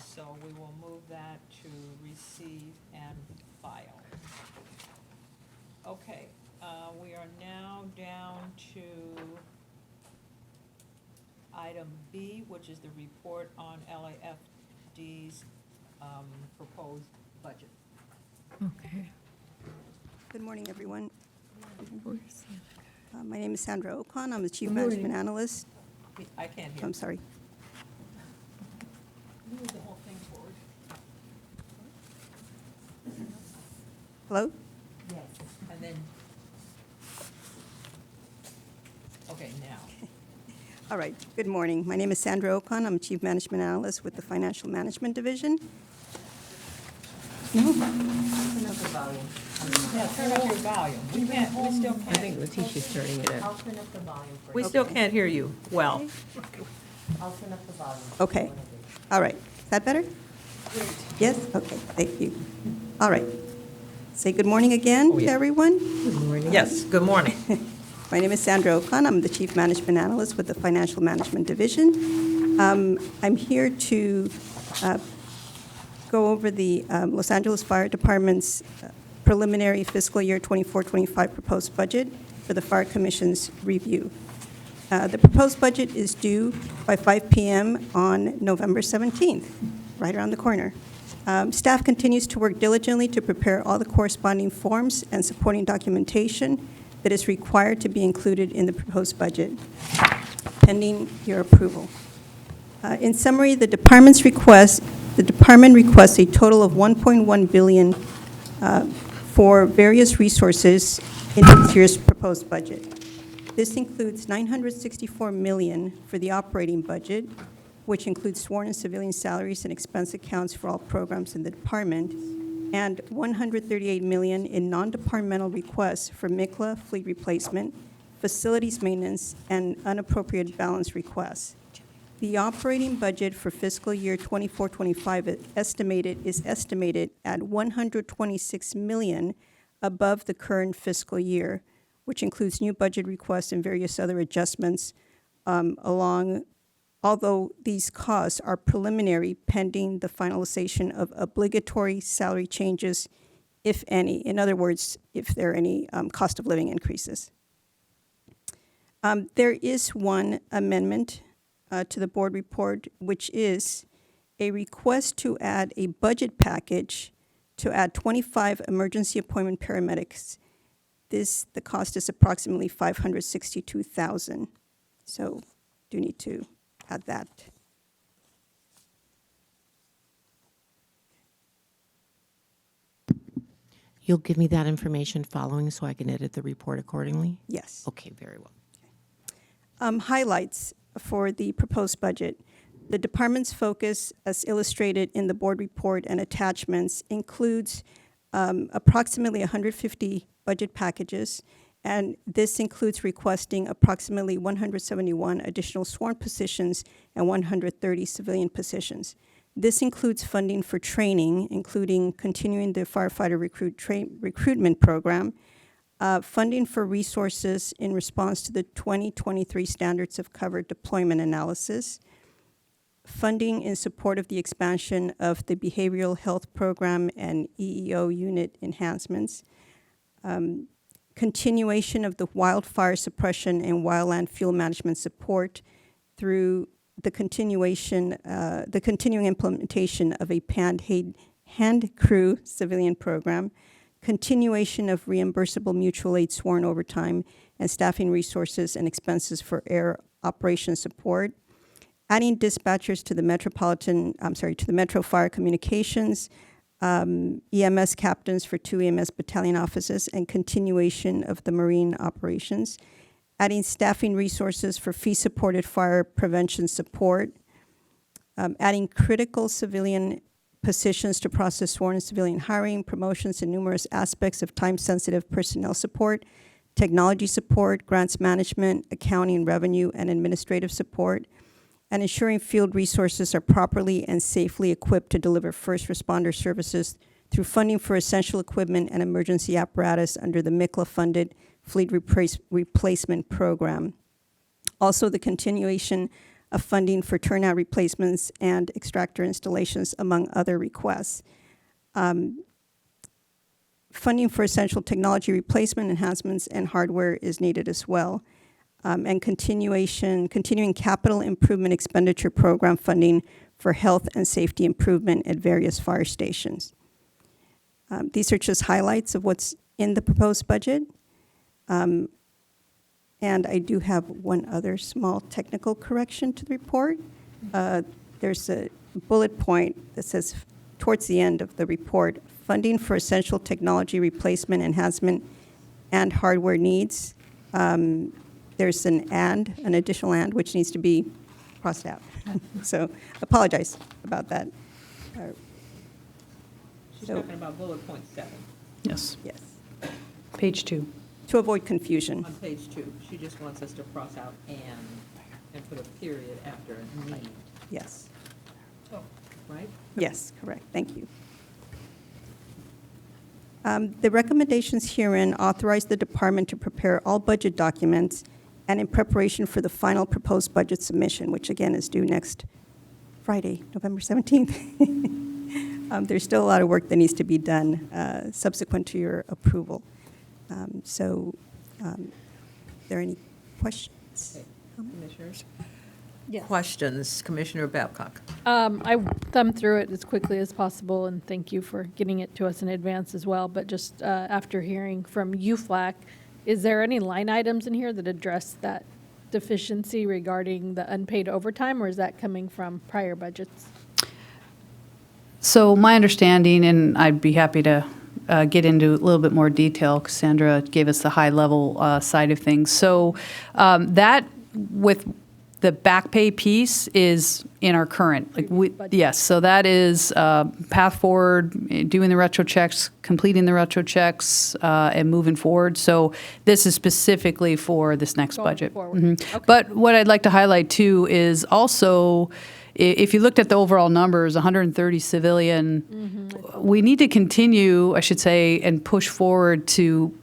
So we will move that to receive and file. Okay, we are now down to item B, which is the report on LAFD's proposed budget. Okay. Good morning, everyone. Where's My name is Sandra Ocon. I'm the Chief Good morning. Management Analyst. I can't hear. I'm sorry. Move the whole thing forward. Hello? Yes. And then, okay, now. All right. Good morning. My name is Sandra Ocon. I'm Chief Management Analyst with the Financial Management Division. No? Turn up the volume. Yeah, turn up your volume. We still can't. I think Letitia's turning it up. I'll turn up the volume for We you. still can't hear you well. I'll turn up the volume. Okay. All right. Is that better? Yes? Okay. Thank you. All right. Say good morning again to everyone. Good morning. Yes, good morning. My name is Sandra Ocon. I'm the Chief Management Analyst with the Financial Management Division. I'm here to go over the Los Angeles Fire Department's preliminary fiscal year 24-25 proposed budget for the Fire Commission's review. The proposed budget is due by 5 p.m. on November 17th, right around the corner. Staff continues to work diligently to prepare all the corresponding forms and supporting documentation that is required to be included in the proposed budget, pending your approval. In summary, the department requests a total of $1.1 billion for various resources in this year's proposed budget. This includes $964 million for the operating budget, which includes sworn and civilian salaries and expense accounts for all programs in the department, and $138 million in non-departmental requests for MICLA fleet replacement, facilities maintenance, and unappropriated balance requests. The operating budget for fiscal year 24-25 is estimated at $126 million above the current fiscal year, which includes new budget requests and various other adjustments although these costs are preliminary pending the finalization of obligatory salary changes, if any. In other words, if there are any cost of living increases. There is one amendment to the board report, which is a request to add a budget package to add 25 emergency appointment paramedics. The cost is approximately $562,000. So do need to add that. You'll give me that information following so I can edit the report accordingly? Yes. Okay, very well. Highlights for the proposed budget. The department's focus, as illustrated in the board report and attachments, includes approximately 150 budget packages, and this includes requesting approximately 171 additional sworn positions and 130 civilian positions. This includes funding for training, including continuing the firefighter recruitment program, funding for resources in response to the 2023 Standards of Cover Deployment Analysis, funding in support of the expansion of the behavioral health program and EEO unit enhancements, continuation of the wildfire suppression and wildland fuel management support through the continuing implementation of a hand crew civilian program, continuation of reimbursable mutual aid sworn overtime and staffing resources and expenses for air operation support, adding dispatchers to the Metro Fire Communications, EMS captains for 2 EMS battalion offices, and continuation of the marine operations, adding staffing resources for fee-supported fire prevention support, adding critical civilian positions to process sworn and civilian hiring, promotions, and numerous aspects of time-sensitive personnel support, technology support, grants management, accounting, revenue, and administrative support, and ensuring field resources are properly and safely equipped to deliver first responder services through funding for essential equipment and emergency apparatus under the MICLA-funded Fleet Replacement Program. Also, the continuation of funding for turnout replacements and extractor installations, among other requests. Funding for essential technology replacement enhancements and hardware is needed as well. And continuing capital improvement expenditure program funding for health and safety improvement at various fire stations. These are just highlights of what's in the proposed budget. And I do have one other small technical correction to the report. There's a bullet point that says, towards the end of the report, funding for essential technology replacement, enhancement, and hardware needs. There's an additional and, which needs to be crossed out. So apologize about that. She's talking about bullet point 7. Yes. Yes. Page 2. To avoid confusion. On page 2, she just wants us to cross out and put a period after need. Yes. Oh, right? Yes, correct. Thank you. The recommendations herein authorize the department to prepare all budget documents and in preparation for the final proposed budget submission, which again is due next Friday, November 17th. There's still a lot of work that needs to be done subsequent to your approval. Are there any questions? Okay. Commissioners? Yes. Questions, Commissioner Babcock. I thumbed through it as quickly as possible, and thank you for getting it to us in advance as well. But just after hearing from UFLAC, is there any line items in here that address that deficiency regarding the unpaid overtime, or is that coming from prior budgets? So my understanding, and I'd be happy to get into a little bit more detail, Cassandra gave us the high-level side of things. So that with the back pay piece is in our current, yes, so that is path forward, doing the retro checks, completing the retro checks, and moving forward. So this is specifically for this next budget. Okay. But what I'd like to highlight too is also, if you looked at the overall numbers, 130 civilian, we need to continue, I should say, and push forward to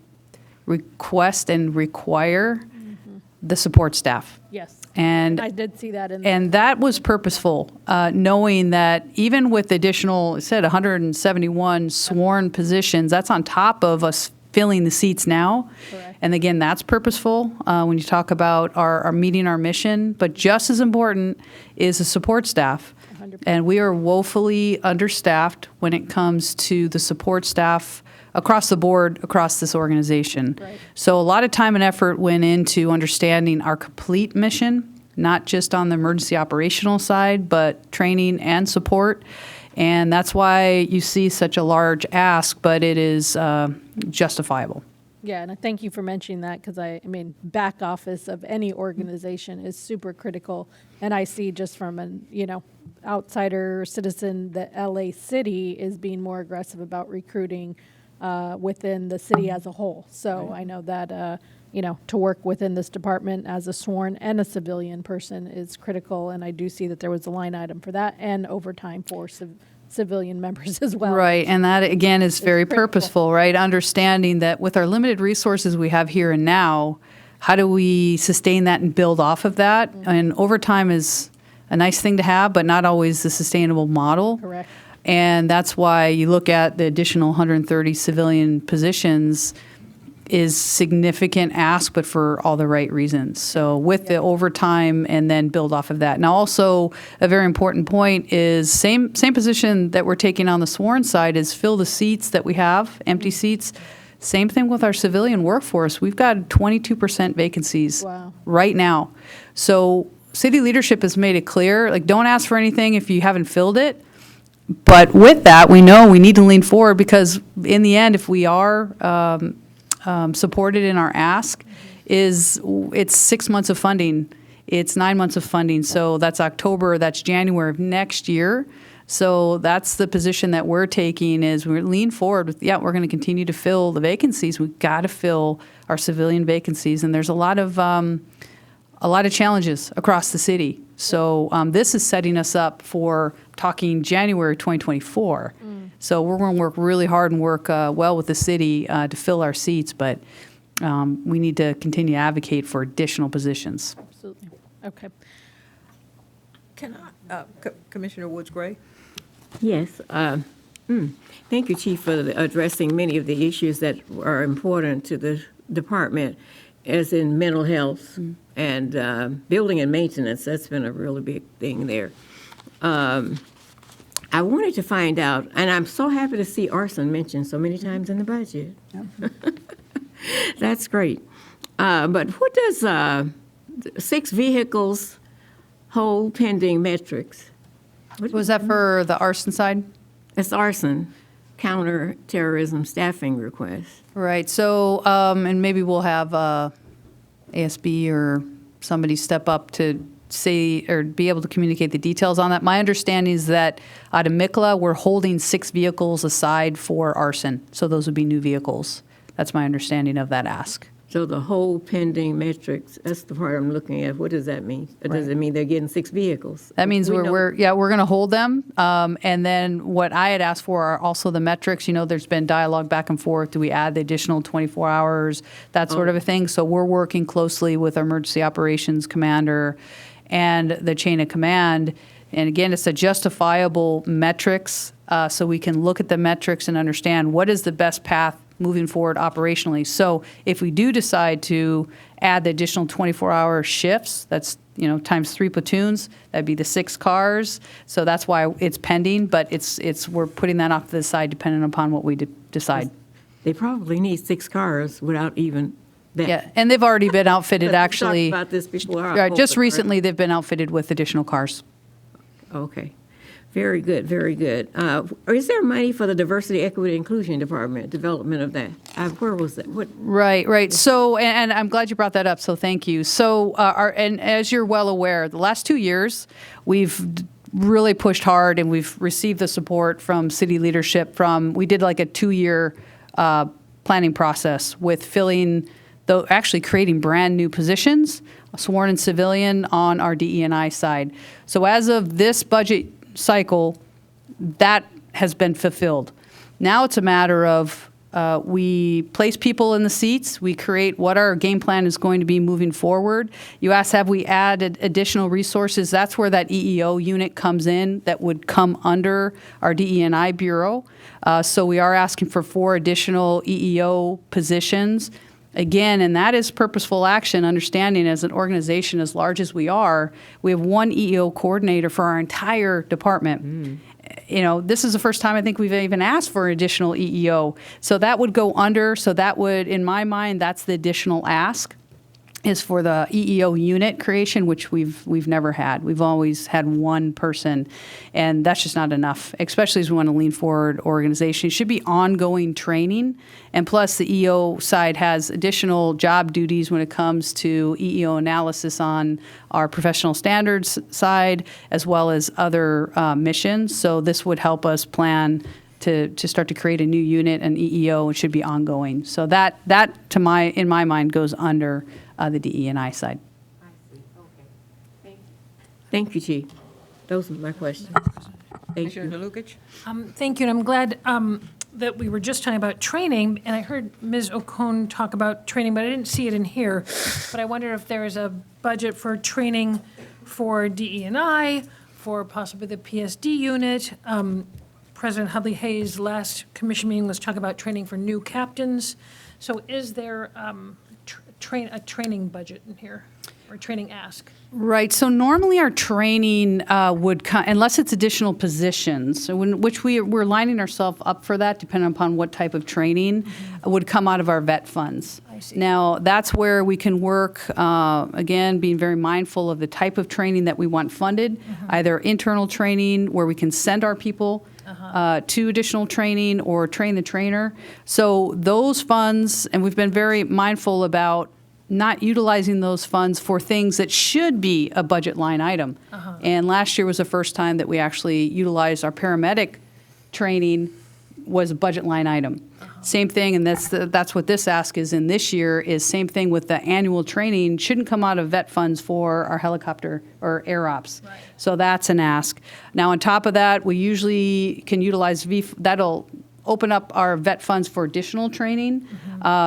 request and require the support staff. Yes. And I did see that in and that was purposeful, knowing that even with additional, it said 171 sworn positions, that's on top of us filling the seats now. Correct. And again, that's purposeful when you talk about our meeting our mission. But just as important is the support staff. 100%. And we are woefully understaffed when it comes to the support staff across the board, across this organization. Right. So a lot of time and effort went into understanding our complete mission, not just on the emergency operational side, but training and support. And that's why you see such a large ask, but it is justifiable. Yeah, and I thank you for mentioning that because I mean, back office of any organization is super critical. And I see just from an, outsider citizen that LA City is being more aggressive about recruiting within the city as a whole. So I know that, to work within this department as a sworn and a civilian person is critical. And I do see that there was a line item for that and overtime for civilian members as well. Right, and that again is very critical. purposeful, right? Understanding that with our limited resources we have here and now, how do we sustain that and build off of that? And overtime is a nice thing to have, but not always the sustainable model. Correct. And that's why you look at the additional 130 civilian positions is significant ask, but for all the right reasons. So with the overtime and then build off of that. Now also a very important point is same position that we're taking on the sworn side is fill the seats that we have, empty seats. Same thing with our civilian workforce. We've got 22% vacancies right now. So city leadership has made it clear, like don't ask for anything if you haven't filled it. But with that, we know we need to lean forward because in the end, if we are supported in our ask, it's 6 months of funding. It's 9 months of funding. So that's October, that's January of next year. So that's the position that we're taking is we're lean forward with, we're going to continue to fill the vacancies. We've got to fill our civilian vacancies. And there's a lot of challenges across the city. So this is setting us up for talking January 2024. So we're going to work really hard and work well with the city to fill our seats, but we need to continue to advocate for additional positions. Absolutely. Okay. Can I, Commissioner Woods-Gray? Yes. Thank you, Chief, for addressing many of the issues that are important to the department, as in mental health and building and maintenance. That's been a really big thing there. I wanted to find out, and I'm so happy to see arson mentioned so many times in the budget. That's great. But what does 6 vehicles hold pending metrics? Was that for the arson side? It's arson, counterterrorism staffing request. Right. So, and maybe we'll have ASB or somebody step up to say or be able to communicate the details on that. My understanding is that out of Mikla, we're holding 6 vehicles aside for arson. So those would be new vehicles. That's my understanding of that ask. So the whole pending metrics, that's the part I'm looking at. What does that mean? Does it mean they're getting 6 vehicles? That means we're going to hold them. And then what I had asked for are also the metrics. There's been dialogue back and forth. Do we add the additional 24 hours, that sort of a thing? So we're working closely with our emergency operations commander and the chain of command. And again, it's a justifiable metrics, so we can look at the metrics and understand what is the best path moving forward operationally. So if we do decide to add the additional 24-hour shifts, that's times 3 platoons, that'd be the 6 cars. So that's why it's pending, but we're putting that off to the side depending upon what we decide. They probably need 6 cars without even that. Yeah, and they've already been outfitted actually. We talked about this before. Right, just recently they've been outfitted with additional cars. Okay. Very good, very good. Is there money for the Diversity, Equity, Inclusion Department, development of that? Where was that? Right. So, and I'm glad you brought that up, so thank you. So, and as you're well aware, the last 2 years, we've really pushed hard and we've received the support from city leadership we did like a 2-year planning process with actually creating brand new positions, sworn and civilian on our DE&I side. So as of this budget cycle, that has been fulfilled. Now it's a matter of We place people in the seats. We create what our game plan is going to be moving forward. You asked, have we added additional resources? That's where that EEO unit comes in that would come under our DE&I Bureau. So we are asking for 4 additional EEO positions. Again, and that is purposeful action, understanding as an organization as large as we are, we have 1 EEO coordinator for our entire department. You know, this is the first time I think we've even asked for additional EEO. So that would go under, so that would, in my mind, that's the additional ask, is for the EEO unit creation, which we've never had. We've always had 1 person, and that's just not enough, especially as we want to lean forward organization. It should be ongoing training, and plus the EEO side has additional job duties when it comes to EEO analysis on our professional standards side, as well as other missions. So this would help us plan to start to create a new unit, an EEO, and should be ongoing. So that in my mind goes under the DE&I side. Thank you, Chief. Those are my questions. Thank you. Commissioner Lukic? Thank you, and I'm glad that we were just talking about training, and I heard Ms. Ocon talk about training, but I didn't see it in here. But I wonder if there is a budget for training for DE&I, for possibly the PSD unit. President Hudley Hayes' last commission meeting was talking about training for new captains. So is there a training budget in here, or training ask? Right. So normally our training would come, unless it's additional positions, so which we're lining ourselves up for that, depending upon what type of training, would come out of our vet funds. I see. Now, that's where we can work, again, being very mindful of the type of training that we want funded, either internal training where we can send our people to additional training or train the trainer. So those funds, and we've been very mindful about not utilizing those funds for things that should be a budget line item. And last year was the first time that we actually utilized our paramedic training was a budget line item. Same thing, and that's what this ask is in this year, is same thing with the annual training, shouldn't come out of vet funds for our helicopter or air ops. Right. So that's an ask. Now, on top of that, we usually can utilize that'll open up our vet funds for additional training.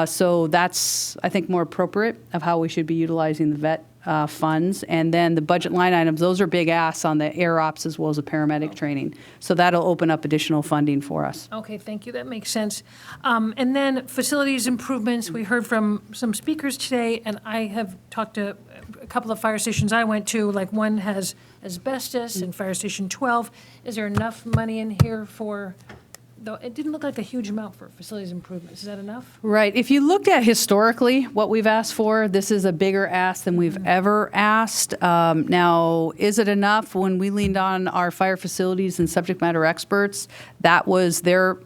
So that's, I think, more appropriate of how we should be utilizing the vet funds. And then the budget line items, those are big asks on the air ops as well as the paramedic training. So that'll open up additional funding for us. Okay, thank you, that makes sense. And then facilities improvements, we heard from some speakers today, and I have talked to a couple of fire stations I went to, like one has asbestos and Fire Station 12. Is there enough money in here for, though it didn't look like a huge amount for facilities improvements, is that enough? Right. If you looked at historically what we've asked for, this is a bigger ask than we've ever asked. Now, is it enough? When we leaned on our fire facilities and subject matter experts, that was their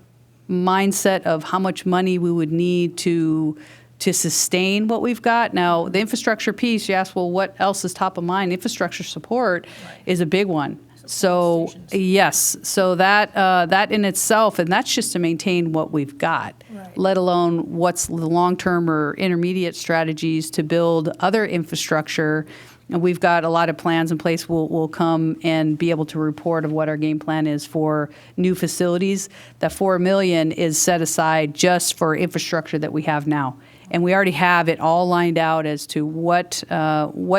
mindset of how much money we would need to sustain what we've got. Now, the infrastructure piece, you ask, well, what else is top of mind? Infrastructure support is a big one. So, yes, so that in itself, and that's just to maintain what we've got, let alone what's the long-term or intermediate strategies to build other infrastructure. And we've got a lot of plans in place. We'll come and be able to report of what our game plan is for new facilities. That $4 million is set aside just for infrastructure that we have now. And we already have it all lined out as to what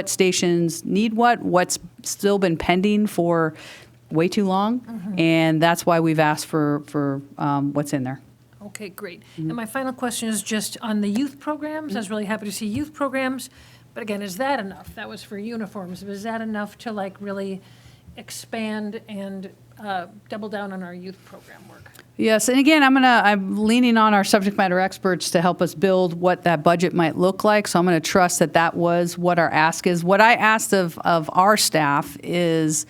stations need what's still been pending for way too long, and that's why we've asked for what's in there. Okay, great. And my final question is just on the youth programs. I was really happy to see youth programs, but again, is that enough? That was for uniforms. Is that enough to like really expand and double down on our youth program work? Yes, and again, I'm leaning on our subject matter experts to help us build what that budget might look like. So I'm going to trust that was what our ask is. What I asked of our staff is,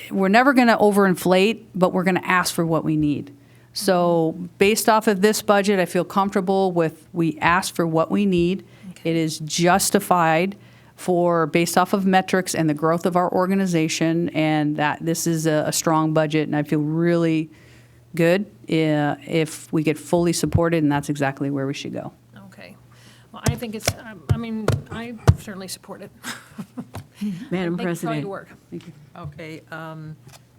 we're never going to overinflate, but we're going to ask for what we need. So based off of this budget, I feel comfortable with we ask for what we need. Okay. It is justified based off of metrics and the growth of our organization, and that this is a strong budget, and I feel really good if we get fully supported, and that's exactly where we should go. Okay. Well, I think it's, I certainly support it. Madam Thank you for all President. your work. Thank you. Okay,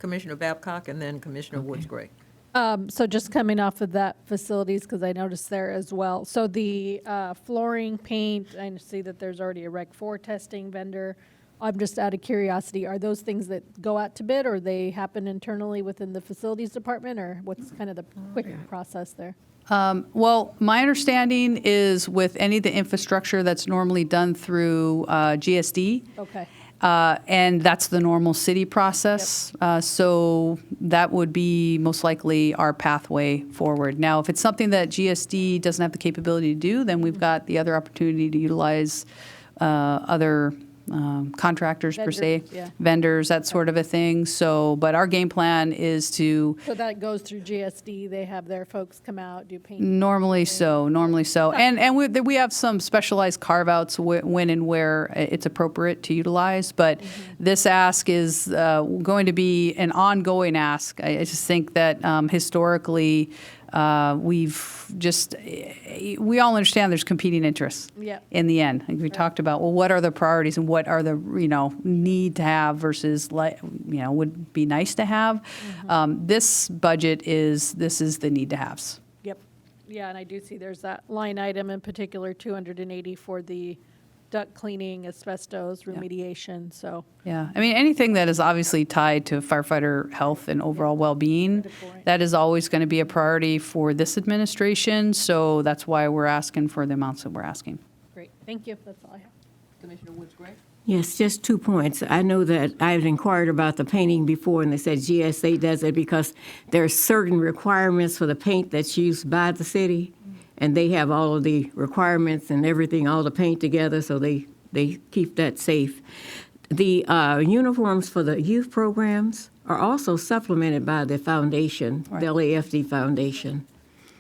Commissioner Babcock and then Commissioner Woods Gray. So just coming off of that facilities, because I noticed there as well. So the flooring, paint, I see that there's already a Rec 4 testing vendor. I'm just out of curiosity, are those things that go out to bid, or they happen internally within the facilities department, or what's kind of the quick process there? Well, my understanding is with any of the infrastructure that's normally done through GSD. Okay. And that's the normal city process. So that would be most likely our pathway forward. Now, if it's something that GSD doesn't have the capability to do, then we've got the other opportunity to utilize other contractors per se, Vendors, yeah. vendors, that sort of a thing. So, but our game plan is to So that goes through GSD, they have their folks come out, do paint? normally so. And we have some specialized carve-outs when and where it's appropriate to utilize, but this ask is going to be an ongoing ask. I just think that historically, we all understand there's competing interests Yep. in the end. Like we talked about, well, what are the priorities and what are the, need to have versus, would be nice to have. This budget this is the need to haves. Yep. Yeah, and I do see there's that line item in particular, 280 for the duct cleaning, asbestos remediation, so. Yeah, I mean, anything that is obviously tied to firefighter health and overall well-being, that is always going to be a priority for this administration, so that's why we're asking for the amounts that we're asking. Great, thank you, that's all I have. Commissioner Woods-Gray? Yes, just 2 points. I know that I've inquired about the painting before, and they said GSA does it because there are certain requirements for the paint that's used by the city, and they have all of the requirements and everything, all the paint together, so they keep that safe. The uniforms for the youth programs are also supplemented by the foundation, the LAFD Foundation.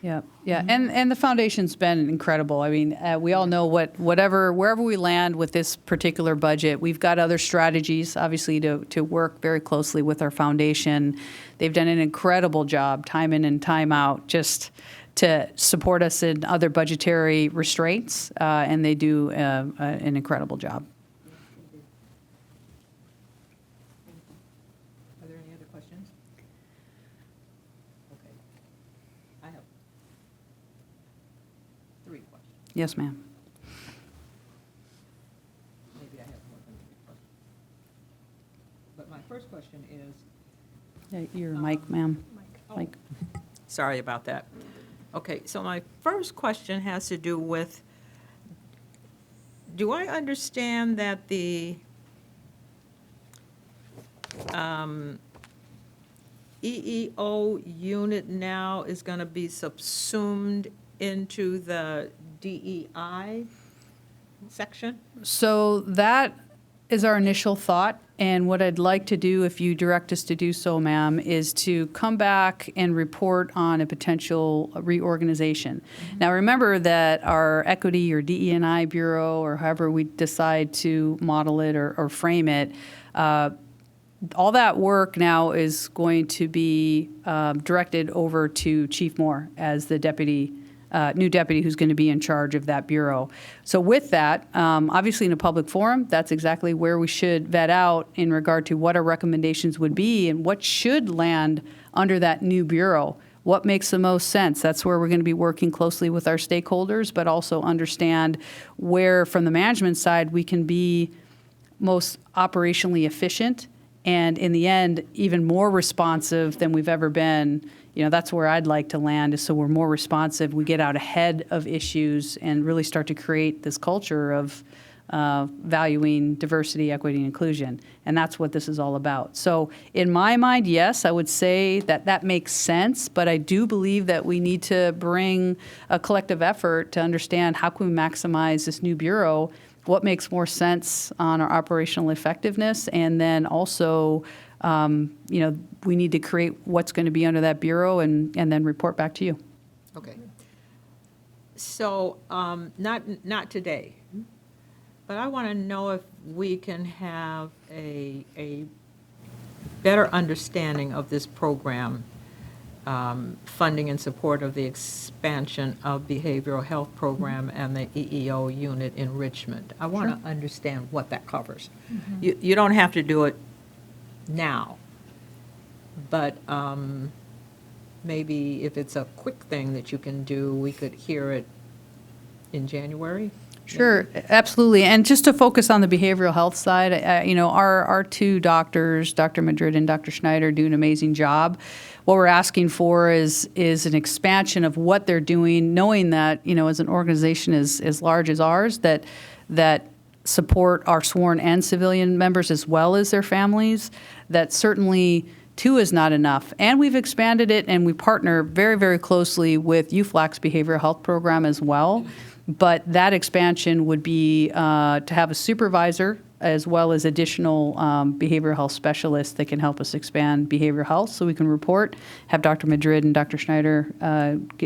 Yeah, and the foundation's been incredible. I mean, we all know wherever we land with this particular budget, we've got other strategies, obviously, to work very closely with our foundation. They've done an incredible job, time in and time out, just to support us in other budgetary restraints, and they do an incredible job. Are there any other questions? Okay. I have 3 questions. Yes, ma'am. Maybe I have more than 3 questions. But my first question is. Your mic, ma'am. Mike. Sorry about that. Okay, so my first question has to do with, do I understand that the EEO unit now is going to be subsumed into the DEI section? So that is our initial thought, and what I'd like to do, if you direct us to do so, ma'am, is to come back and report on a potential reorganization. Now, remember that our equity or DE&I bureau, or however we decide to model it or frame it, all that work now is going to be directed over to Chief Moore as the new deputy who's going to be in charge of that bureau. So with that, obviously in a public forum, that's exactly where we should vet out in regard to what our recommendations would be and what should land under that new bureau. What makes the most sense? That's where we're going to be working closely with our stakeholders, but also understand where, from the management side, we can be most operationally efficient and, in the end, even more responsive than we've ever been. That's where I'd like to land, is so we're more responsive, we get out ahead of issues and really start to create this culture of valuing diversity, equity, and inclusion. And that's what this is all about. So in my mind, yes, I would say that makes sense, but I do believe that we need to bring a collective effort to understand how can we maximize this new bureau, what makes more sense on our operational effectiveness, and then also we need to create what's going to be under that bureau and then report back to you. Okay. So, not today, but I want to know if we can have a better understanding of this program, funding and support of the expansion of behavioral health program and the EEO unit in Richmond. I want to understand what that covers. You don't have to do it now, but maybe if it's a quick thing that you can do, we could hear it in January? Sure, absolutely. And just to focus on the behavioral health side, our two doctors, Dr. Madrid and Dr. Schneider, do an amazing job. What we're asking for is an expansion of what they're doing, knowing that, as an organization as large as ours, that support our sworn and civilian members as well as their families, that certainly two is not enough. And we've expanded it, and we partner very, very closely with UFLAC's behavioral health program as well. But that expansion would be to have a supervisor as well as additional behavioral health specialists that can help us expand behavioral health so we can report, have Dr. Madrid and Dr. Schneider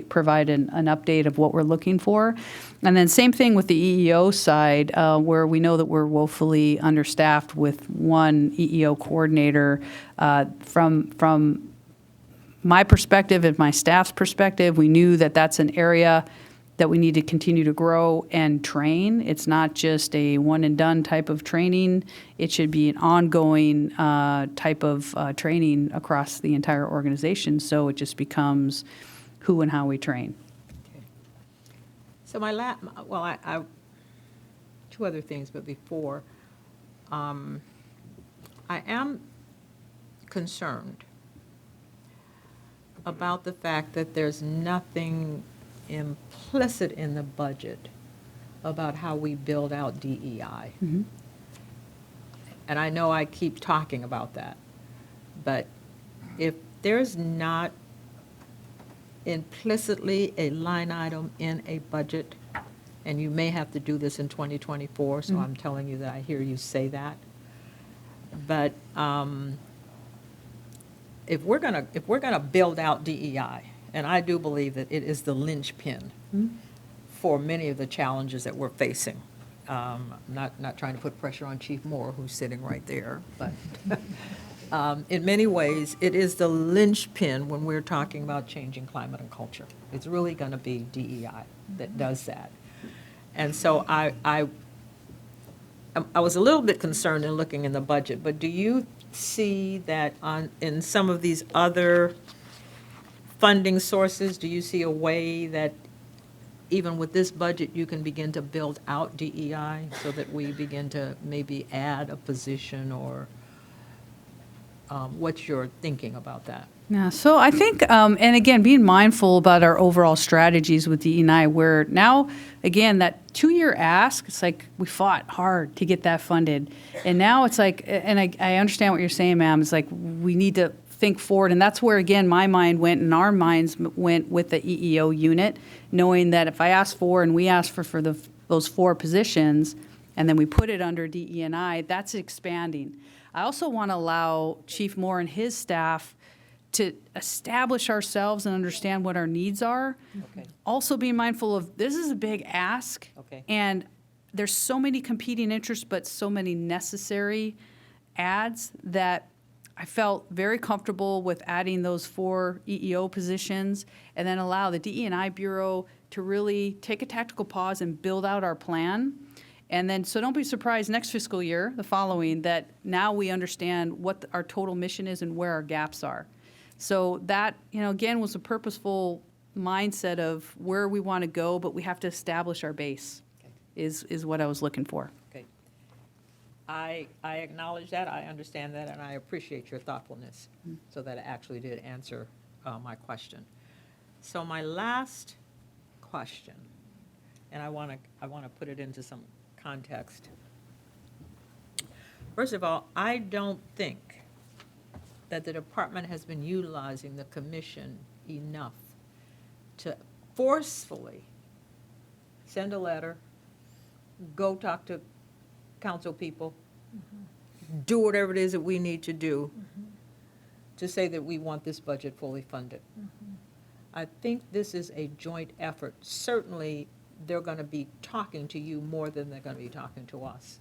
provide an update of what we're looking for. And then same thing with the EEO side, where we know that we're woefully understaffed with one EEO coordinator. From my perspective and my staff's perspective, we knew that that's an area that we need to continue to grow and train. It's not just a one and done type of training. It should be an ongoing type of training across the entire organization, so it just becomes who and how we train. So I two other things, but before, I am concerned about the fact that there's nothing implicit in the budget about how we build out DEI. Mm-hmm. And I know I keep talking about that, but if there's not implicitly a line item in a budget, and you may have to do this in 2024, so I'm telling you that I hear you say that, but if we're gonna build out DEI, and I do believe that it is the linchpin for many of the challenges that we're facing. Not trying to put pressure on Chief Moore, who's sitting right there, but in many ways, it is the linchpin when we're talking about changing climate and culture. It's really going to be DEI that does that. And so I was a little bit concerned in looking in the budget, but do you see that in some of these other funding sources, do you see a way that even with this budget, you can begin to build out DEI so that we begin to maybe add a position, or what's your thinking about that? Yeah, so I think, and again, being mindful about our overall strategies with DEI, where now, again, that 2-year ask, it's like we fought hard to get that funded. And now it's like, and I understand what you're saying, ma'am, it's like we need to think forward. And that's where, again, my mind went and our minds went with the EEO unit, knowing that if I ask for and we ask for those 4 positions, and then we put it under DE&I, that's expanding. I also want to allow Chief Moore and his staff to establish ourselves and understand what our needs are. Okay. Also being mindful of, this is a big ask. Okay. And there's so many competing interests, but so many necessary ads that I felt very comfortable with adding those 4 EEO positions, and then allow the DE&I Bureau to really take a tactical pause and build out our plan. And then, so don't be surprised next fiscal year, the following, that now we understand what our total mission is and where our gaps are. So that, again, was a purposeful mindset of where we want to go, but we have to establish our base, is what I was looking for. Okay. I acknowledge that, I understand that, and I appreciate your thoughtfulness, so that it actually did answer my question. So my last question, and I want to put it into some context. First of all, I don't think that the department has been utilizing the commission enough to forcefully send a letter, go talk to council people, do whatever it is that we need to do to say that we want this budget fully funded. I think this is a joint effort. Certainly, they're going to be talking to you more than they're going to be talking to us.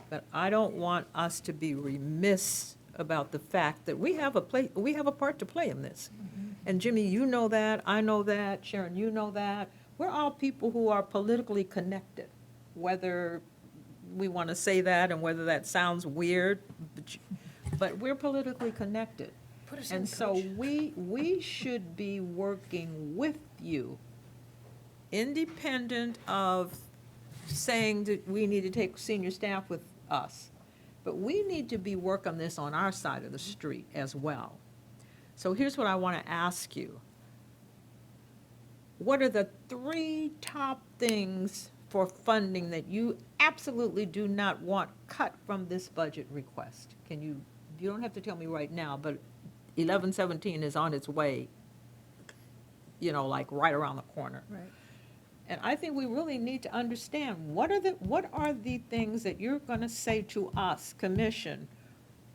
But I don't want us to be remiss about the fact that we have a part to play in this. And Jimmy, you know that, I know that, Sharon, you know that. We're all people who are politically connected, whether we want to say that and whether that sounds weird, but we're politically connected. Put us in, And so Coach. we should be working with you, independent of saying that we need to take senior staff with us. But we need to be working this on our side of the street as well. So here's what I want to ask you. What are the 3 top things for funding that you absolutely do not want cut from this budget request? You don't have to tell me right now, but 1117 is on its way, like right around the corner. Right. And I think we really need to understand, what are the things that you're going to say to us, commission,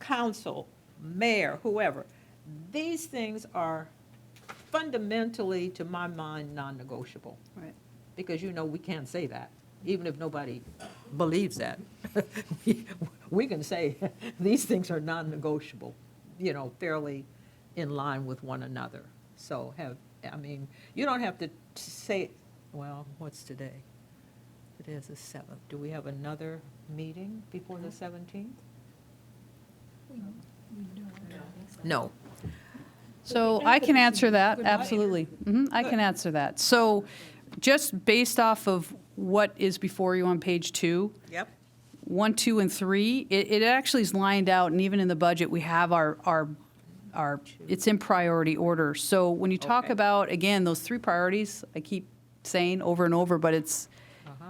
council, mayor, whoever? These things are fundamentally, to my mind, non-negotiable. Right. Because we can't say that, even if nobody believes that. We can say, these things are non-negotiable, fairly in line with one another. So you don't have to say, well, what's today? Today is the 7th. Do we have another meeting before the 17th? No. So I can answer that, absolutely. I can answer that. So just based off of what is before you on page 2. Yep. 1, 2, and 3, it actually is lined out, and even in the budget, we have our it's in priority order. So when you talk Okay. about, again, those 3 priorities, I keep saying over and over, but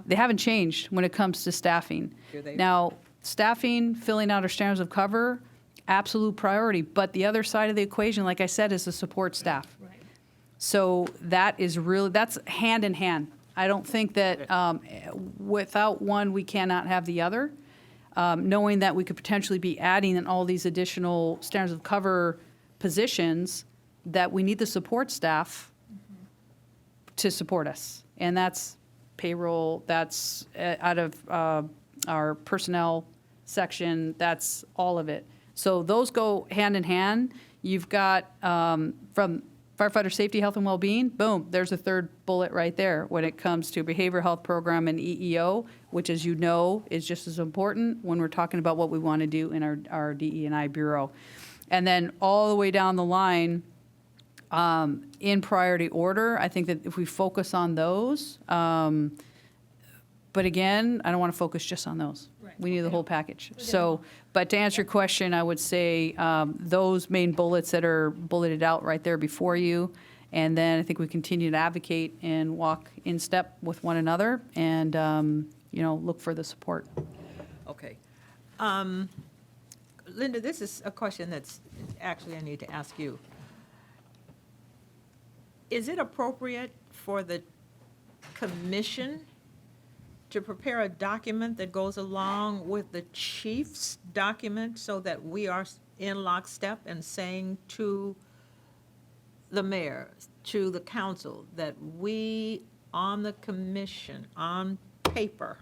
they haven't changed when it comes to staffing. Here they- Now, staffing, filling out our standards of cover, absolute priority. But the other side of the equation, like I said, is the support staff. So that's hand in hand. I don't think that without one, we cannot have the other. Knowing that we could potentially be adding in all these additional standards of cover positions, that we need the support staff to support us. And that's payroll, that's out of our personnel section, that's all of it. So those go hand in hand. You've got from firefighter safety, health, and well-being, boom, there's a 3rd bullet right there when it comes to behavioral health program and EEO, which, as you know, is just as important when we're talking about what we want to do in our DE&I bureau. And then all the way down the line, in priority order, I think that if we focus on those, but again, I don't want to focus just on those. We need the whole package. So, but to answer your question, I would say those main bullets that are bulleted out right there before you, and then I think we continue to advocate and walk in step with one another, and look for the support. Okay. Linda, this is a question that's actually I need to ask you. Is it appropriate for the commission to prepare a document that goes along with the chief's document so that we are in lockstep and saying to the mayor, to the council, that we on the commission, on paper,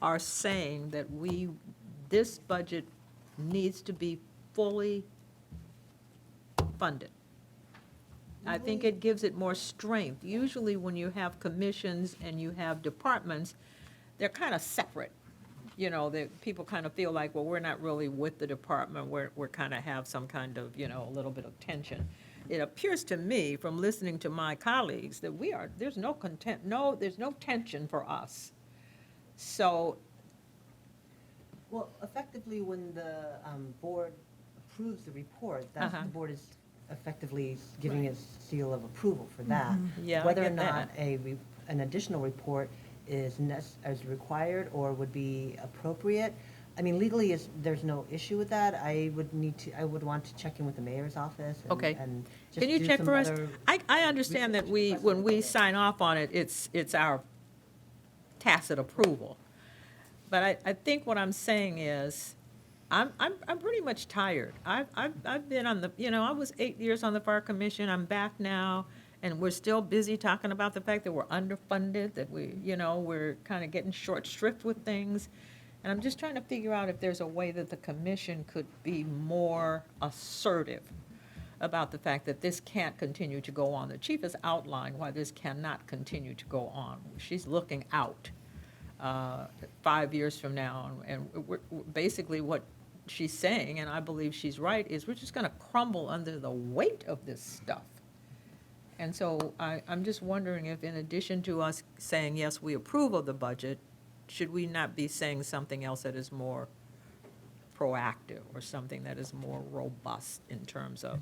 are saying that this budget needs to be fully funded? I think it gives it more strength. Usually when you have commissions and you have departments, they're kind of separate. People kind of feel like, well, we're not really with the department, we're kind of have some kind of, a little bit of tension. It appears to me, from listening to my colleagues, that there's no tension for us. So, well, effectively, when the board approves the report, that's the board is effectively giving a seal of approval for that. Yeah, I Whether or get not that. an additional report is required or would be appropriate, I mean, legally, there's no issue with that. I would want to check in with the mayor's office. Okay. And just Can you do check some for us? other I understand that when we sign off on it, it's our tacit approval. But I think what I'm saying is, I'm pretty much tired. I've been on I was 8 years on the fire commission. I'm back now, and we're still busy talking about the fact that we're underfunded, that we're kind of getting short shrift with things. And I'm just trying to figure out if there's a way that the commission could be more assertive about the fact that this can't continue to go on. The chief has outlined why this cannot continue to go on. She's looking out 5 years from now, and basically what she's saying, and I believe she's right, is we're just gonna crumble under the weight of this stuff. And so I'm just wondering if, in addition to us saying, yes, we approve of the budget, should we not be saying something else that is more proactive, or something that is more robust in terms of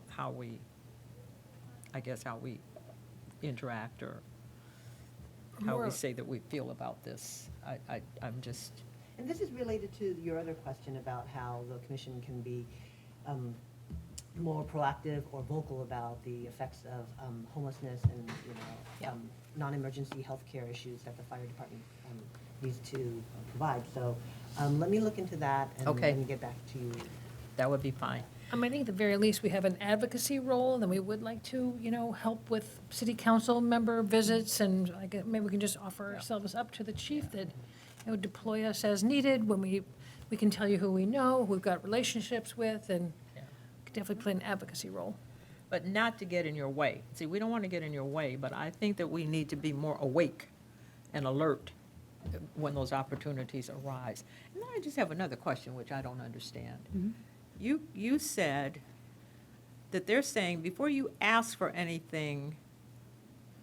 how we, I guess, how we interact, or how we More- say that we feel about this? I'm just, And this is related to your other question about how the commission can be more proactive or vocal about the effects of homelessness and, non-emergency healthcare issues that the fire department needs to provide. So let me look into that Okay. and get back to you. that would be fine. I think at the very least, we have an advocacy role, and then we would like to, help with city council member visits, and maybe we can just offer ourselves up to the chief that, deploy us as needed when we can tell you who we know, who we've got relationships with, and could definitely play an advocacy role. But not to get in your way. See, we don't want to get in your way, but I think that we need to be more awake and alert when those opportunities arise. And I just have another question, which I don't understand. You said that they're saying before you ask for anything,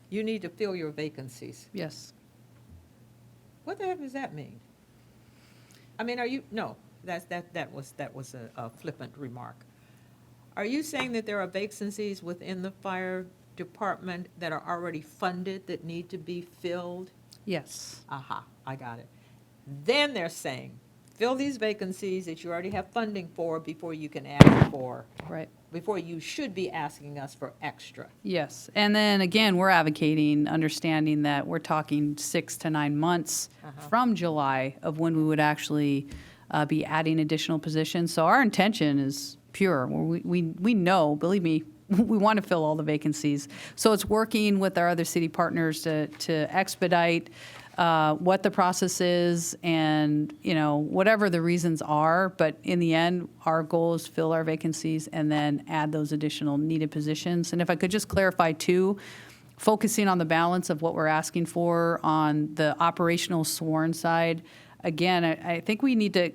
you need to fill your vacancies. Yes. What the heck does that mean? I mean, that was a flippant remark. Are you saying that there are vacancies within the fire department that are already funded that need to be filled? Yes. Aha, I got it. Then they're saying, fill these vacancies that you already have funding for before you can ask for. Right. Before you should be asking us for extra. Yes, and then again, we're advocating, understanding that we're talking 6 to 9 months from July of when we would actually be adding additional positions. So our intention is pure. We know, believe me, we want to fill all the vacancies. So it's working with our other city partners to expedite what the process is, and whatever the reasons are. But in the end, our goal is fill our vacancies and then add those additional needed positions. And if I could just clarify too, focusing on the balance of what we're asking for on the operational sworn side, again, I think we need to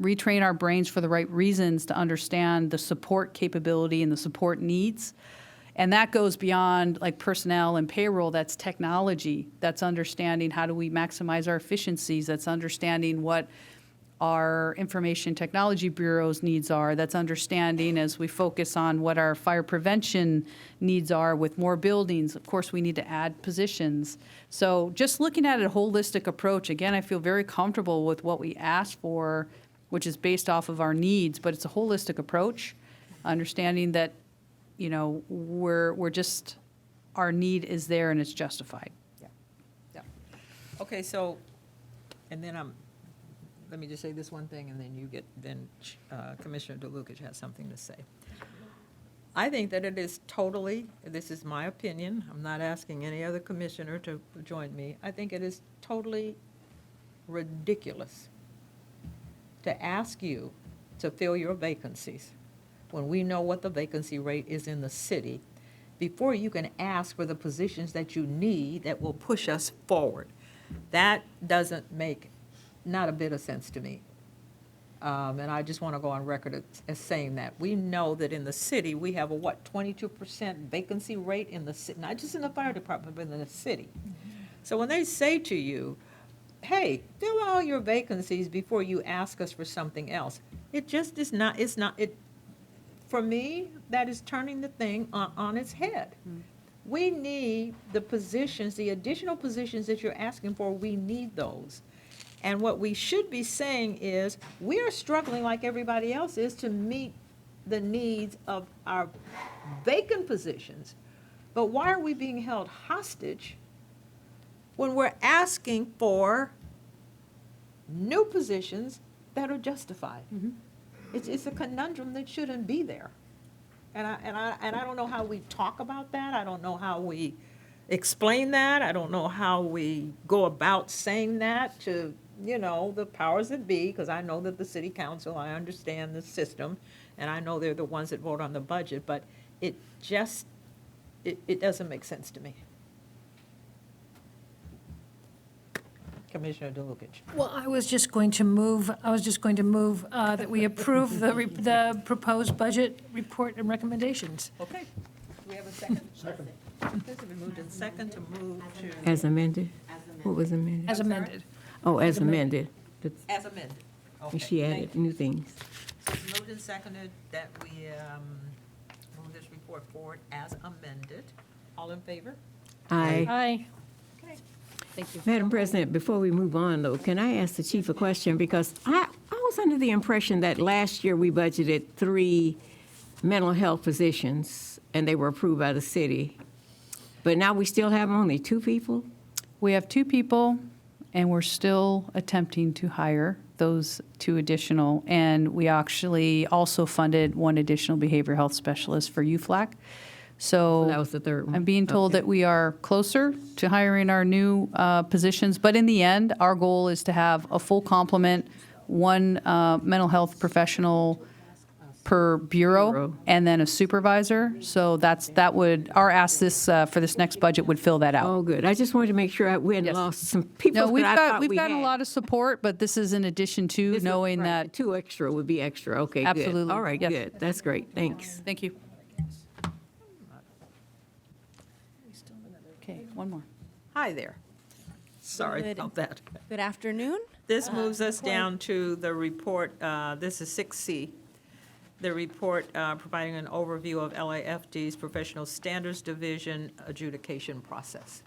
retrain our brains for the right reasons to understand the support capability and the support needs. And that goes beyond like personnel and payroll. That's technology. That's understanding how do we maximize our efficiencies. That's understanding what our information technology bureau's needs are. That's understanding as we focus on what our fire prevention needs are with more buildings. Of course, we need to add positions. So just looking at a holistic approach, again, I feel very comfortable with what we asked for, which is based off of our needs, but it's a holistic approach, understanding that we're just, our need is there and it's justified. Yeah. Okay, so, and then let me just say this one thing, and then Commissioner DeLucas has something to say. I think that it is totally, this is my opinion, I'm not asking any other commissioner to join me, I think it is totally ridiculous to ask you to fill your vacancies when we know what the vacancy rate is in the city, before you can ask for the positions that you need that will push us forward. That doesn't make not a bit of sense to me. And I just want to go on record as saying that. We know that in the city, we have a, 22% vacancy rate in the city, not just in the fire department, but in the city. So when they say to you, hey, fill all your vacancies before you ask us for something else, it just is not, for me, that is turning the thing on its head. We need the positions, the additional positions that you're asking for, we need those. And what we should be saying is, we are struggling like everybody else is to meet the needs of our vacant positions. But why are we being held hostage when we're asking for new positions that are justified? It's a conundrum that shouldn't be there. And I don't know how we talk about that. I don't know how we explain that. I don't know how we go about saying that to, the powers that be, because I know that the city council, I understand the system, and I know they're the ones that vote on the budget, but it just, it doesn't make sense to me. Commissioner DeLucich. Well, I was just going to move that we approve the proposed budget report and recommendations. Okay. Do we have a second? Second. This has been moved in second to move to. As amended? What was amended? As amended. Oh, as amended. As amended. Okay. She thank added you. new things. So it's moved and seconded that we move this report forward as amended. All in favor? Aye. Aye. Okay. Thank you. Madam President, before we move on, though, can I ask the chief a question? Because I was under the impression that last year we budgeted 3 mental health positions, and they were approved by the city. But now we still have only 2 people? We have 2 people, and we're still attempting to hire those 2 additional. And we actually also funded 1 additional behavioral health specialist for UFLAC. So That was the third one. I'm being told that we are closer to hiring our new positions. But in the end, our goal is to have a full complement, 1 mental health professional per bureau, and then a supervisor. So our ask this for this next budget would fill that out. Oh, good. I just wanted to make sure we hadn't lost some people. No, we've that I thought we've we gotten a had. lot of support, but this is in addition to This is- knowing right, that. 2 extra would be extra. Okay, good. Absolutely, All right, yes. good. That's great. Thanks. Thank you. Okay, one more. Hi there. Sorry Good. about that. Good afternoon. This moves us down to the report, this is 6C, the report providing an overview of LAFD's Professional Standards Division adjudication process.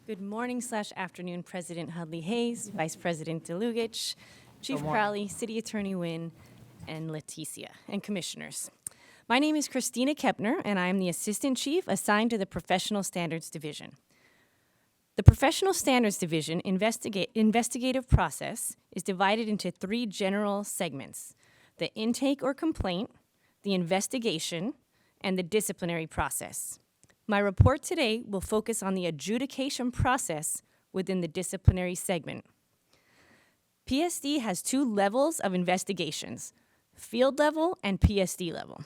Good morning/afternoon, President Hudley Hayes, Vice President DeLucich, Chief morning. Crowley, City Attorney Nguyen, and Leticia, and Commissioners. My name is Christina Kepner, and I am the Assistant Chief assigned to the Professional Standards Division. The Professional Standards Division investigative process is divided into 3 general segments: the intake or complaint, the investigation, and the disciplinary process. My report today will focus on the adjudication process within the disciplinary segment. PSD has 2 levels of investigations: field level and PSD level.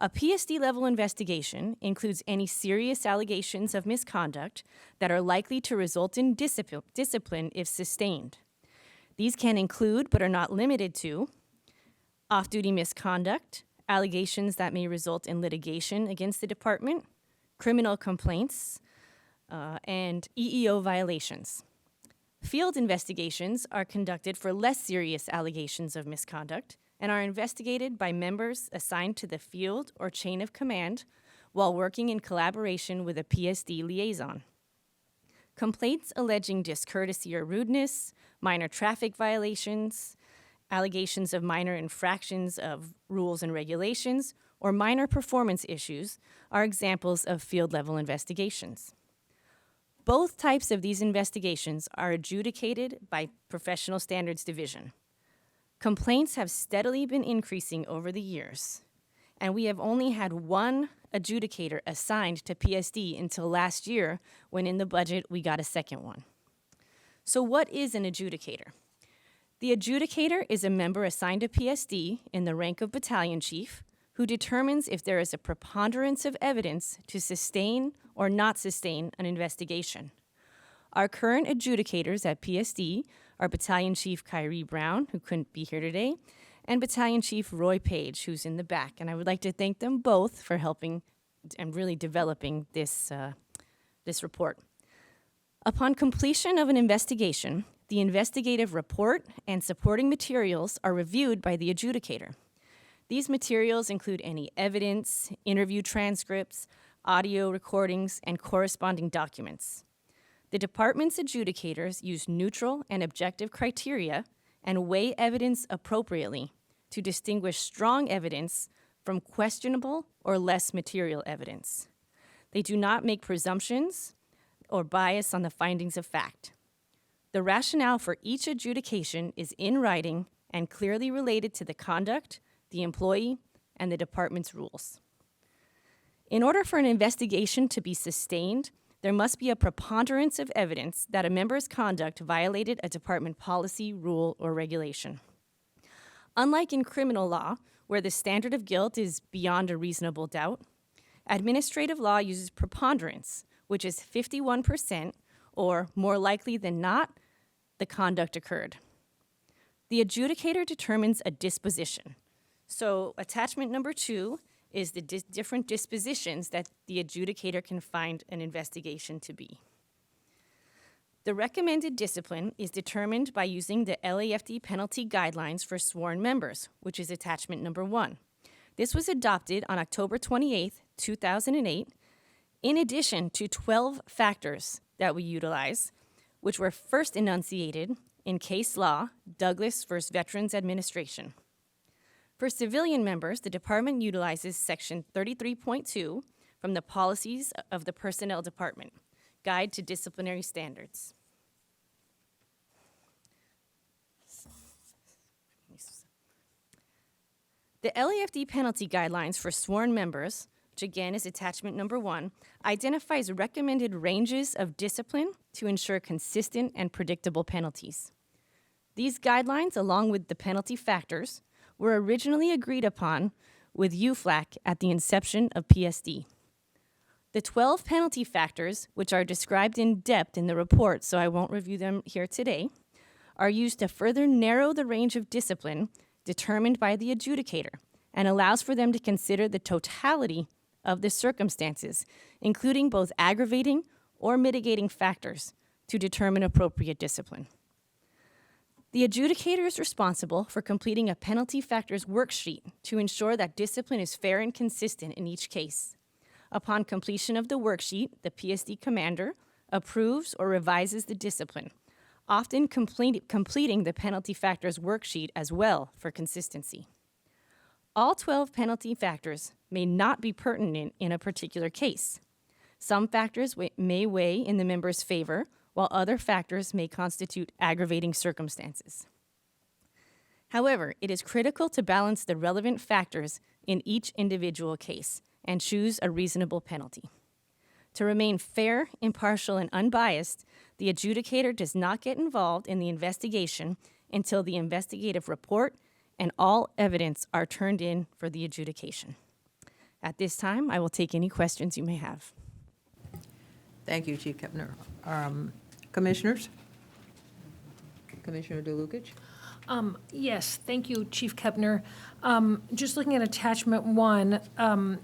A PSD level investigation includes any serious allegations of misconduct that are likely to result in discipline if sustained. These can include, but are not limited to, off-duty misconduct, allegations that may result in litigation against the department, criminal complaints, and EEO violations. Field investigations are conducted for less serious allegations of misconduct and are investigated by members assigned to the field or chain of command while working in collaboration with a PSD liaison. Complaints alleging discourtesy or rudeness, minor traffic violations, allegations of minor infractions of rules and regulations, or minor performance issues are examples of field-level investigations. Both types of these investigations are adjudicated by Professional Standards Division. Complaints have steadily been increasing over the years, and we have only had 1 adjudicator assigned to PSD until last year, when in the budget we got a second one. So what is an adjudicator? The adjudicator is a member assigned to PSD in the rank of battalion chief who determines if there is a preponderance of evidence to sustain or not sustain an investigation. Our current adjudicators at PSD are Battalion Chief Kyrie Brown, who couldn't be here today, and Battalion Chief Roy Page, who's in the back. And I would like to thank them both for helping and really developing this report. Upon completion of an investigation, the investigative report and supporting materials are reviewed by the adjudicator. These materials include any evidence, interview transcripts, audio recordings, and corresponding documents. The department's adjudicators use neutral and objective criteria and weigh evidence appropriately to distinguish strong evidence from questionable or less material evidence. They do not make presumptions or bias on the findings of fact. The rationale for each adjudication is in writing and clearly related to the conduct, the employee, and the department's rules. In order for an investigation to be sustained, there must be a preponderance of evidence that a member's conduct violated a department policy, rule, or regulation. Unlike in criminal law, where the standard of guilt is beyond a reasonable doubt, administrative law uses preponderance, which is 51%, or more likely than not, the conduct occurred. The adjudicator determines a disposition. So attachment number 2 is the different dispositions that the adjudicator can find an investigation to be. The recommended discipline is determined by using the LAFD penalty guidelines for sworn members, which is attachment number 1. This was adopted on October 28, 2008, in addition to 12 factors that we utilize, which were first enunciated in case law, Douglas v. Veterans Administration. For civilian members, the department utilizes Section 33.2 from the Policies of the Personnel Department, Guide to Disciplinary Standards. The LAFD penalty guidelines for sworn members, which again is attachment number 1, identifies recommended ranges of discipline to ensure consistent and predictable penalties. These guidelines, along with the penalty factors, were originally agreed upon with UFLAC at the inception of PSD. The 12 penalty factors, which are described in depth in the report, so I won't review them here today, are used to further narrow the range of discipline determined by the adjudicator and allows for them to consider the totality of the circumstances, including both aggravating or mitigating factors, to determine appropriate discipline. The adjudicator is responsible for completing a penalty factors worksheet to ensure that discipline is fair and consistent in each case. Upon completion of the worksheet, the PSD commander approves or revises the discipline, often completing the penalty factors worksheet as well for consistency. All 12 penalty factors may not be pertinent in a particular case. Some factors may weigh in the member's favor, while other factors may constitute aggravating circumstances. However, it is critical to balance the relevant factors in each individual case and choose a reasonable penalty. To remain fair, impartial, and unbiased, the adjudicator does not get involved in the investigation until the investigative report and all evidence are turned in for the adjudication. At this time, I will take any questions you may have. Thank you, Chief Kepner. Commissioners? Commissioner DeLukich? Yes, thank you, Chief Kepner. Just looking at attachment 1, and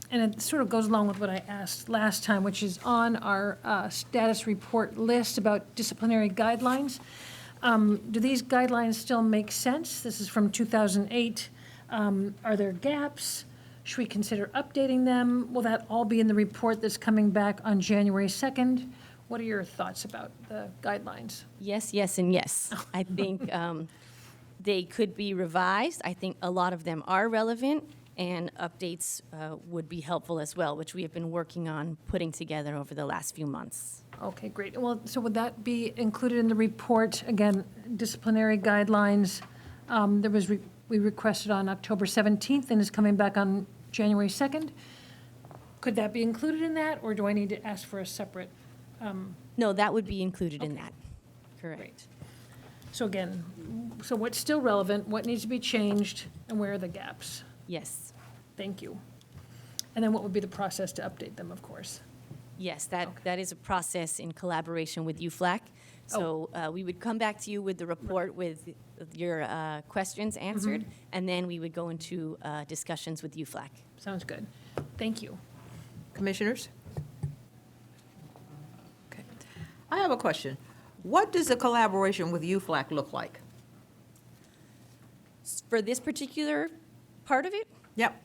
it sort of goes along with what I asked last time, which is on our status report list about disciplinary guidelines. Do these guidelines still make sense? This is from 2008. Are there gaps? Should we consider updating them? Will that all be in the report that's coming back on January 2nd? What are your thoughts about the guidelines? Yes, yes, and yes. I think they could be revised. I think a lot of them are relevant, and updates would be helpful as well, which we have been working on putting together over the last few months. Okay, great. Well, so would that be included in the report? Again, disciplinary guidelines, we requested on October 17th and is coming back on January 2nd. Could that be included in that, or do I need to ask for a separate? No, that would be included in that. Correct. Great. So again, so what's still relevant, what needs to be changed, and where are the gaps? Yes. Thank you. And then what would be the process to update them, of course? Yes, that is a process in collaboration with UFLAC. So we would come back to you with the report with your questions answered, and then we would go into discussions with UFLAC. Sounds good. Thank you. Commissioners? Okay. I have a question. What does the collaboration with UFLAC look like? For this particular part of it? Yep.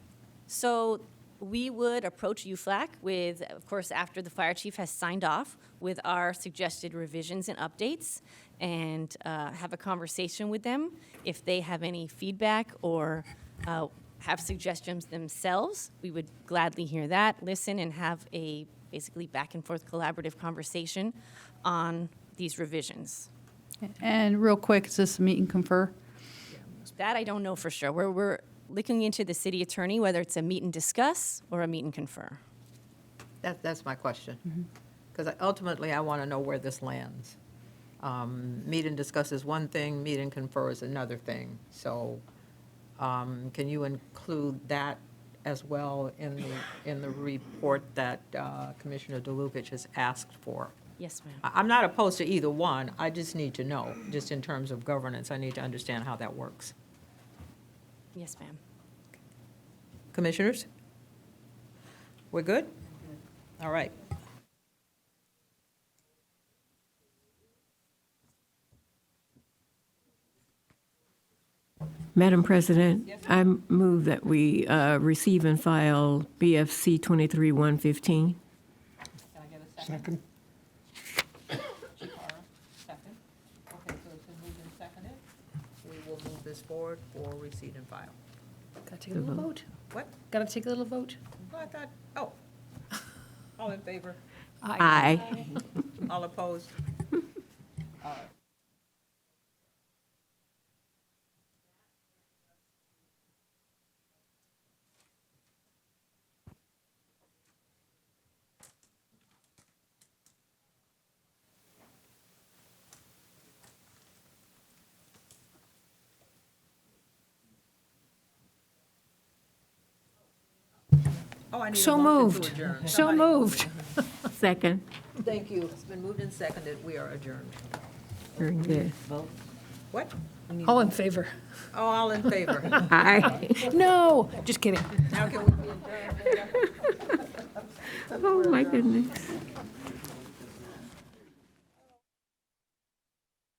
So we would approach UFLAC with, of course, after the fire chief has signed off, with our suggested revisions and updates, and have a conversation with them. If they have any feedback or have suggestions themselves, we would gladly hear that, listen, and have a basically back and forth collaborative conversation on these revisions. And real quick, is this meet and confer? That I don't know for sure. We're looking into the city attorney, whether it's a meet and discuss or a meet and confer. That's my question. Because ultimately, I want to know where this lands. Meet and discuss is one thing, meet and confer is another thing. So can you include that as well in the report that Commissioner DeLukich has asked for? Yes, ma'am. I'm not opposed to either one. I just need to know, just in terms of governance, I need to understand how that works. Yes, ma'am. Commissioners? We're good? All right. Madam President, I move that we receive and file BFC 23-115. Can I get a second? Chikara, second. Okay, so it's been moved and seconded. We will move this forward for receipt and file. Gotta take a little vote. What? Gotta take a little vote. Well, I thought, oh. All in favor? Aye. All opposed? All right. Oh, I need a So motion to moved. adjourn. So Somebody- moved. Second. Thank you. It's been moved and seconded. We are adjourned. Very good. What? All in favor? Oh, all in favor? Aye. No, just kidding. Now can we be adjourned? Oh, my goodness.